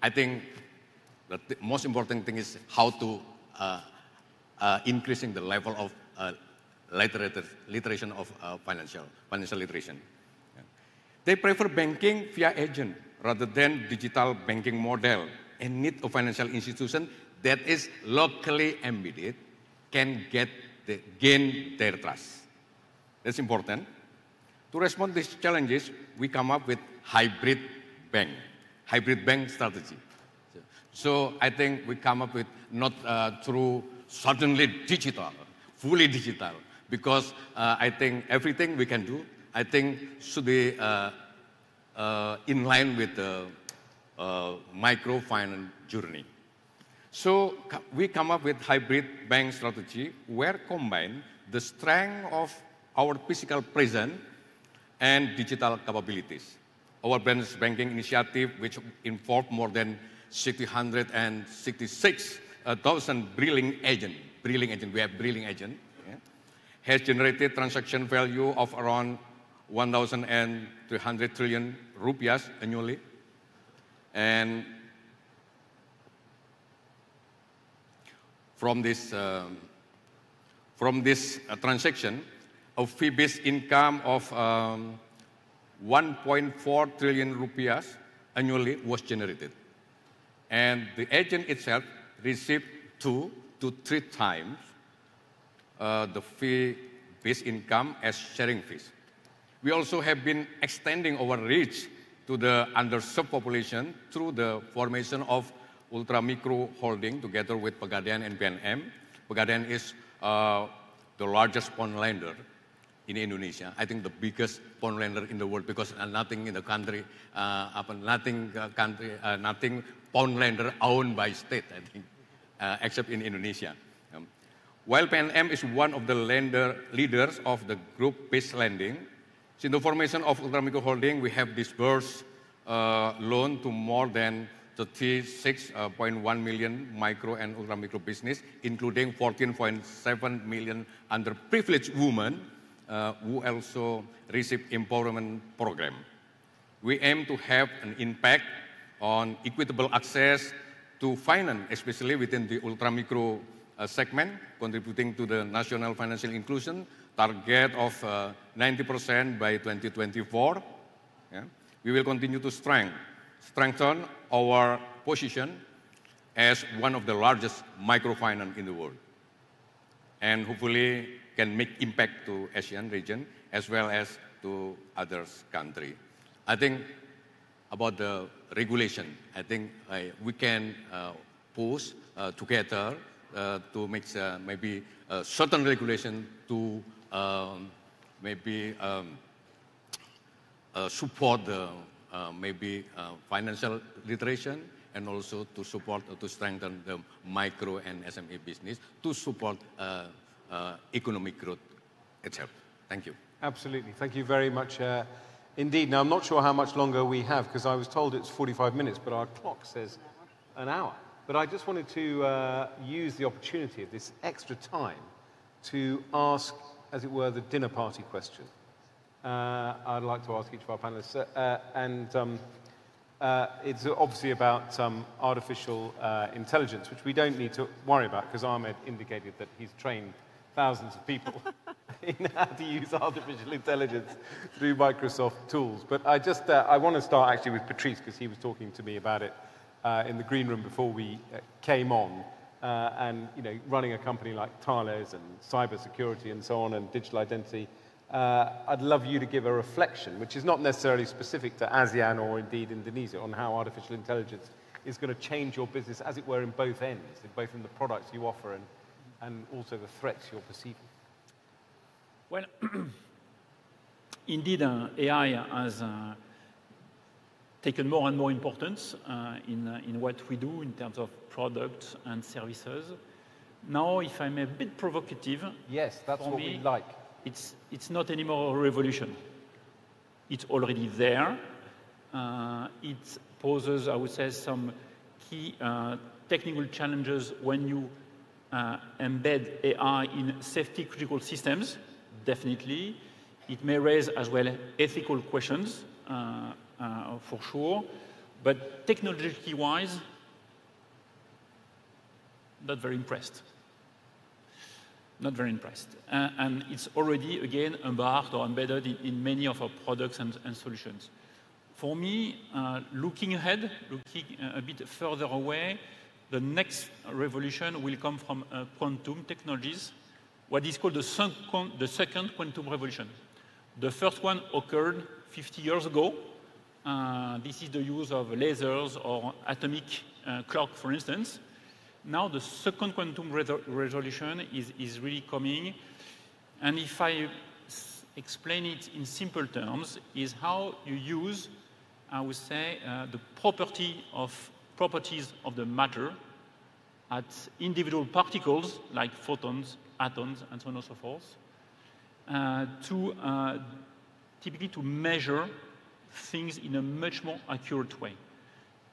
I think the most important thing is how to increasing the level of literation of financial literation. They prefer banking via agent rather than digital banking model and need a financial institution that is locally embedded can gain their trust. That's important. To respond to these challenges, we come up with hybrid bank strategy. So I think we come up with not through suddenly digital, fully digital, because I think everything we can do, I think should be in line with the microfinance journey. So we come up with hybrid bank strategy where combine the strength of our physical presence and digital capabilities. Our branch banking initiative, which involved more than 666,000 brilliant agents, we have brilliant agents, has generated transaction value of around 1,300 trillion rupiahs annually. And from this transaction, a fee-based income of 1.4 trillion rupiahs annually was generated. And the agent itself received 2 to 3 times the fee-based income as sharing fees. We also have been extending our reach to the underserved population through the formation of Ultra Micro Holding together with Pegadaian and BNM. Pegadaian is the largest pawn lender in Indonesia. I think the biggest pawn lender in the world, because nothing in the country, nothing pawn lender owned by state, I think, except in Indonesia. While PNM is one of the leaders of the group-based lending, since the formation of Ultra Micro Holding, we have disbursed loan to more than 36.1 million micro and ultra micro business, including 14.7 million underprivileged women who also receive empowerment program. We aim to have an impact on equitable access to finance, especially within the ultra micro segment, contributing to the national financial inclusion target of 90% by 2024. Yeah. We will continue to strengthen our position as one of the largest microfinance in the world, and hopefully can make impact to ASEAN region as well as to other countries. I think about the regulation, I think we can push together to make maybe certain regulation to support the financial literation, and also to support to strengthen the micro and SME business to support economic growth itself. Thank you. Absolutely. Thank you very much indeed. Now, I'm not sure how much longer we have, because I was told it's 45 minutes, but our clock says an hour. But I just wanted to use the opportunity of this extra time to ask, as it were, the dinner party question. I'd like to ask each of our panelists, it's obviously about artificial intelligence, which we don't need to worry about, because Ahmed indicated that he's trained thousands of people in how to use artificial intelligence through Microsoft tools. But I want to start actually with Patrice, because he was talking to me about it in the green room before we came on. And running a company like Thales and cybersecurity and so on and digital identity, I'd love you to give a reflection, which is not necessarily specific to ASEAN or indeed Indonesia, on how artificial intelligence is going to change your business, as it were, in both ends, both in the products you offer and also the threats you're perceiving. Well, indeed, AI has taken more and more importance in what we do in terms of products and services. Now, if I'm a bit provocative, yes, that's what we like. It's not anymore a revolution. It's already there. It poses, I would say, some key technical challenges when you embed AI in safety-critical systems. Definitely, it may raise as well ethical questions. For sure, but technologically-wise, not very impressed. Not very impressed. And it's already, again, embarked or embedded in many of our products and solutions. For me, looking ahead, looking a bit further away, the next revolution will come from quantum technologies, what is called the second quantum revolution. The first one occurred 50 years ago. This is the use of lasers or atomic clock, for instance. Now the second quantum resolution is really coming. And if I explain it in simple terms, is how you use, I would say, the properties of the matter at individual particles, like photons, atoms, and so on and so forth, typically to measure things in a much more accurate way.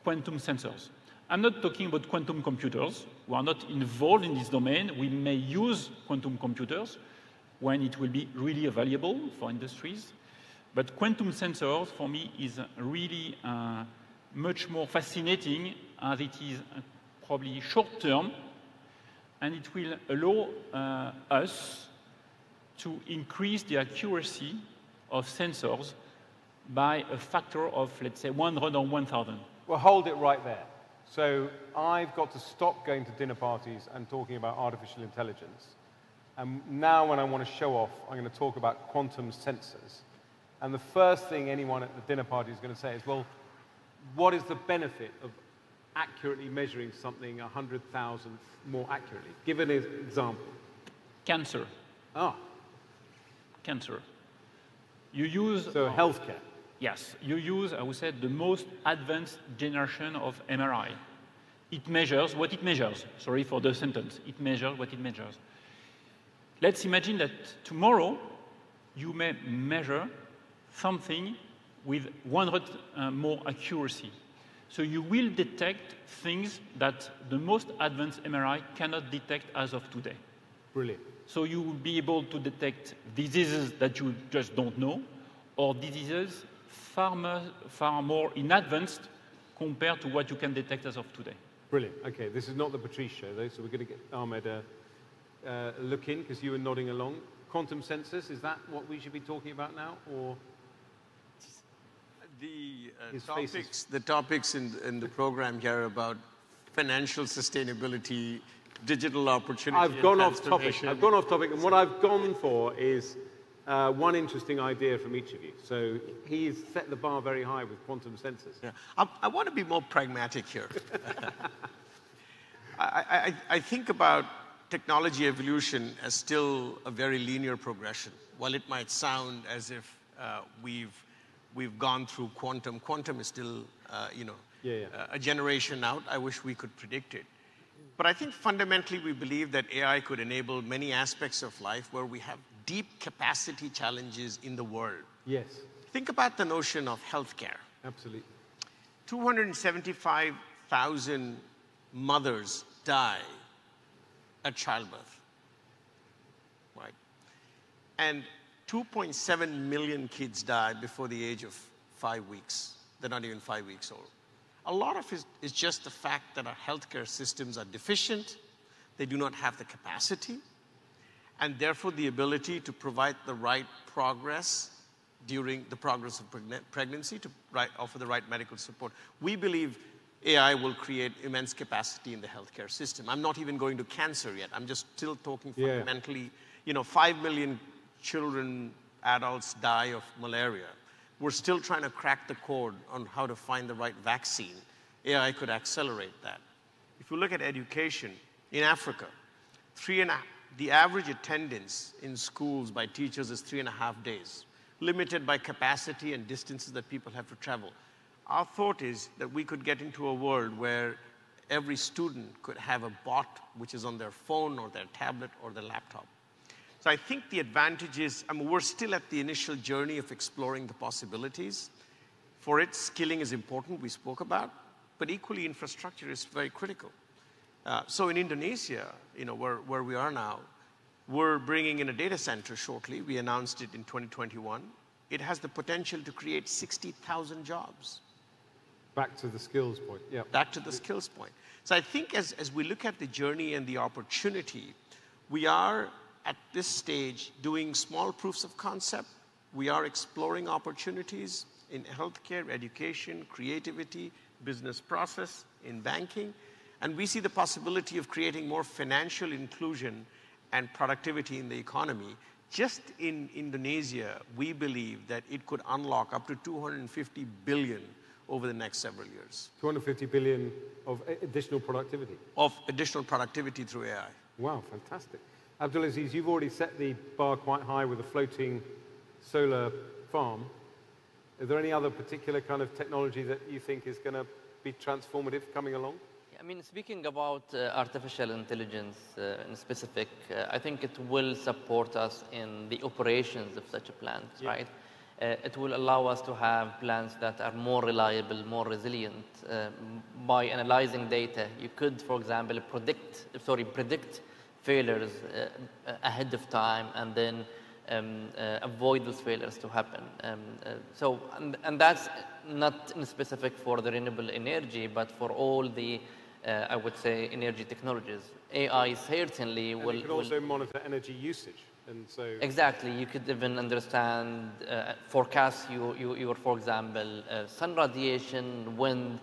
Quantum sensors. I'm not talking about quantum computers. We are not involved in this domain. We may use quantum computers when it will be really available for industries. But quantum sensors, for me, is really much more fascinating, as it is probably short-term, and it will allow us to increase the accuracy of sensors by a factor of, let's say, 100 or 1,000. Well, hold it right there. So I've got to stop going to dinner parties and talking about artificial intelligence. And now when I want to show off, I'm going to talk about quantum sensors. And the first thing anyone at the dinner party is going to say is, well, what is the benefit of accurately measuring something 100,000th more accurately? Give an example. Cancer. Ah. Cancer. You use... So healthcare. Yes. You use, I would say, the most advanced generation of MRI. It measures what it measures. Sorry for the sentence. It measures what it measures. Let's imagine that tomorrow you may measure something with 100 more accuracy. So you will detect things that the most advanced MRI cannot detect as of today. Brilliant. So you will be able to detect diseases that you just don't know, or diseases far more in advance compared to what you can detect as of today. Brilliant. Okay, this is not the Patrice show, though, so we're going to get Ahmed a look in, because you were nodding along. Quantum sensors, is that what we should be talking about now, or...? The topics in the program here about financial sustainability, digital opportunity. I've gone off topic. And what I've gone for is one interesting idea from each of you. So he's set the bar very high with quantum sensors. Yeah. I want to be more pragmatic here. I think about technology evolution as still a very linear progression. While it might sound as if we've gone through quantum. Quantum is still, a generation out. I wish we could predict it. But I think fundamentally we believe that AI could enable many aspects of life where we have deep capacity challenges in the world. Yes. Think about the notion of healthcare. Absolutely. 275,000 mothers die at childbirth, right? And 2.7 million kids die before the age of 5 weeks. They're not even 5 weeks old. A lot of it is just the fact that our healthcare systems are deficient. They do not have the capacity. and therefore the ability to provide the right progress during the progress of pregnancy, to offer the right medical support. We believe AI will create immense capacity in the healthcare system. I'm not even going to cancer yet. I'm just still talking fundamentally. 5 million children, adults die of malaria. We're still trying to crack the code on how to find the right vaccine. AI could accelerate that. If you look at education, in Africa, the average attendance in schools by teachers is 3.5 days, limited by capacity and distances that people have to travel. Our thought is that we could get into a world where every student could have a bot which is on their phone or their tablet or their laptop. So I think the advantage is, we're still at the initial journey of exploring the possibilities. For it, skilling is important, we spoke about, but equally infrastructure is very critical. So in Indonesia, where we are now, we're bringing in a data center shortly. We announced it in 2021. It has the potential to create 60,000 jobs. Back to the skills point, yeah. Back to the skills point. So I think as we look at the journey and the opportunity, we are at this stage doing small proofs of concept. We are exploring opportunities in healthcare, education, creativity, business process, in banking. And we see the possibility of creating more financial inclusion and productivity in the economy. Just in Indonesia, we believe that it could unlock up to 250 billion over the next several years. 250 billion of additional productivity? Of additional productivity through AI. Wow, fantastic. Abdulaziz, you've already set the bar quite high with a floating solar farm. Is there any other particular kind of technology that you think is going to be transformative coming along? I mean, speaking about artificial intelligence in specific, I think it will support us in the operations of such a plant, right? It will allow us to have plants that are more reliable, more resilient. By analyzing data, you could, for example, predict failures ahead of time and then avoid those failures to happen. And that's not specific for the renewable energy, but for all the I would say energy technologies. AI certainly will... You can also monitor energy usage. And so exactly, you could even understand, forecast your, for example, sun radiation, wind,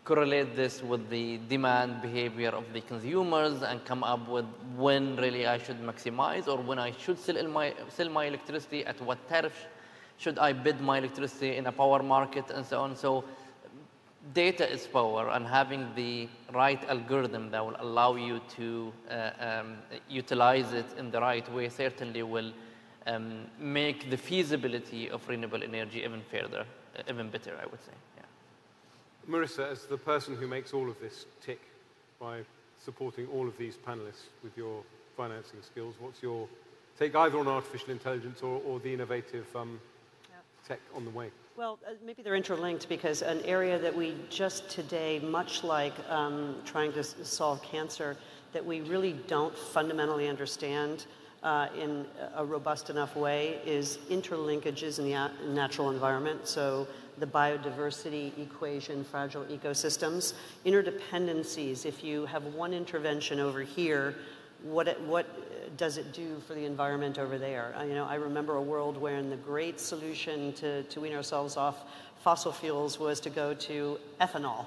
correlate this with the demand behavior of the consumers and come up with when really I should maximize or when I should sell my electricity, at what tariff should I bid my electricity in a power market and so on. So data is power, and having the right algorithm that will allow you to utilize it in the right way certainly will make the feasibility of renewable energy even further, even better, I would say. Yeah. Marissa, as the person who makes all of this tick by supporting all of these panelists with your financing skills, what's your take either on artificial intelligence or the innovative tech on the way? Well, maybe they're interlinked, because an area that we just today, much like trying to solve cancer, that we really don't fundamentally understand in a robust enough way is interlinkages in the natural environment. So the biodiversity equation, fragile ecosystems, interdependencies. If you have one intervention over here, what does it do for the environment over there? I remember a world wherein the great solution to wean ourselves off fossil fuels was to go to ethanol.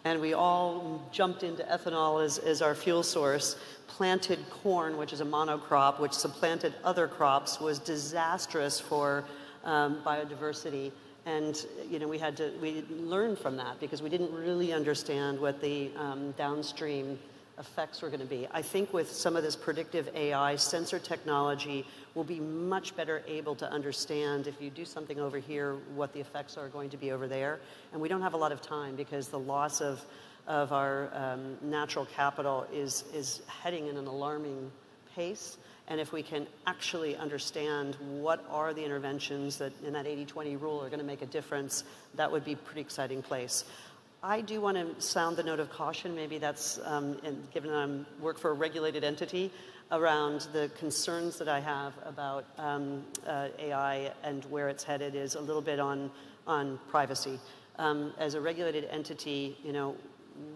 And we all jumped into ethanol as our fuel source. Planted corn, which is a monocrop, which supplanted other crops, was disastrous for biodiversity. And we learned from that because we didn't really understand what the downstream effects were going to be. I think with some of this predictive AI, sensor technology will be much better able to understand if you do something over here, what the effects are going to be over there. And we don't have a lot of time because the loss of our natural capital is heading in an alarming pace. And if we can actually understand what are the interventions that in that 80-20 rule are going to make a difference, that would be a pretty exciting place. I do want to sound the note of caution, maybe that's, given that I work for a regulated entity, around the concerns that I have about AI and where it's headed is a little bit on privacy. As a regulated entity,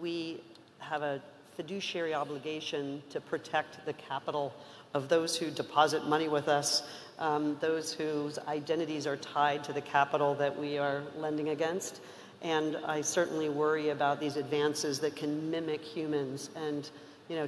we have a fiduciary obligation to protect the capital of those who deposit money with us, those whose identities are tied to the capital that we are lending against. And I certainly worry about these advances that can mimic humans and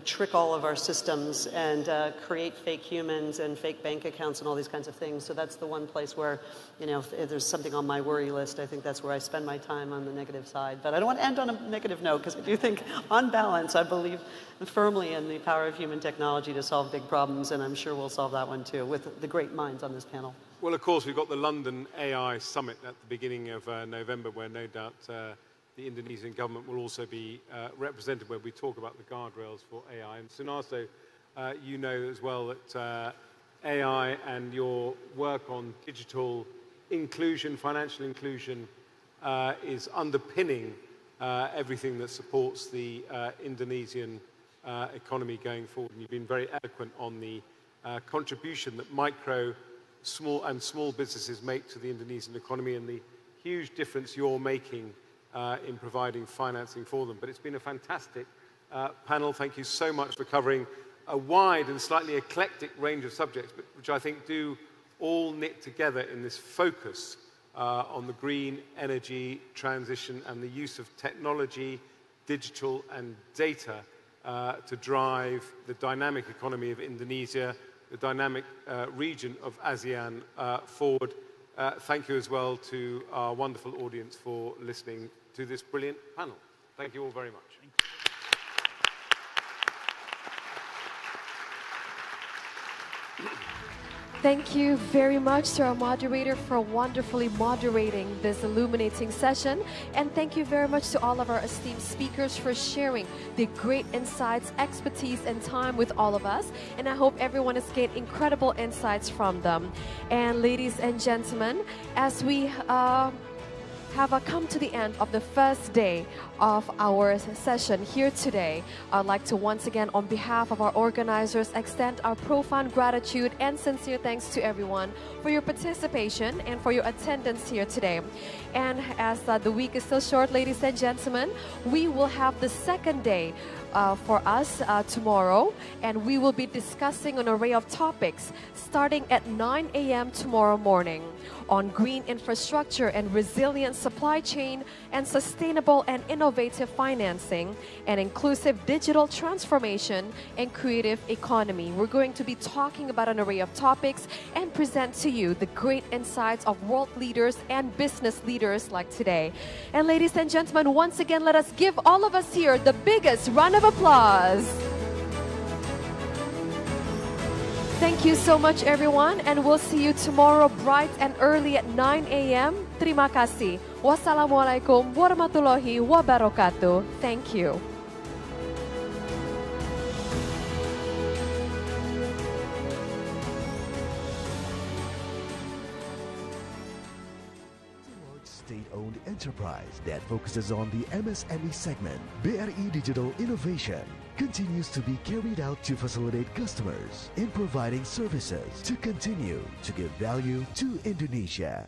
trick all of our systems and create fake humans and fake bank accounts and all these kinds of things. So that's the one place where, if there's something on my worry list, I think that's where I spend my time on the negative side. But I don't want to end on a negative note, because I do think, on balance, I believe firmly in the power of human technology to solve big problems, and I'm sure we'll solve that one too, with the great minds on this panel. Well, of course, we've got the London AI Summit at the beginning of November, where no doubt the Indonesian government will also be represented, where we talk about the guardrails for AI. And Sunarso, you know as well that AI and your work on digital inclusion, financial inclusion, is underpinning everything that supports the Indonesian economy going forward. And you've been very eloquent on the contribution that small businesses make to the Indonesian economy, and the huge difference you're making in providing financing for them. But it's been a fantastic panel. Thank you so much for covering a wide and slightly eclectic range of subjects, but which I think do all knit together in this focus on the green energy transition and the use of technology, digital and data to drive the dynamic economy of Indonesia, the dynamic region of ASEAN forward. Thank you as well to our wonderful audience for listening to this brilliant panel. Thank you all very much. Thank you very much to our moderator for wonderfully moderating this illuminating session. And thank you very much to all of our esteemed speakers for sharing the great insights, expertise, and time with all of us. And I hope everyone has gained incredible insights from them. And ladies and gentlemen, as we have come to the end of the first day of our session here today, I'd like to once again, on behalf of our organizers, extend our profound gratitude and sincere thanks to everyone for your participation and for your attendance here today. And as the week is still short, ladies and gentlemen, we will have the second day for us tomorrow, and we will be discussing an array of topics starting at 9 a.m. tomorrow morning on green infrastructure and resilient supply chain and sustainable and innovative financing and inclusive digital transformation and creative economy. We're going to be talking about an array of topics and present to you the great insights of world leaders and business leaders like today. And ladies and gentlemen, once again, let us give all of us here the biggest round of applause. Thank you so much, everyone, and we'll see you tomorrow bright and early at 9 a.m. Terima kasih. Wassalamualaikum warahmatullahi wabarakatuh. Thank you. State-owned enterprise that focuses on the MSME segment, BRI Digital Innovation continues to be carried out to facilitate customers in providing services to continue to give value to Indonesia.